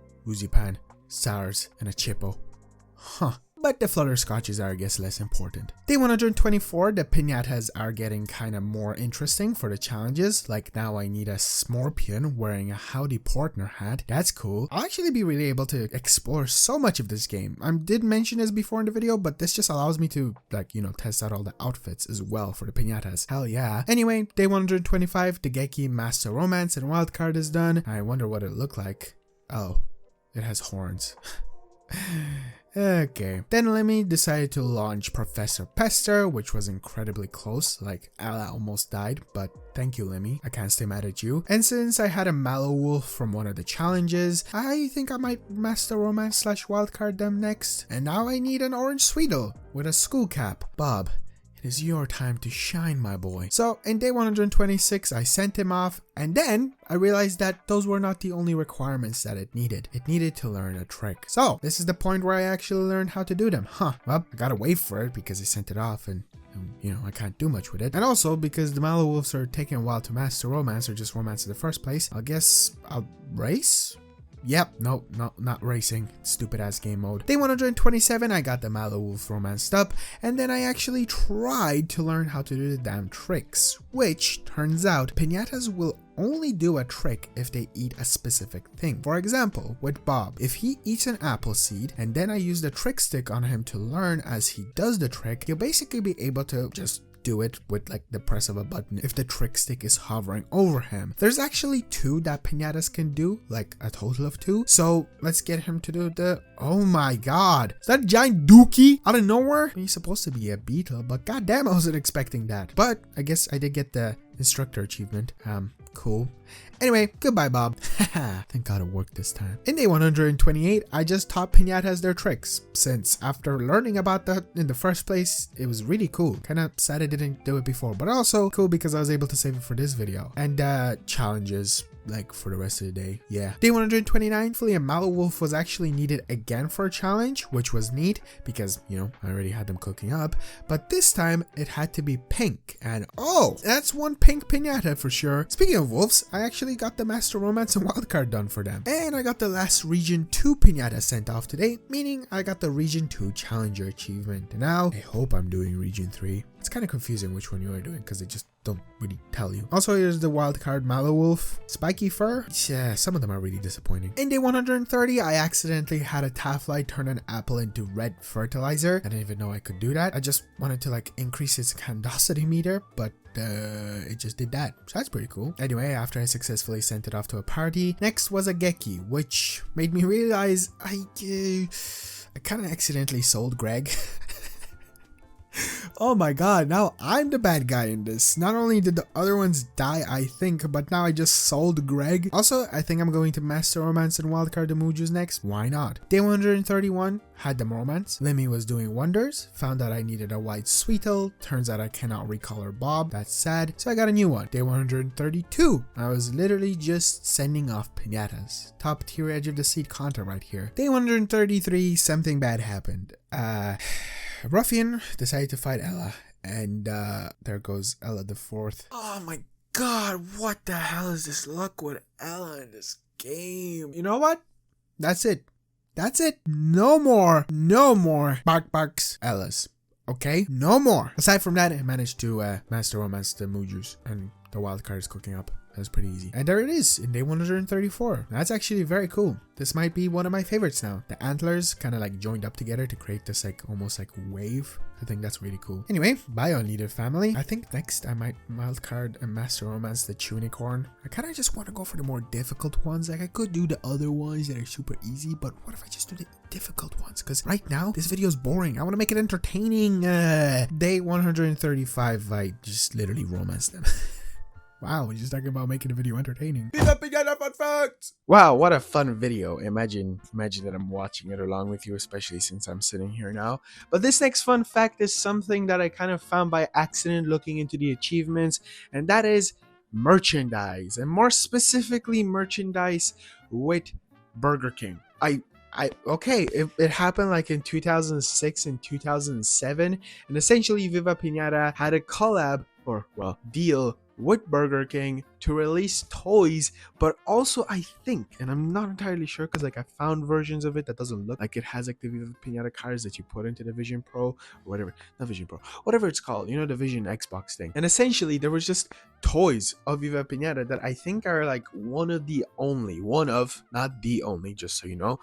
Pan, Sours, and a Chippo. Huh. But the flutterscotches are, I guess, less important. Day 124, the piñatas are getting kind of more interesting for the challenges. Like now I need a Smorpion wearing a Howdy Partner hat. That's cool. I'll actually be really able to explore so much of this game. I did mention this before in the video, but this just allows me to, like, you know, test out all the outfits as well for the piñatas. Hell yeah. Anyway, day 125, the Geki Master Romance and Wildcard is done. I wonder what it looked like. Oh, it has horns. Okay, then Lemmy decided to launch Professor Pester, which was incredibly close, like Ella almost died, but thank you Lemmy, I can't stay mad at you. And since I had a Mallow Wolf from one of the challenges, I think I might Master Romance / Wildcard them next. And now I need an Orange Sweetle with a school cap. Bob, it is your time to shine, my boy. So in day 126, I sent him off, and then I realized that those were not the only requirements that it needed. It needed to learn a trick. So this is the point where I actually learned how to do them. Well, I gotta wait for it because I sent it off and you know, I can't do much with it. And also because the Mallow Wolves are taking a while to master romance or just romance in the first place, I guess I'll race? Yep, no, not racing. Stupid ass game mode. Day 127, I got the Mallow Wolf romanced up, and then I actually tried to learn how to do the damn tricks, which turns out piñatas will only do a trick if they eat a specific thing. For example, with Bob, if he eats an apple seed and then I use the trick stick on him to learn as he does the trick, he'll basically be able to just do it with like the press of a button if the trick stick is hovering over him. There's actually 2 that piñatas can do, like a total of 2. So let's get him to do the, oh my god, is that a giant dookie out of nowhere? He's supposed to be a beetle, but goddamn, I wasn't expecting that. But I guess I did get the instructor achievement. Cool. Anyway, goodbye Bob. Haha, thank god it worked this time. In day 128, I just taught piñatas their tricks, since after learning about that in the first place, it was really cool. Kinda sad I didn't do it before, but also cool because I was able to save it for this video. And challenges, like for the rest of the day. Yeah. Day 129, a Mallow Wolf was actually needed again for a challenge, which was neat because, you know, I already had them cooking up, but this time it had to be pink. And oh, that's one pink piñata for sure. Speaking of wolves, I actually got the Master Romance and Wildcard done for them. And I got the last Region 2 piñata sent off today, meaning I got the Region 2 Challenger achievement. And now I hope I'm doing Region 3. It's kind of confusing which one you are doing because they just don't really tell you. Also, here's the Wildcard Mallow Wolf. Spiky fur? Yeah, some of them are really disappointing. In day 130, I accidentally had a Tafflight turn an apple into red fertilizer. I didn't even know I could do that. I just wanted to like increase its candosity meter, but it just did that. So that's pretty cool. Anyway, after I successfully sent it off to a party, next was a Geki, which made me realize I kind of accidentally sold Greg. Oh my god, now I'm the bad guy in this. Not only did the other ones die, I think, but now I just sold Greg. Also, I think I'm going to Master Romance and Wildcard the Moojus next. Why not? Day 131, had them romance. Lemmy was doing wonders. Found out I needed a white Sweetle. Turns out I cannot recolor Bob. That's sad. So I got a new one. Day 132, I was literally just sending off piñatas. Top tier edge of the seat content right here. Day 133, something bad happened. Ruffian decided to fight Ella, and there goes Ella the 4th. Oh my god, what the hell is this luck with Ella in this game? You know what? That's it. That's it. No more Barkbarks Ellas. Okay? No more. Aside from that, I managed to Master Romance the Moojus and the wild card is cooking up. That's pretty easy. And there it is in day 134. That's actually very cool. This might be one of my favorites now. The antlers kind of like joined up together to create this like almost like wave. I think that's really cool. Anyway, bio needed family. I think next I might wildcard and master romance the unicorn. I kind of just want to go for the more difficult ones. Like I could do the other ones that are super easy, but what if I just do the difficult ones? Because right now this video is boring. I want to make it entertaining. Day 135, I just literally romance them. Wow, we're just talking about making the video entertaining. Viva Pinata fun facts! Wow, what a fun video. Imagine that I'm watching it along with you, especially since I'm sitting here now. But this next fun fact is something that I kind of found by accident looking into the achievements, and that is merchandise, and more specifically merchandise with Burger King. Okay, it happened like in 2006 and 2007, and essentially Viva Pinata had a collab, or well, deal with Burger King to release toys, but also I think, and I'm not entirely sure because like I found versions of it that doesn't look like it has like the Viva Pinata cards that you put into the Vision Pro or whatever, not Vision Pro, whatever it's called, you know, the Vision Xbox thing. And essentially there was just toys of Viva Pinata that I think are like one of, not the only, just so you know,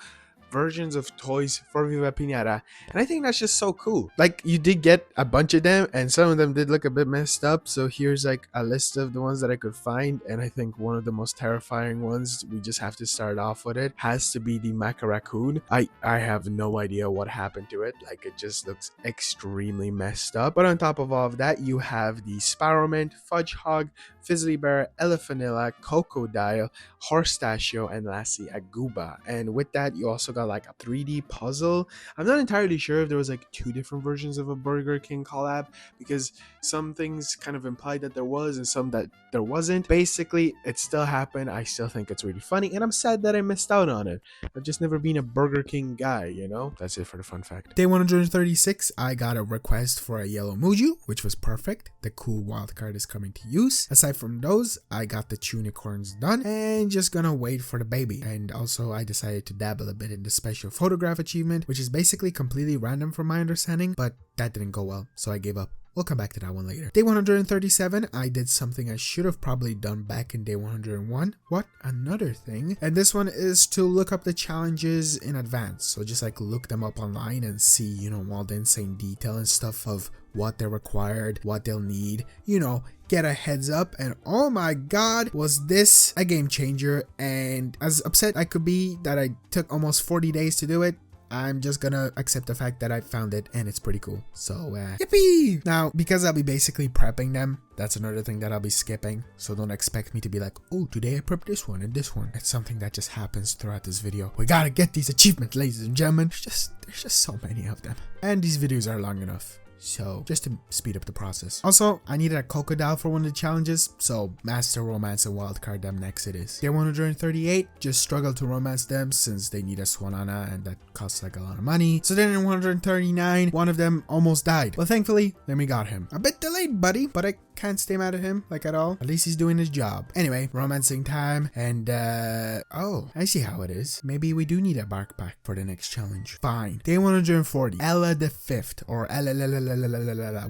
versions of toys for Viva Pinata, and I think that's just so cool. Like you did get a bunch of them, and some of them did look a bit messed up, so here's like a list of the ones that I could find, and I think one of the most terrifying ones, we just have to start off with it, has to be the Maca Raccoon. I have no idea what happened to it. Like it just looks extremely messed up. But on top of all of that, you have the Sparrowmint, Fudge Hog, Fizzly Bear, Elefanilla, Crocodile, Horstachio, and lastly a Gooba. And with that, you also got like a 3D puzzle. I'm not entirely sure if there was like two different versions of a Burger King collab, because some things kind of implied that there was and some that there wasn't. Basically, it still happened. I still think it's really funny, and I'm sad that I missed out on it. I've just never been a Burger King guy, you know? That's it for the fun fact. Day 136, I got a request for a yellow Muju, which was perfect. The cool wild card is coming to use. Aside from those, I got the unicorns done and just gonna wait for the baby. And also I decided to dabble a bit in the special photograph achievement, which is basically completely random from my understanding, but that didn't go well, so I gave up. We'll come back to that one later. Day 137, I did something I should have probably done back in day 101. What? Another thing. And this one is to look up the challenges in advance. So just like look them up online and see, you know, all the insane detail and stuff of what they're required, what they'll need, you know, get a heads up. And oh my god, was this a game changer. And as upset I could be that I took almost 40 days to do it, I'm just gonna accept the fact that I found it and it's pretty cool. So yippee! Now, because I'll be basically prepping them, that's another thing that I'll be skipping. So don't expect me to be like, oh, today I prepped this one and this one. It's something that just happens throughout this video. We gotta get these achievements, ladies and gentlemen. There's just so many of them. And these videos are long enough, so just to speed up the process. Also, I needed a crocodile for one of the challenges, so master romance and wildcard them next it is. Day 138, just struggled to romance them since they need a Swanana and that costs like a lot of money. So then in 139, one of them almost died, but thankfully then we got him. A bit delayed, buddy, but I can't stay mad at him like at all. At least he's doing his job. Anyway, romancing time, and oh, I see how it is. Maybe we do need a Barkbark for the next challenge. Fine. Day 140, Ella the Fifth, or Ella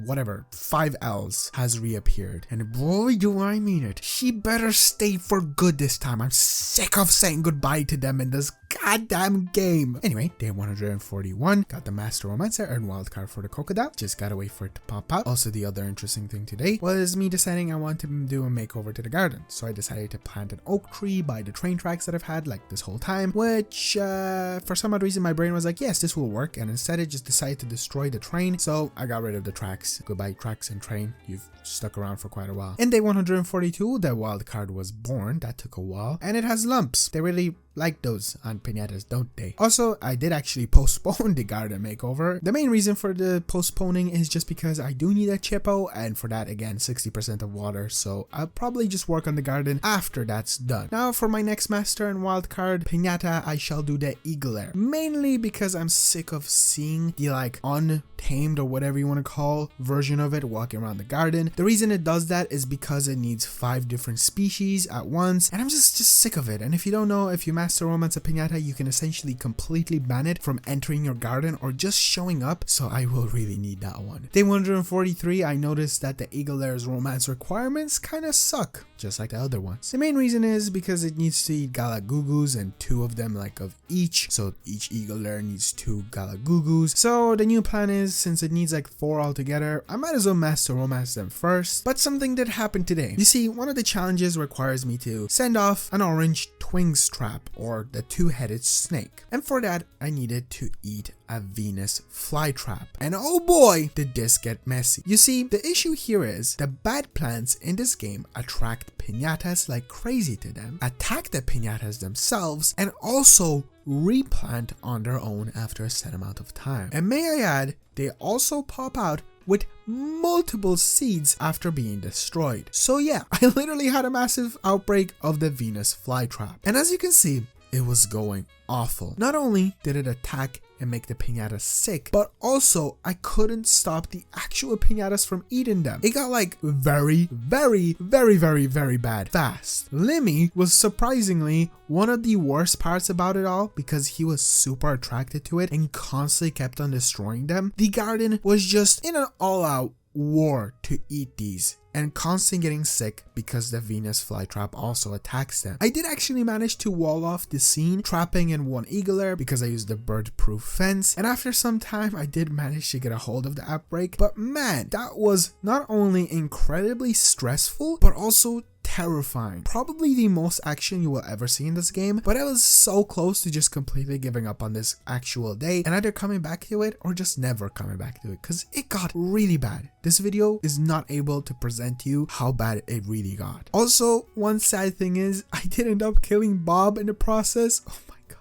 whatever, 5 L's has reappeared, and boy do I mean it, she better stay for good this time. I'm sick of saying goodbye to them in this goddamn game. Anyway, day 141, got the master romancer and wildcard for the crocodile. Just gotta wait for it to pop out. Also, the other interesting thing today was me deciding I want to do a makeover to the garden, so I decided to plant an oak tree by the train tracks that I've had like this whole time, which for some odd reason my brain was like, yes, this will work, and instead it just decided to destroy the train, so I got rid of the tracks. Goodbye tracks and train, you've stuck around for quite a while. In day 142, the wild card was born. That took a while, and it has lumps. They really like those on piñatas, don't they? Also, I did actually postpone the garden makeover. The main reason for the postponing is just because I do need a Chippo, and for that, again, 60% of water, so I'll probably just work on the garden after that's done. Now, for my next master and wildcard piñata, I shall do the eagle air, mainly because I'm sick of seeing the like untamed or whatever you want to call version of it walking around the garden. The reason it does that is because it needs 5 different species at once, and I'm just sick of it. And if you don't know, if you master master romance a piñata, you can essentially completely ban it from entering your garden or just showing up, so I will really need that one. Day 143, I noticed that the eagle lair's romance requirements kinda suck, just like the other ones. The main reason is because it needs to eat galagugus and 2 of them like of each, so each eagle lair needs 2 galagugus. So the new plan is, since it needs like 4 altogether, I might as well master romance them first. But something did happen today. You see, one of the challenges requires me to send off an orange twins trap, or the 2-headed snake, and for that I needed to eat a Venus flytrap. And oh boy, did this get messy. You see, the issue here is the bad plants in this game attract piñatas like crazy to them, attack the piñatas themselves, and also replant on their own after a set amount of time. And may I add, they also pop out with multiple seeds after being destroyed. So yeah, I literally had a massive outbreak of the Venus flytrap. And as you can see, it was going awful. Not only did it attack and make the piñatas sick, but also I couldn't stop the actual piñatas from eating them. It got like very bad fast. Lemmy was surprisingly one of the worst parts about it all, because he was super attracted to it and constantly kept on destroying them. The garden was just in an all-out war to eat these, and constantly getting sick because the Venus flytrap also attacks them. I did actually manage to wall off the scene, trapping in 1 eagle lair because I used the bird-proof fence, and after some time I did manage to get a hold of the outbreak. But man, that was not only incredibly stressful, but also terrifying. Probably the most action you will ever see in this game, but I was so close to just completely giving up on this actual day and either coming back to it or just never coming back to it, because it got really bad. This video is not able to present to you how bad it really got. Also, one sad thing is I did end up killing Bob in the process. Oh my god.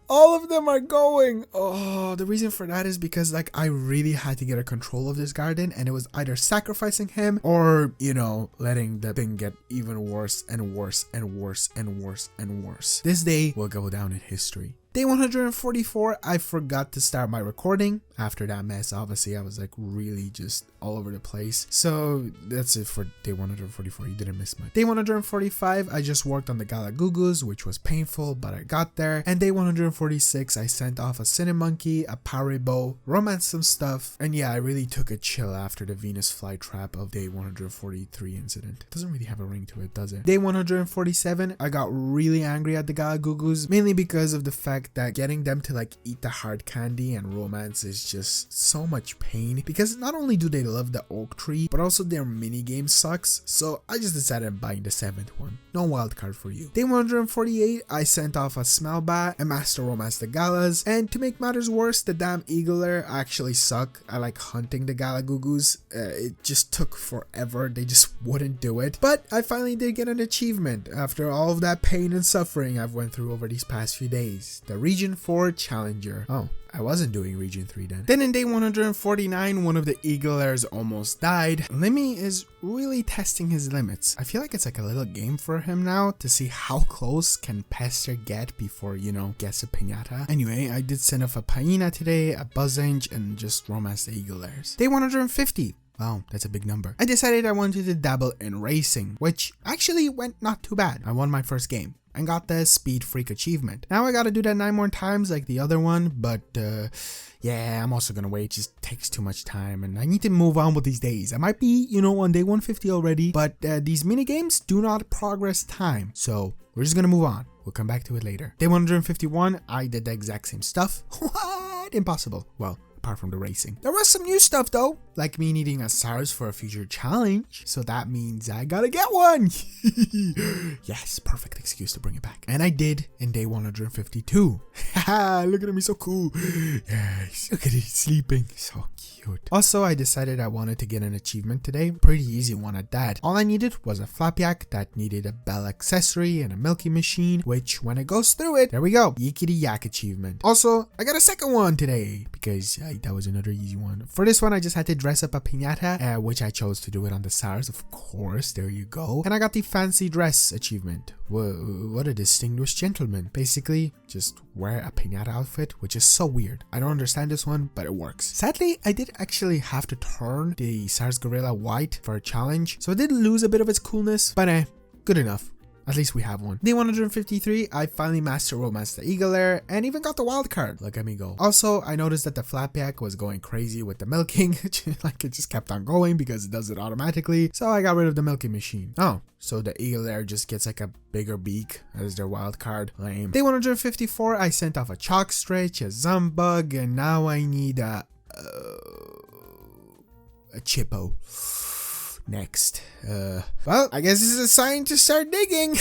All of them are going. Oh, the reason for that is because like I really had to get a control of this garden, and it was either sacrificing him or, you know, letting the thing get even worse and worse and worse and worse and worse. This day will go down in history. Day 144, I forgot to start my recording. After that mess, obviously, I was like really just all over the place. So that's it for day 144. You didn't miss much. Day 145, I just worked on the galagugus, which was painful, but I got there. And day 146, I sent off a Cinnamonkey, a Paribo, romanced some stuff. And yeah, I really took a chill after the Venus flytrap of day 143 incident. It doesn't really have a ring to it, does it? Day 147, I got really angry at the galagugus, mainly because of the fact that getting them to like eat the hard candy and romance is just so much pain, because not only do they love the oak tree, but also their mini game sucks. So I just decided on buying the 7th one. No wildcard for you. Day 148, I sent off a Smellbat, a Master Romance the Galas, and to make matters worse, the damn eagle lair actually suck. I like hunting the galagugus. It just took forever. They just wouldn't do it. But I finally did get an achievement after all of that pain and suffering I've went through over these past few days. The Region 4 Challenger. Oh, I wasn't doing Region 3 then. Then in day 149, one of the eagle lairs almost died. Lemmy is really testing his limits. I feel like it's like a little game for him now to see how close can Pester get before, you know, gets a piñata. Anyway, I did send off a Paina today, a Buzzange, and just romance the eagle lairs. Day 150. Wow, that's a big number. I decided I wanted to dabble in racing, which actually went not too bad. I won my first game and got the Speed Freak achievement. Now I gotta do that 9 more times like the other one, but yeah, I'm also gonna wait. It just takes too much time and I need to move on with these days. I might be, you know, on day 150 already, but these mini games do not progress time, so we're just gonna move on. We'll come back to it later. Day 151, I did the exact same stuff. What? Impossible. Well, apart from the racing. There was some new stuff though, like me needing a Sours for a future challenge, so that means I gotta get one. Yes, perfect excuse to bring it back. And I did in day 152. Haha, look at me, so cool. Yes, look at it sleeping, so cute. Also, I decided I wanted to get an achievement today, pretty easy one at that. All I needed was a Flapjack that needed a bell accessory and a milking machine, which when it goes through it, there we go, Yickety Yak achievement. Also, I got a second one today because that was another easy one. For this one, I just had to dress up a piñata, which I chose to do it on the Sours, of course, there you go. And I got the fancy dress achievement. What a distinguished gentleman. Basically, just wear a piñata outfit, which is so weird. I don't understand this one, but it works. Sadly, I did actually have to turn the Sours Gorilla white for a challenge, so it did lose a bit of its coolness, but good enough. At least we have one. Day 153, I finally mastered Romance the Eagle Lair and even got the wild card. Look at me go. Also, I noticed that the Flatback was going crazy with the milking. Like it just kept on going because it does it automatically. So I got rid of the milking machine. Oh, so the Eagle Lair just gets like a bigger beak as their wild card. Lame. Day 154, I sent off a Chalk Stretch, a Zumbug, and now I need a Chippo. Next. Well, I guess this is a sign to start digging.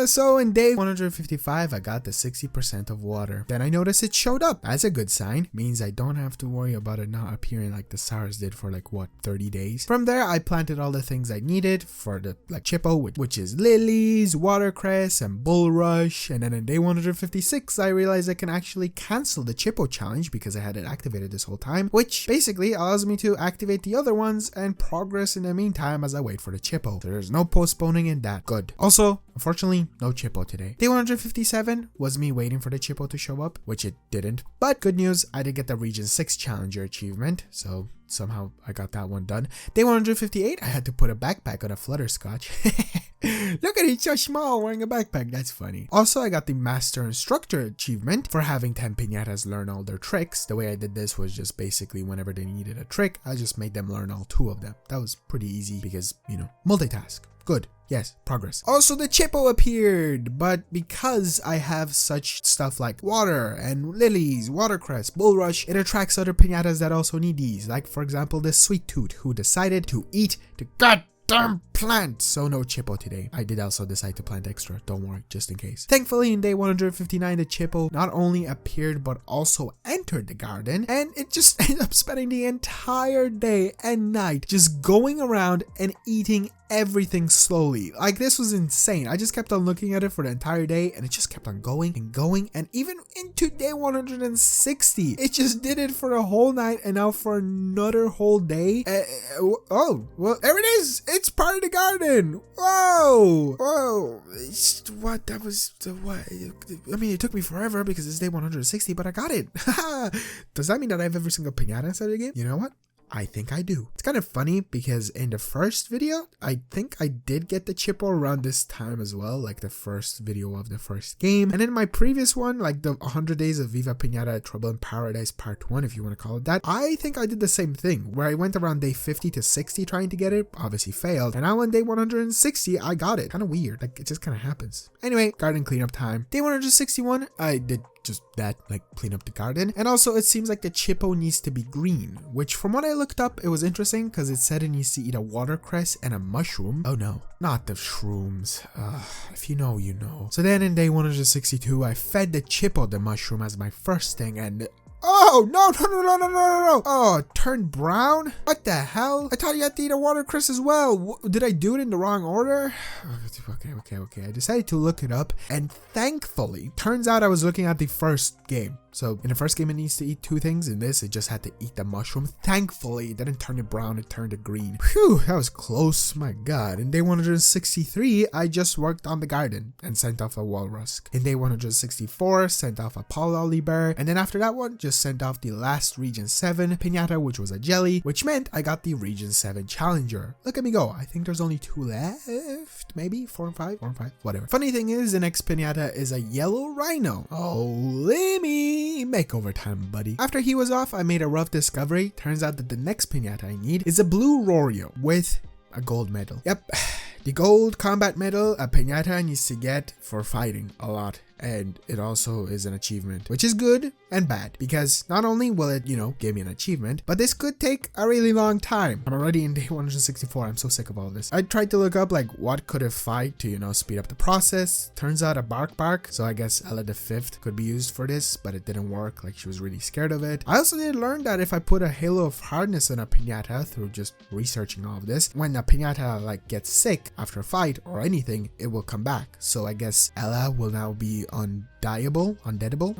So in day 155, I got the 60% of water. Then I noticed it showed up. That's a good sign. Means I don't have to worry about it not appearing like the Sours did for like, what, 30 days? From there, I planted all the things I needed for the like Chippo, which is lilies, watercress, and bulrush. And then in day 156, I realized I can actually cancel the Chippo challenge because I had it activated this whole time, which basically allows me to activate the other ones and progress in the meantime as I wait for the Chippo. So there's no postponing in that. Good. Also, unfortunately, no Chippo today. Day 157 was me waiting for the Chippo to show up, which it didn't. But good news, I did get the Region 6 Challenger achievement, so somehow I got that one done. Day 158, I had to put a backpack on a Flutterscotch. Look at it, so small, wearing a backpack. That's funny. Also, I got the Master Instructor achievement for having 10 piñatas learn all their tricks. The way I did this was just basically whenever they needed a trick, I just made them learn all 2 of them. That was pretty easy because, you know, multitask. Good. Yes, progress. Also, the Chippo appeared, but because I have such stuff like water and lilies, watercress, bulrush, it attracts other piñatas that also need these. Like, for example, this Sweet Tooth who decided to eat the goddamn plant. So no Chippo today. I did also decide to plant extra, don't worry, just in case. Thankfully, in day 159, the Chippo not only appeared but also entered the garden, and it just ended up spending the entire day and night just going around and eating everything slowly. Like, this was insane. I just kept on looking at it for the entire day and it just kept on going and going, and even into day 160 it just did it for the whole night, and now for another whole day. Oh well, there it is. It's part of the garden. Whoa, what? That was what? I mean, it took me forever because it's day 160, but I got it. Does that mean that I have every single piñata inside the game? You know what? I think I do. It's kind of funny because in the first video, I think I did get the Chippo around this time as well, like the first video of the first game. And in my previous one, like the 100 Days of Viva Pinata Trouble in Paradise Part 1, if you want to call it that, I think I did the same thing, where I went around day 50 to 60 trying to get it, obviously failed, and now on day 160, I got it. Kind of weird, like it just kind of happens. Anyway, garden cleanup time. Day 161, I did just that, like clean up the garden. And also it seems like the Chippo needs to be green, which from what I looked up, it was interesting because it said it needs to eat a watercress and a mushroom. Oh no, not the shrooms. If you know, you know. So then in day 162, I fed the Chippo the mushroom as my first thing, and oh, no. Oh, it turned brown? What the hell? I thought you had to eat a watercress as well. Did I do it in the wrong order? Okay. I decided to look it up, and thankfully, turns out I was looking at the first game. So in the first game, it needs to eat 2 things. In this, it just had to eat the mushroom. Thankfully, it didn't turn it brown, it turned it green. Phew, that was close, my god. In day 163, I just worked on the garden and sent off a walrus. In day 164, sent off a Pololly bear. And then after that one, just sent off the last Region 7 Pinata, which was a jelly, which meant I got the Region 7 Challenger. Look at me go. I think there's only 2 left, maybe 4 and 5, whatever. Funny thing is, the next Pinata is a yellow rhino. Holy me. Makeover time, buddy. After he was off, I made a rough discovery. Turns out that the next piñata I need is a blue Roro with a gold medal. Yep, the gold combat medal a piñata needs to get for fighting a lot. And it also is an achievement, which is good and bad, because not only will it, you know, give me an achievement, but this could take a really long time. I'm already in day 164. I'm so sick of all this. I tried to look up like what could it fight to, you know, speed up the process. Turns out a Barkbark, so I guess Ella the 5th could be used for this, but it didn't work. Like, she was really scared of it. I also did learn that if I put a halo of hardness on a piñata through just researching all of this, when a piñata like gets sick after a fight or anything, it will come back. So I guess Ella will now be undeadable.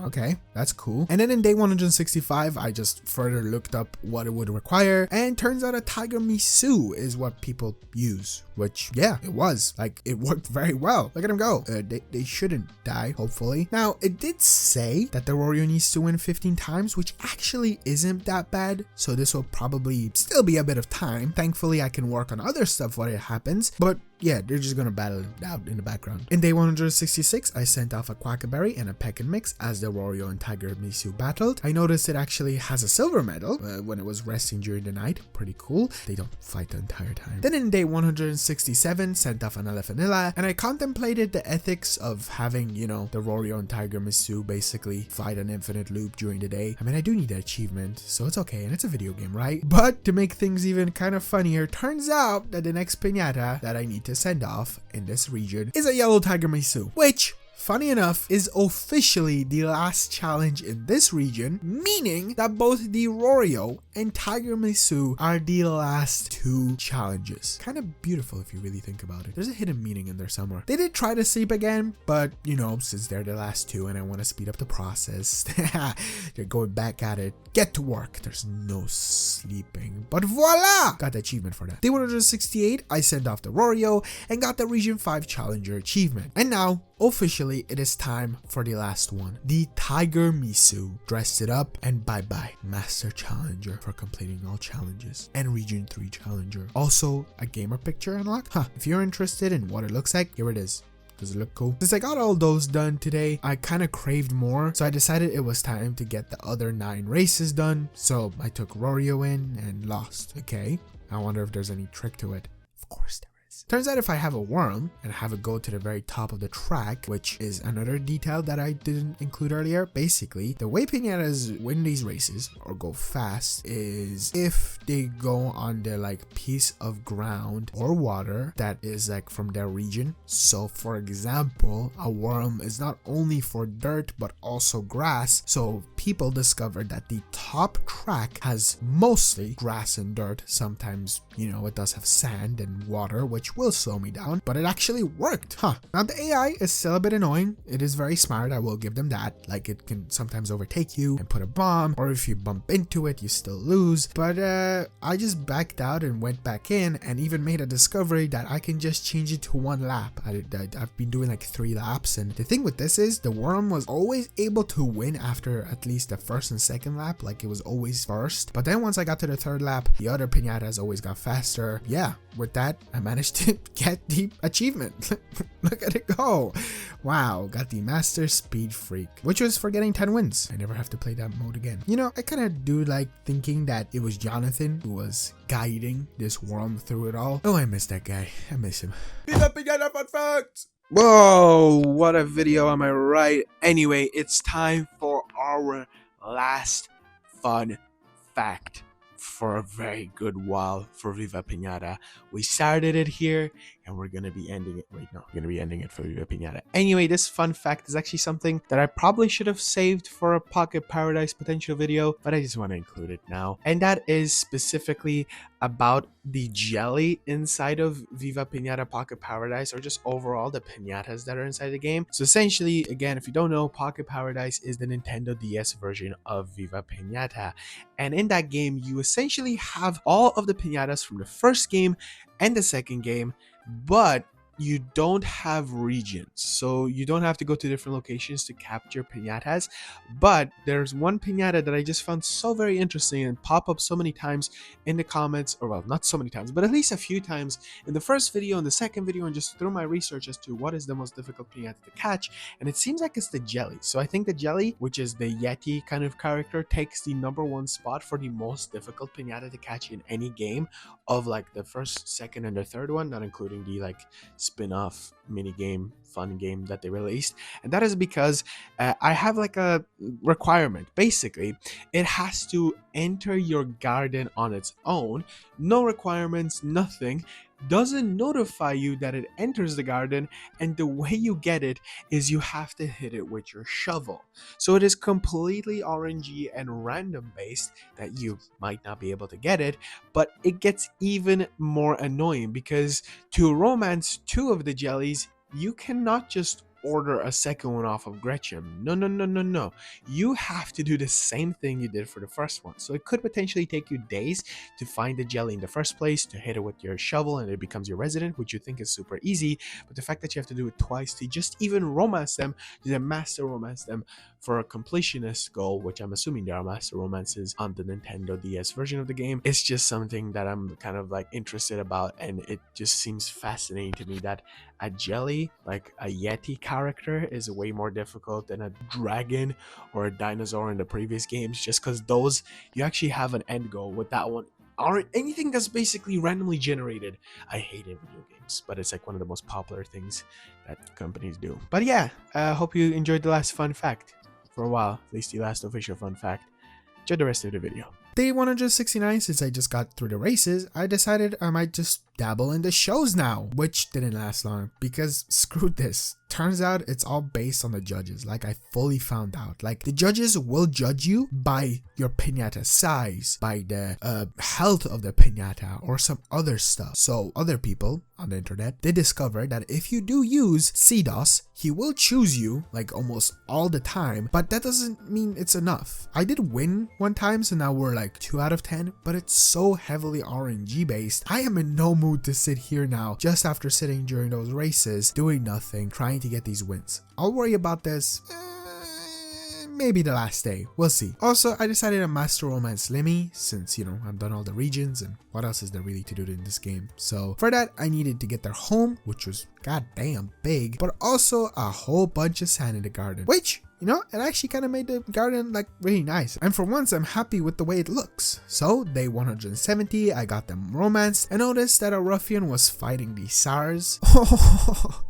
Okay, that's cool. And then in day 165, I just further looked up what it would require, and turns out a Tiger Misu is what people use, which, yeah, it was. Like, it worked very well. Look at him go. They shouldn't die, hopefully. Now, it did say that the Roro needs to win 15 times, which actually isn't that bad, so this will probably still be a bit of time. Thankfully, I can work on other stuff while it happens, but yeah, they're just gonna battle it out in the background. In day 166, I sent off a Quackaberry and a Peckin Mix as the Roro and Tiger Misu battled. I noticed it actually has a silver medal when it was resting during the night. Pretty cool. They don't fight the entire time. Then in day 167, sent off an Vanilla, and I contemplated the ethics of having, you know, the Roro and Tiger Misu basically fight an infinite loop during the day. I mean, I do need the achievement, so it's okay, and it's a video game, right? But to make things even kind of funnier, turns out that the next piñata that I need to send off in this region is a yellow Tiger Misu, which, funny enough, is officially the last challenge in this region, meaning that both the Roro and Tiger Misu are the last two challenges. Kind of beautiful if you really think about it. There's a hidden meaning in there somewhere. They did try to sleep again, but you know, since they're the last two and I want to speed up the process, they're going back at it. Get to work. There's no sleeping. But voila! Got the achievement for that. Day 168, I sent off the Roro and got the Region 5 Challenger achievement. And now, officially, it is time for the last one. The Tiger Misu. Dressed it up and bye-bye. Master Challenger for completing all challenges. And Region 3 Challenger. Also, a gamer picture unlocked. If you're interested in what it looks like, here it is. Does it look cool? Since I got all those done today, I kind of craved more, so I decided it was time to get the other 9 races done. So I took Roro in and lost. Okay, I wonder if there's any trick to it. Of course there is. Turns out if I have a worm and have it go to the very top of the track, which is another detail that I didn't include earlier, basically the way piñatas win these races or go fast is if they go on the like piece of ground or water that is like from their region. So for example, a worm is not only for dirt but also grass. So people discovered that the top track has mostly grass and dirt. Sometimes, you know, it does have sand and water, which will slow me down, but it actually worked. Now the AI is still a bit annoying. It is very smart, I will give them that. Like, it can sometimes overtake you and put a bomb, or if you bump into it you still lose. But I just backed out and went back in and even made a discovery that I can just change it to 1 lap. I've been doing like 3 laps, and the thing with this is the worm was always able to win after at least the first and second lap. Like, it was always first, but then once I got to the 3rd lap, the other piñatas always got faster. Yeah, with that I managed to get the achievement. Look at it go. Wow, got the Master Speed Freak, which was for getting 10 wins. I never have to play that mode again. You know, I kind of do like thinking that it was Jonathan who was guiding this worm through it all. Oh, I miss that guy. I miss him. Viva Pinata fun facts! Whoa, what a video, am I right? Anyway, it's time for our last fun fact for a very good while for Viva Pinata. We started it here and we're gonna be ending it. Wait, no, we're gonna be ending it for Viva Pinata. Anyway, this fun fact is actually something that I probably should have saved for a Pocket Paradise potential video, but I just want to include it now. And that is specifically about the jelly inside of Viva Pinata Pocket Paradise, or just overall the piñatas that are inside the game. So essentially, again, if you don't know, Pocket Paradise is the Nintendo DS version of Viva Pinata. And in that game, you essentially have all of the piñatas from the first game and the second game, but you don't have regions, so you don't have to go to different locations to capture piñatas. But there's one piñata that I just found so very interesting and pop up so many times in the comments, or well, not so many times, but at least a few times in the first video and the second video, and just through my research as to what is the most difficult piñata to catch, and it seems like it's the jelly. So I think the jelly, which is the Yeti kind of character, takes the #1 spot for the most difficult piñata to catch in any game of like the first, second, and the third one, not including the like spin-off mini game fun game that they released. And that is because I have like a requirement. Basically, it has to enter your garden on its own, no requirements, nothing, doesn't notify you that it enters the garden, and the way you get it is you have to hit it with your shovel. So it is completely RNG and random based that you might not be able to get it. But it gets even more annoying because to romance 2 of the jellies, you cannot just order a second one off of Gretchen. No, no, no, no, no. You have to do the same thing you did for the first one. So it could potentially take you days to find the jelly in the first place, to hit it with your shovel and it becomes your resident, which you think is super easy. But the fact that you have to do it twice to just even romance them, to then master romance them for a completionist goal, which I'm assuming there are master romances on the Nintendo DS version of the game, it's just something that I'm kind of like interested about, and it just seems fascinating to me that a jelly, like a Yeti character, is way more difficult than a dragon or a dinosaur in the previous games, just because those, you actually have an end goal. With that one, aren't anything that's basically randomly generated. I hate it in video games, but it's like one of the most popular things that companies do. But yeah, I hope you enjoyed the last fun fact. For a while, at least the last official fun fact. Enjoy the rest of the video. Day 169, since I just got through the races, I decided I might just dabble in the shows now, which didn't last long because screw this. Turns out it's all based on the judges, like I fully found out. Like the judges will judge you by your piñata size, by the health of the piñata or some other stuff. So other people on the internet, they discovered that if you do use CDOS, he will choose you like almost all the time, but that doesn't mean it's enough. I did win one time, so now we're like 2 out of 10, but it's so heavily RNG based. I am in no mood to sit here now just after sitting during those races doing nothing, trying to get these wins. I'll worry about this maybe the last day, we'll see. Also, I decided to master romance Lemmy since, you know, I've done all the regions and what else is there really to do in this game. So for that, I needed to get their home, which was goddamn big, but also a whole bunch of sand in the garden, which, you know, it actually kind of made the garden like really nice. And for once, I'm happy with the way it looks. So day 170, I got them romanced and noticed that a ruffian was fighting the Sours. Oh,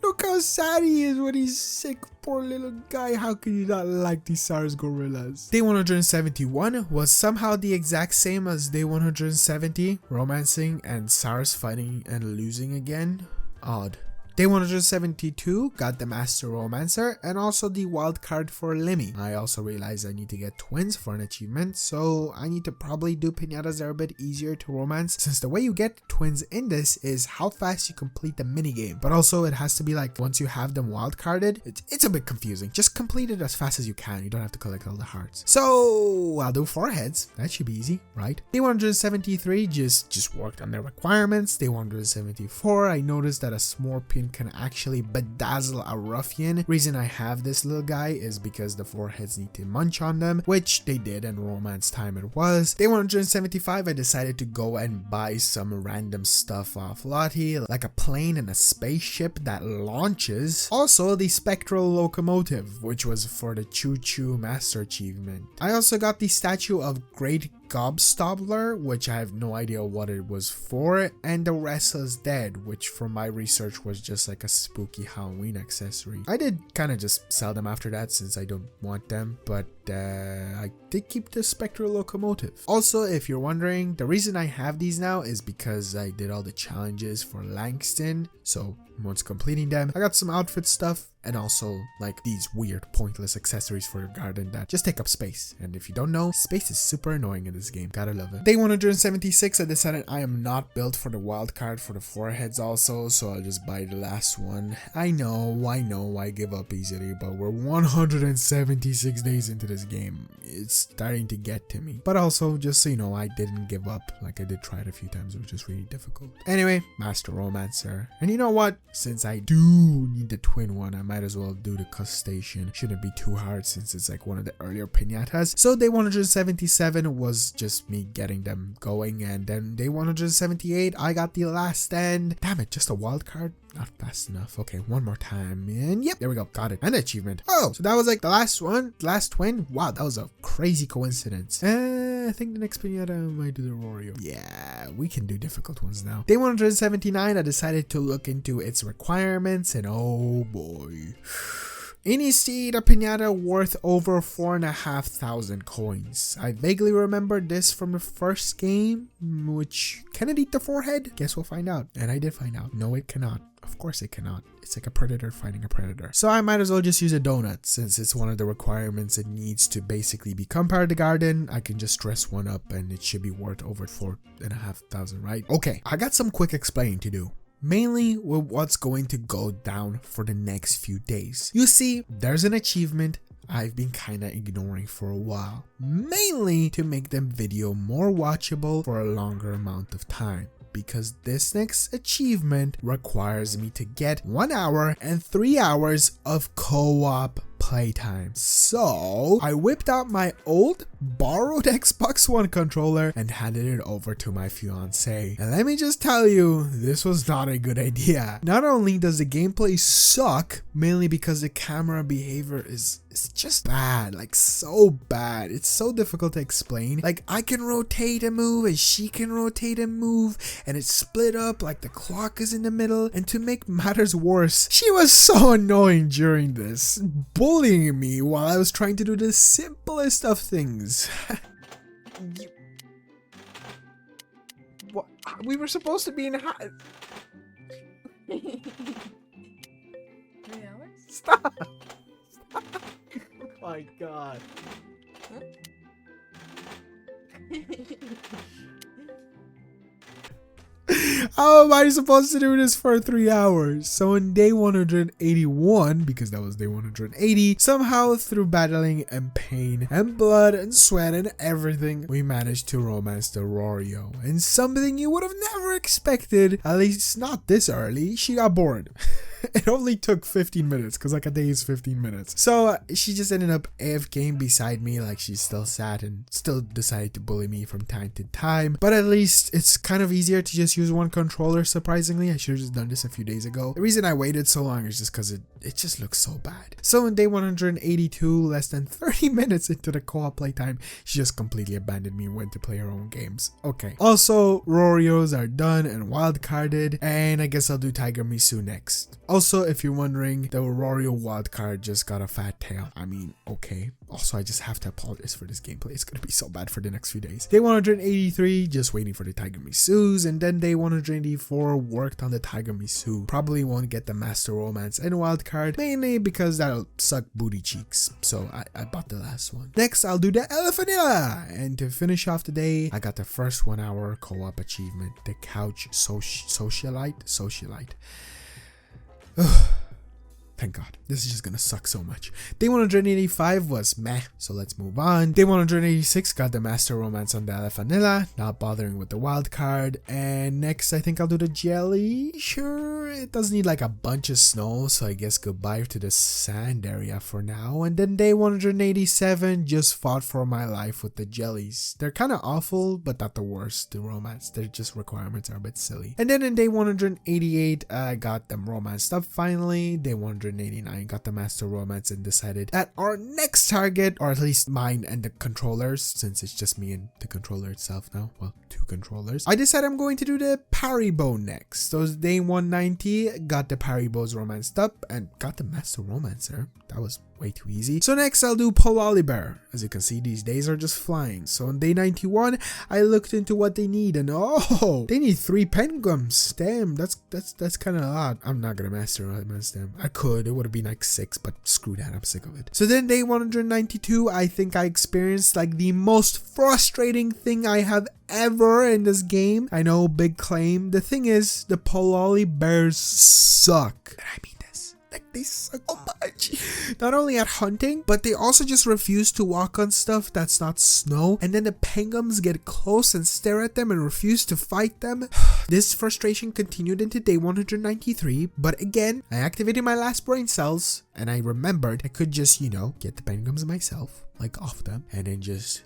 look how sad he is when he's sick, poor little guy. How can you not like the Sours gorillas? Day 171 was somehow the exact same as day 170, romancing and Sours fighting and losing again. Odd. Day 172 got the Master Romancer and also the wild card for Lemmy. I also realized I need to get twins for an achievement, so I need to probably do piñatas that are a bit easier to romance, since the way you get twins in this is how fast you complete the minigame. But also it has to be like once you have them wild carded, it's a bit confusing. Just complete it as fast as you can. You don't have to collect all the hearts. So I'll do 4 heads. That should be easy, right? Day 173 just worked on their requirements. Day 174 I noticed that a Smorpion can actually bedazzle a ruffian. Reason I have this little guy is because the 4 heads need to munch on them, which they did, and romance time it was. Day 175 I decided to go and buy some random stuff off Lottie, like a plane and a spaceship that launches. Also the spectral locomotive, which was for the Choo Choo Master achievement. I also got the statue of Great Gobstoppler, which I have no idea what it was for, and the Restless Dead, which from my research was just like a spooky Halloween accessory. I did kind of just sell them after that since I don't want them, but I did keep the spectral locomotive. Also, if you're wondering, the reason I have these now is because I did all the challenges for Langston, so once completing them, I got some outfit stuff and also like these weird pointless accessories for your garden that just take up space. And if you don't know, space is super annoying in this game. Gotta love it. Day 176, I decided I am not built for the wild card for the 4 heads also, so I'll just buy the last one. I know, I give up easily, but we're 176 days into this game. It's starting to get to me. But also, just so you know, I didn't give up. Like I did try it a few times, it was just really difficult. Anyway, Master Romancer. And you know what? Since I do need the twin one, I might as well do the custation. Shouldn't be too hard since it's like one of the earlier piñatas. So day 177 was just me getting them going, and then day 178 I got the last end. Damn it, just a wild card? Not fast enough. Okay, one more time, and yep, there we go, got it. And the achievement. Oh, so that was like the last one, last twin. Wow, that was a crazy coincidence. I think the next piñata might do the Roro. Yeah, we can do difficult ones now. Day 179, I decided to look into its requirements, and oh boy. Any seed, a piñata worth over 4,500 coins. I vaguely remember this from the first game, which can it eat the forehead? Guess we'll find out. And I did find out. No, it cannot. Of course it cannot. It's like a predator fighting a predator. So I might as well just use a donut since it's one of the requirements. It needs to basically become part of the garden. I can just dress one up and it should be worth over 4,500, right? Okay, I got some quick explaining to do. mainly with what's going to go down for the next few days. You see, there's an achievement I've been kinda ignoring for a while, mainly to make the video more watchable for a longer amount of time, because this next achievement requires me to get 1 hour and 3 hours of co-op playtime. So I whipped out my old borrowed Xbox One controller and handed it over to my fiance. And let me just tell you, this was not a good idea. Not only does the gameplay suck, mainly because the camera behavior is just bad, like so bad. It's so difficult to explain. Like I can rotate and move and she can rotate and move and it's split up like the clock is in the middle. And to make matters worse, she was so annoying during this, bullying me while I was trying to do the simplest of things. What? We were supposed to be in 3 hours? Stop! Stop! Oh my god. Huh? How am I supposed to do this for 3 hours? So on day 181, because that was day 180, somehow through battling and pain and blood and sweat and everything, we managed to romance the Roro. And something you would have never expected, at least not this early, she got bored. It only took 15 minutes because like a day is 15 minutes. So she just ended up AFKing beside me, like she's still sad and still decided to bully me from time to time. But at least it's kind of easier to just use one controller, surprisingly. I should have just done this a few days ago. The reason I waited so long is just because it just looks so bad. So in day 182, less than 30 minutes into the co-op playtime, she just completely abandoned me and went to play her own games. Okay. Also, Roros are done and wildcarded, and I guess I'll do Tiger Misu next. Also, if you're wondering, the Roro wildcard just got a fat tail. I mean, okay. Also, I just have to apologize for this gameplay. It's gonna be so bad for the next few days. Day 183, just waiting for the Tiger Misus, and then day 184, worked on the Tiger Misu. Probably won't get the Master Romance and wildcard, mainly because that'll suck booty cheeks. So I bought the last one. Next, I'll do the Elephantilla, and to finish off the day, I got the first 1 hour co-op achievement, the Couch Socialite. Thank God. This is just gonna suck so much. Day 185 was meh, so let's move on. Day 186 got the Master Romance on the Elephantilla, not bothering with the wild card. And next, I think I'll do the Jelly. Sure, it does need like a bunch of snow, so I guess goodbye to the sand area for now. And then day 187, just fought for my life with the Jellies. They're kind of awful, but not the worst to romance. Their just requirements are a bit silly. And then in day 188, I got them romanced up finally. Day 189 got the Master Romance and decided that our next target, or at least mine and the controllers, since it's just me and the controller itself now, well, 2 controllers, I decided I'm going to do the Paribo next. So day 190 got the Paribos romanced up and got the Master Romancer. That was way too easy. So next I'll do Pololibear. As you can see, these days are just flying. So on day 91, I looked into what they need, and oh, they need 3 Pengums. Damn, that's kind of odd. I'm not gonna Master Romance them. I could, it would have been like 6, but screw that, I'm sick of it. So then day 192, I think I experienced like the most frustrating thing I have ever in this game. I know, big claim. The thing is, the Pololibears suck. And I mean this. Like, they suck so much. Not only at hunting, but they also just refuse to walk on stuff that's not snow. And then the Pengums get close and stare at them and refuse to fight them. This frustration continued into day 193. But again, I activated my last brain cells and I remembered I could just, get the Pengums myself, like off them, and then just,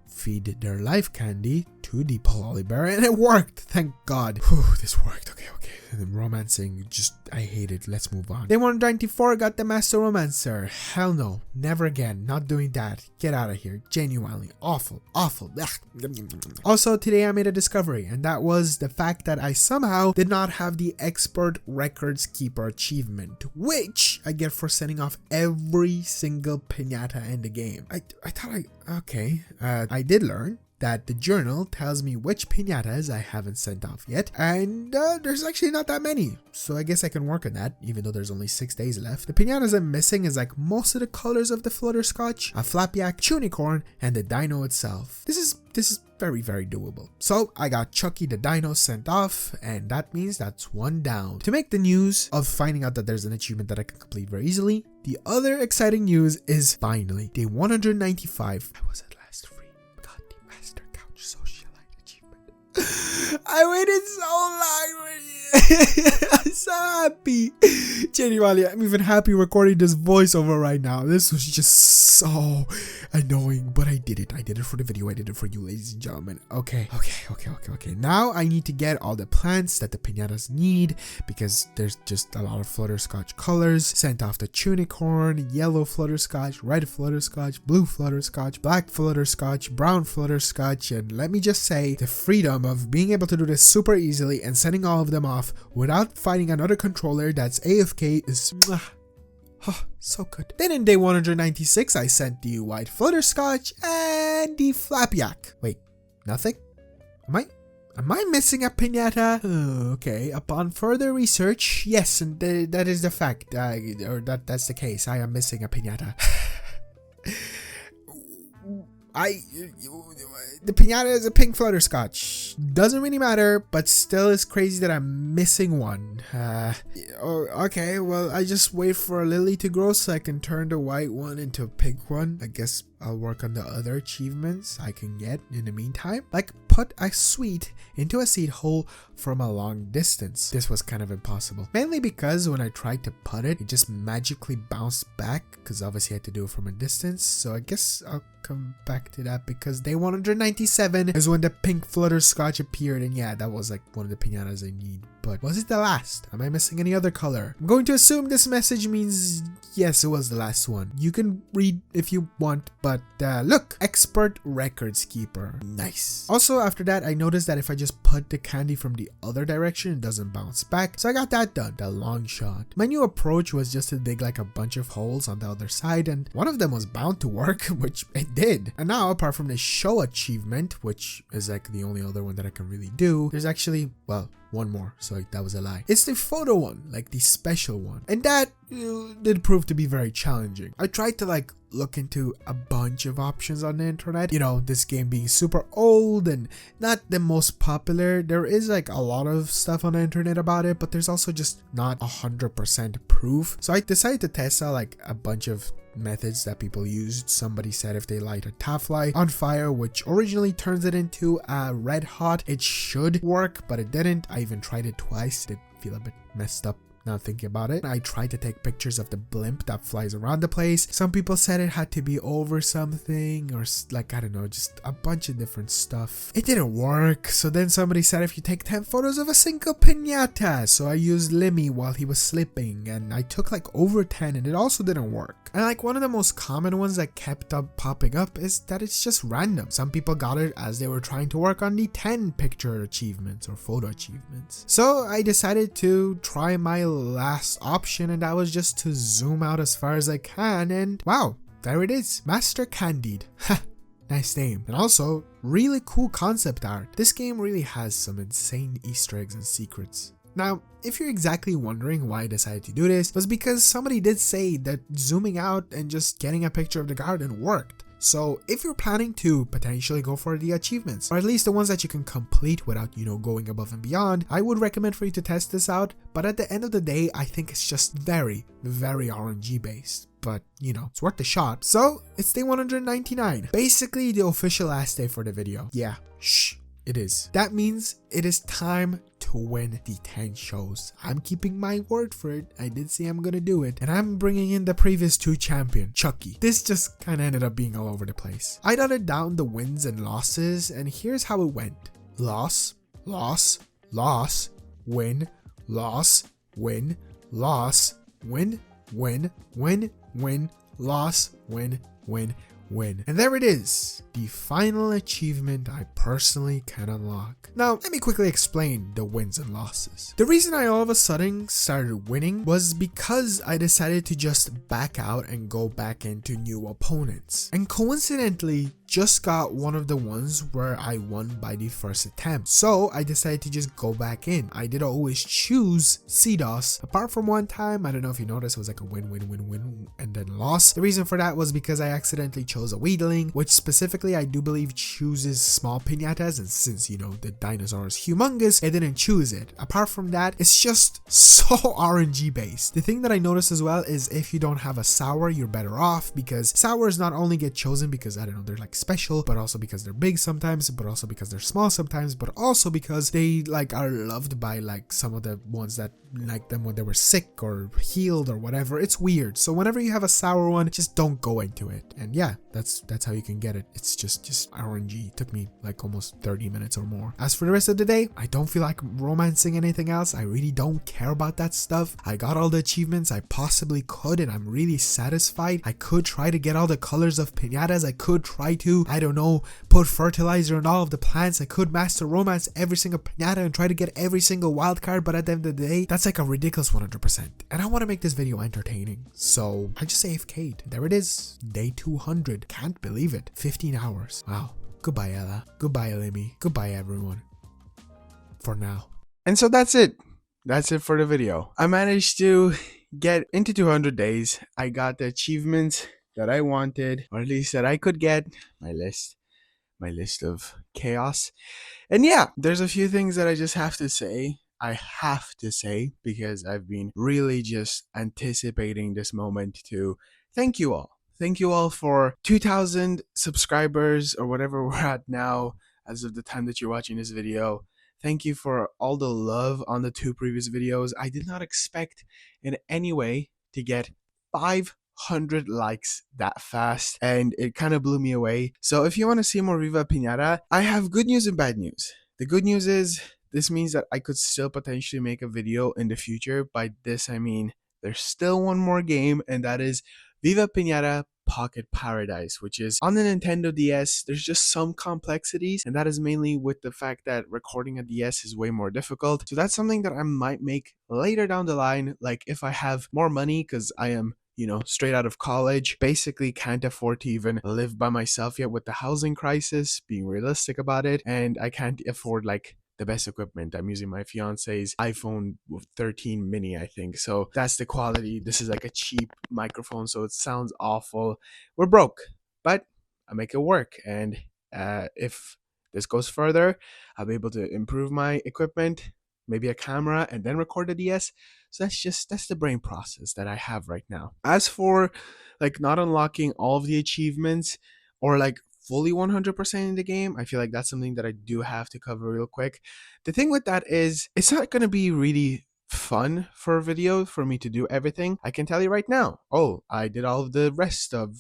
feed their life candy to the Pololibear, and it worked. Thank God. Whew, this worked. Okay. And then romancing, I hate it. Let's move on. Day 194 got the Master Romancer. Hell no, never again. Not doing that. Get out of here. Genuinely awful. Also, today I made a discovery, and that was the fact that I somehow did not have the Expert Records Keeper achievement, which I get for sending off every single piñata in the game. I thought I did learn that the journal tells me which piñatas I haven't sent off yet, and there's actually not that many, so I guess I can work on that, even though there's only 6 days left. The piñatas I'm missing is like most of the colors of the Flutterscotch, a Flapjack, Unicorn, and the Dino itself. This this is very, very doable. So I got Chucky the Dino sent off, and that means that's one down. To make the news of finding out that there's an achievement that I can complete very easily, the other exciting news is finally day 195. I was at last free. Got the Master Couch Socialite achievement. I waited so long for you. I'm so happy. Genuinely, I'm even happy recording this voiceover right now. This was just so annoying, but I did it. I did it for the video. I did it for you, ladies and gentlemen. Okay. Now I need to get all the plants that the piñatas need, because there's just a lot of flutterscotch colors. Sent off the tunicorn, yellow flutterscotch, red flutterscotch, blue flutterscotch, black flutterscotch, brown flutterscotch, and let me just say, the freedom of being able to do this super easily and sending all of them off without finding another controller that's AFK is oh, so good. Then in day 196, I sent the white flutterscotch and the flapjack. Wait, nothing? Am I missing a piñata? Oh, okay, upon further research, yes, and that is the fact, or that's the case. I am missing a piñata. The piñata is a pink flutterscotch. Doesn't really matter, but still it's crazy that I'm missing one. Okay, well, I just wait for a lily to grow so I can turn the white one into a pink one. I guess I'll work on the other achievements I can get in the meantime. Like, put a sweet into a seed hole from a long distance. This was kind of impossible. Mainly because when I tried to put it, it just magically bounced back, because obviously I had to do it from a distance. So I guess I'll come back to that, because day 197 is when the pink flutterscotch appeared, and yeah, that was like one of the piñatas I need. But was it the last? Am I missing any other color? I'm going to assume this message means yes, it was the last one. You can read if you want, but look, expert records keeper. Nice. Also, after that, I noticed that if I just put the candy from the other direction, it doesn't bounce back. So I got that done, the long shot. My new approach was just to dig like a bunch of holes on the other side, and one of them was bound to work, which it did. And now, apart from the show achievement, which is like the only other one that I can really do, there's actually, well, one more. Sorry, that was a lie. It's the photo one, like the special one. And that did prove to be very challenging. I tried to like look into a bunch of options on the internet. You know, this game being super old and not the most popular, there is like a lot of stuff on the internet about it, but there's also just not 100% proof. So I decided to test out like a bunch of methods that people used. Somebody said if they light a taffly on fire, which originally turns it into a red hot, it should work, but it didn't. I even tried it twice. It did feel a bit messed up now thinking about it. I tried to take pictures of the blimp that flies around the place. Some people said it had to be over something, or like, I don't know, just a bunch of different stuff. It didn't work. So then somebody said if you take 10 photos of a single piñata. So I used Lemmy while he was sleeping, and I took like over 10, and it also didn't work. And like one of the most common ones that kept up popping up is that it's just random. Some people got it as they were trying to work on the 10 picture achievements or photo achievements. So I decided to try my last option, and that was just to zoom out as far as I can, and wow, there it is, Master Candied. Ha, nice name. And also really cool concept art. This game really has some insane Easter eggs and secrets. Now, if you're exactly wondering why I decided to do this, was because somebody did say that zooming out and just getting a picture of the garden worked. So if you're planning to potentially go for the achievements, or at least the ones that you can complete without, you know, going above and beyond, I would recommend for you to test this out. But at the end of the day, I think it's just very, very RNG based. But, you know, it's worth a shot. So it's day 199. Basically the official last day for the video. Yeah, shh. It is. That means it is time to win the 10 shows. I'm keeping my word for it. I did say I'm gonna do it. And I'm bringing in the previous 2 champion, Chucky. This just kind of ended up being all over the place. I jotted down the wins and losses, and here's how it went. Loss, loss, loss, win, loss, win, loss, win, win, win, win, loss, win, win, win. And there it is, the final achievement I personally can unlock. Now, let me quickly explain the wins and losses. The reason I all of a sudden started winning was because I decided to just back out and go back into new opponents. And coincidentally, just got one of the ones where I won by the first attempt. So I decided to just go back in. I did always choose CDOS, apart from one time, I don't know if you noticed, it was like a win, and then loss. The reason for that was because I accidentally chose a Weedling, which specifically I do believe chooses small piñatas, and since, you know, the dinosaur is humongous, I didn't choose it. Apart from that, it's just so RNG based. The thing that I noticed as well is if you don't have a sour, you're better off, because sours not only get chosen because, I don't know, they're like special, but also because they're big sometimes, but also because they're small sometimes, but also because they like are loved by like some of the ones that like them when they were sick or healed or whatever. It's weird. So whenever you have a sour one, just don't go into it. And yeah, that's how you can get it. It's just RNG. It took me like almost 30 minutes or more. As for the rest of the day, I don't feel like romancing anything else. I really don't care about that stuff. I got all the achievements I possibly could, and I'm really satisfied. I could try to get all the colors of piñatas. I could try to, I don't know, put fertilizer in all of the plants. I could master romance every single piñata and try to get every single wild card, but at the end of the day, that's like a ridiculous 100%. And I want to make this video entertaining, so I just AFK'd. There it is, day 200. Can't believe it. 15 hours. Wow. Goodbye, Ella. Goodbye, Lemmy. Goodbye, everyone. For now. And so that's it. That's it for the video. I managed to get into 200 days. I got the achievements that I wanted, or at least that I could get. My list of chaos. And yeah, there's a few things that I just have to say. I have to say, because I've been really just anticipating this moment to thank you all. Thank you all for 2,000 subscribers or whatever we're at now as of the time that you're watching this video. Thank you for all the love on the 2 previous videos. I did not expect in any way to get 500 likes that fast, and it kind of blew me away. So if you want to see more Viva Pinata, I have good news and bad news. The good news is this means that I could still potentially make a video in the future. By this I mean there's still one more game, and that is Viva Pinata Pocket Paradise, which is on the Nintendo DS. There's just some complexities, and that is mainly with the fact that recording a DS is way more difficult. So that's something that I might make later down the line, like if I have more money, because I am, you know, straight out of college, basically can't afford to even live by myself yet with the housing crisis, being realistic about it, and I can't afford like the best equipment. I'm using my fiance's iPhone 13 mini, I think. So that's the quality. This is like a cheap microphone, so it sounds awful. We're broke, but I make it work. And if this goes further, I'll be able to improve my equipment, maybe a camera, and then record the DS. So that's the brain process that I have right now. As for like not unlocking all of the achievements or like fully 100% in the game, I feel like that's something that I do have to cover real quick. The thing with that is it's not going to be really fun for a video for me to do everything. I can tell you right now, oh, I did all of the rest of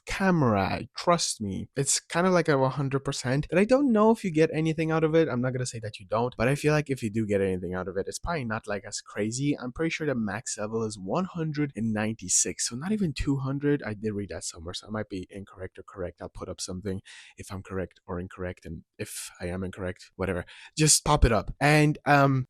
camera, trust me. It's kind of like a 100%, but I don't know if you get anything out of it. I'm not gonna say that you don't, but I feel like if you do get anything out of it, it's probably not like as crazy. I'm pretty sure the max level is 196, so not even 200. I did read that somewhere, so I might be incorrect or correct. I'll put up something if I'm correct or incorrect, and if I am incorrect, whatever, just pop it up. And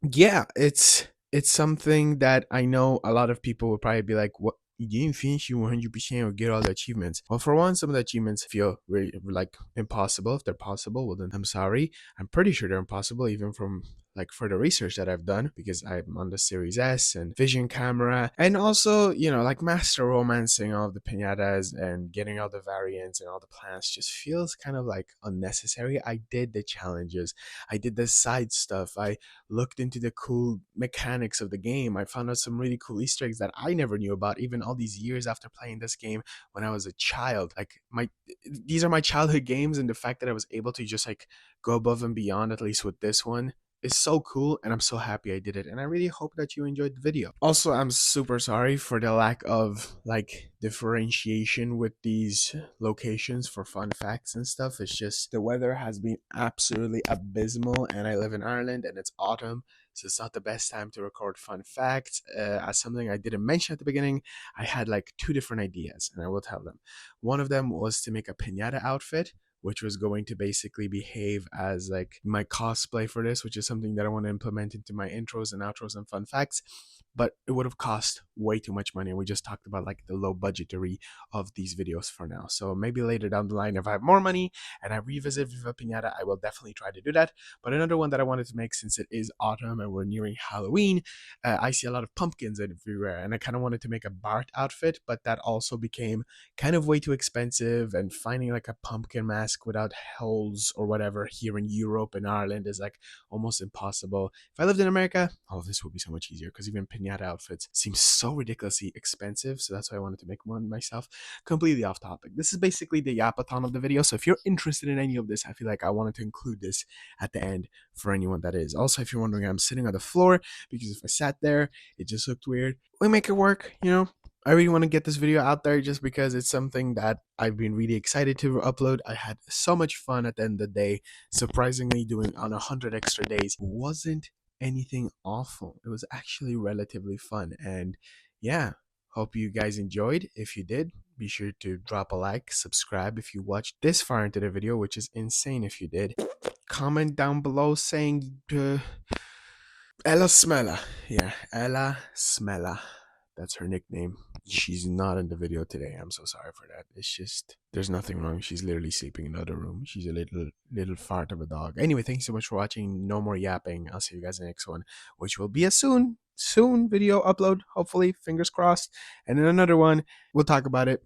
yeah, it's something that I know a lot of people will probably be like, what, you didn't finish you 100% or get all the achievements? Well, for one, some of the achievements feel really like impossible. If they're possible, well then I'm sorry. I'm pretty sure they're impossible, even from like further research that I've done, because I'm on the Series S and Vision camera, and also, you know, like master romancing all of the piñatas and getting all the variants and all the plants just feels kind of like unnecessary. I did the challenges, I did the side stuff, I looked into the cool mechanics of the game, I found out some really cool Easter eggs that I never knew about even all these years after playing this game when I was a child. Like these are my childhood games, and the fact that I was able to just like go above and beyond, at least with this one, is so cool, and I'm so happy I did it, and I really hope that you enjoyed the video. Also, I'm super sorry for the lack of like differentiation with these locations for fun facts and stuff. It's just the weather has been absolutely abysmal, and I live in Ireland and it's autumn, so it's not the best time to record fun facts. As something I didn't mention at the beginning, I had like 2 different ideas, and I will tell them. One of them was to make a piñata outfit, which was going to basically behave as like my cosplay for this, which is something that I want to implement into my intros and outros and fun facts. But it would have cost way too much money, and we just talked about like the low budgetary of these videos for now. So maybe later down the line, if I have more money and I revisit Viva Pinata, I will definitely try to do that. But another one that I wanted to make, since it is autumn and we're nearing Halloween, I see a lot of pumpkins everywhere, and I kind of wanted to make a Bart outfit, but that also became kind of way too expensive, and finding like a pumpkin mask without holes or whatever here in Europe and Ireland is like almost impossible. If I lived in America, all of this would be so much easier, because even pinata outfits seem so ridiculously expensive. So that's why I wanted to make one myself. Completely off topic. This is basically the yapathon of the video. So if you're interested in any of this, I feel like I wanted to include this at the end for anyone that is. Also, if you're wondering, I'm sitting on the floor because if I sat there, it just looked weird. We make it work, you know? I really want to get this video out there just because it's something that I've been really excited to upload. I had so much fun at the end of the day. Surprisingly, doing on 100 extra days wasn't anything awful. It was actually relatively fun. And yeah, hope you guys enjoyed. If you did, be sure to drop a like, subscribe if you watched this far into the video, which is insane if you did. Comment down below saying Ella Smella. Yeah, Ella Smella. That's her nickname. She's not in the video today. I'm so sorry for that. It's just, there's nothing wrong. She's literally sleeping in another room. She's a little fart of a dog. Anyway, thanks so much for watching. No more yapping. I'll see you guys in the next one, which will be a soon video upload. Hopefully, fingers crossed. And in another one, we'll talk about it.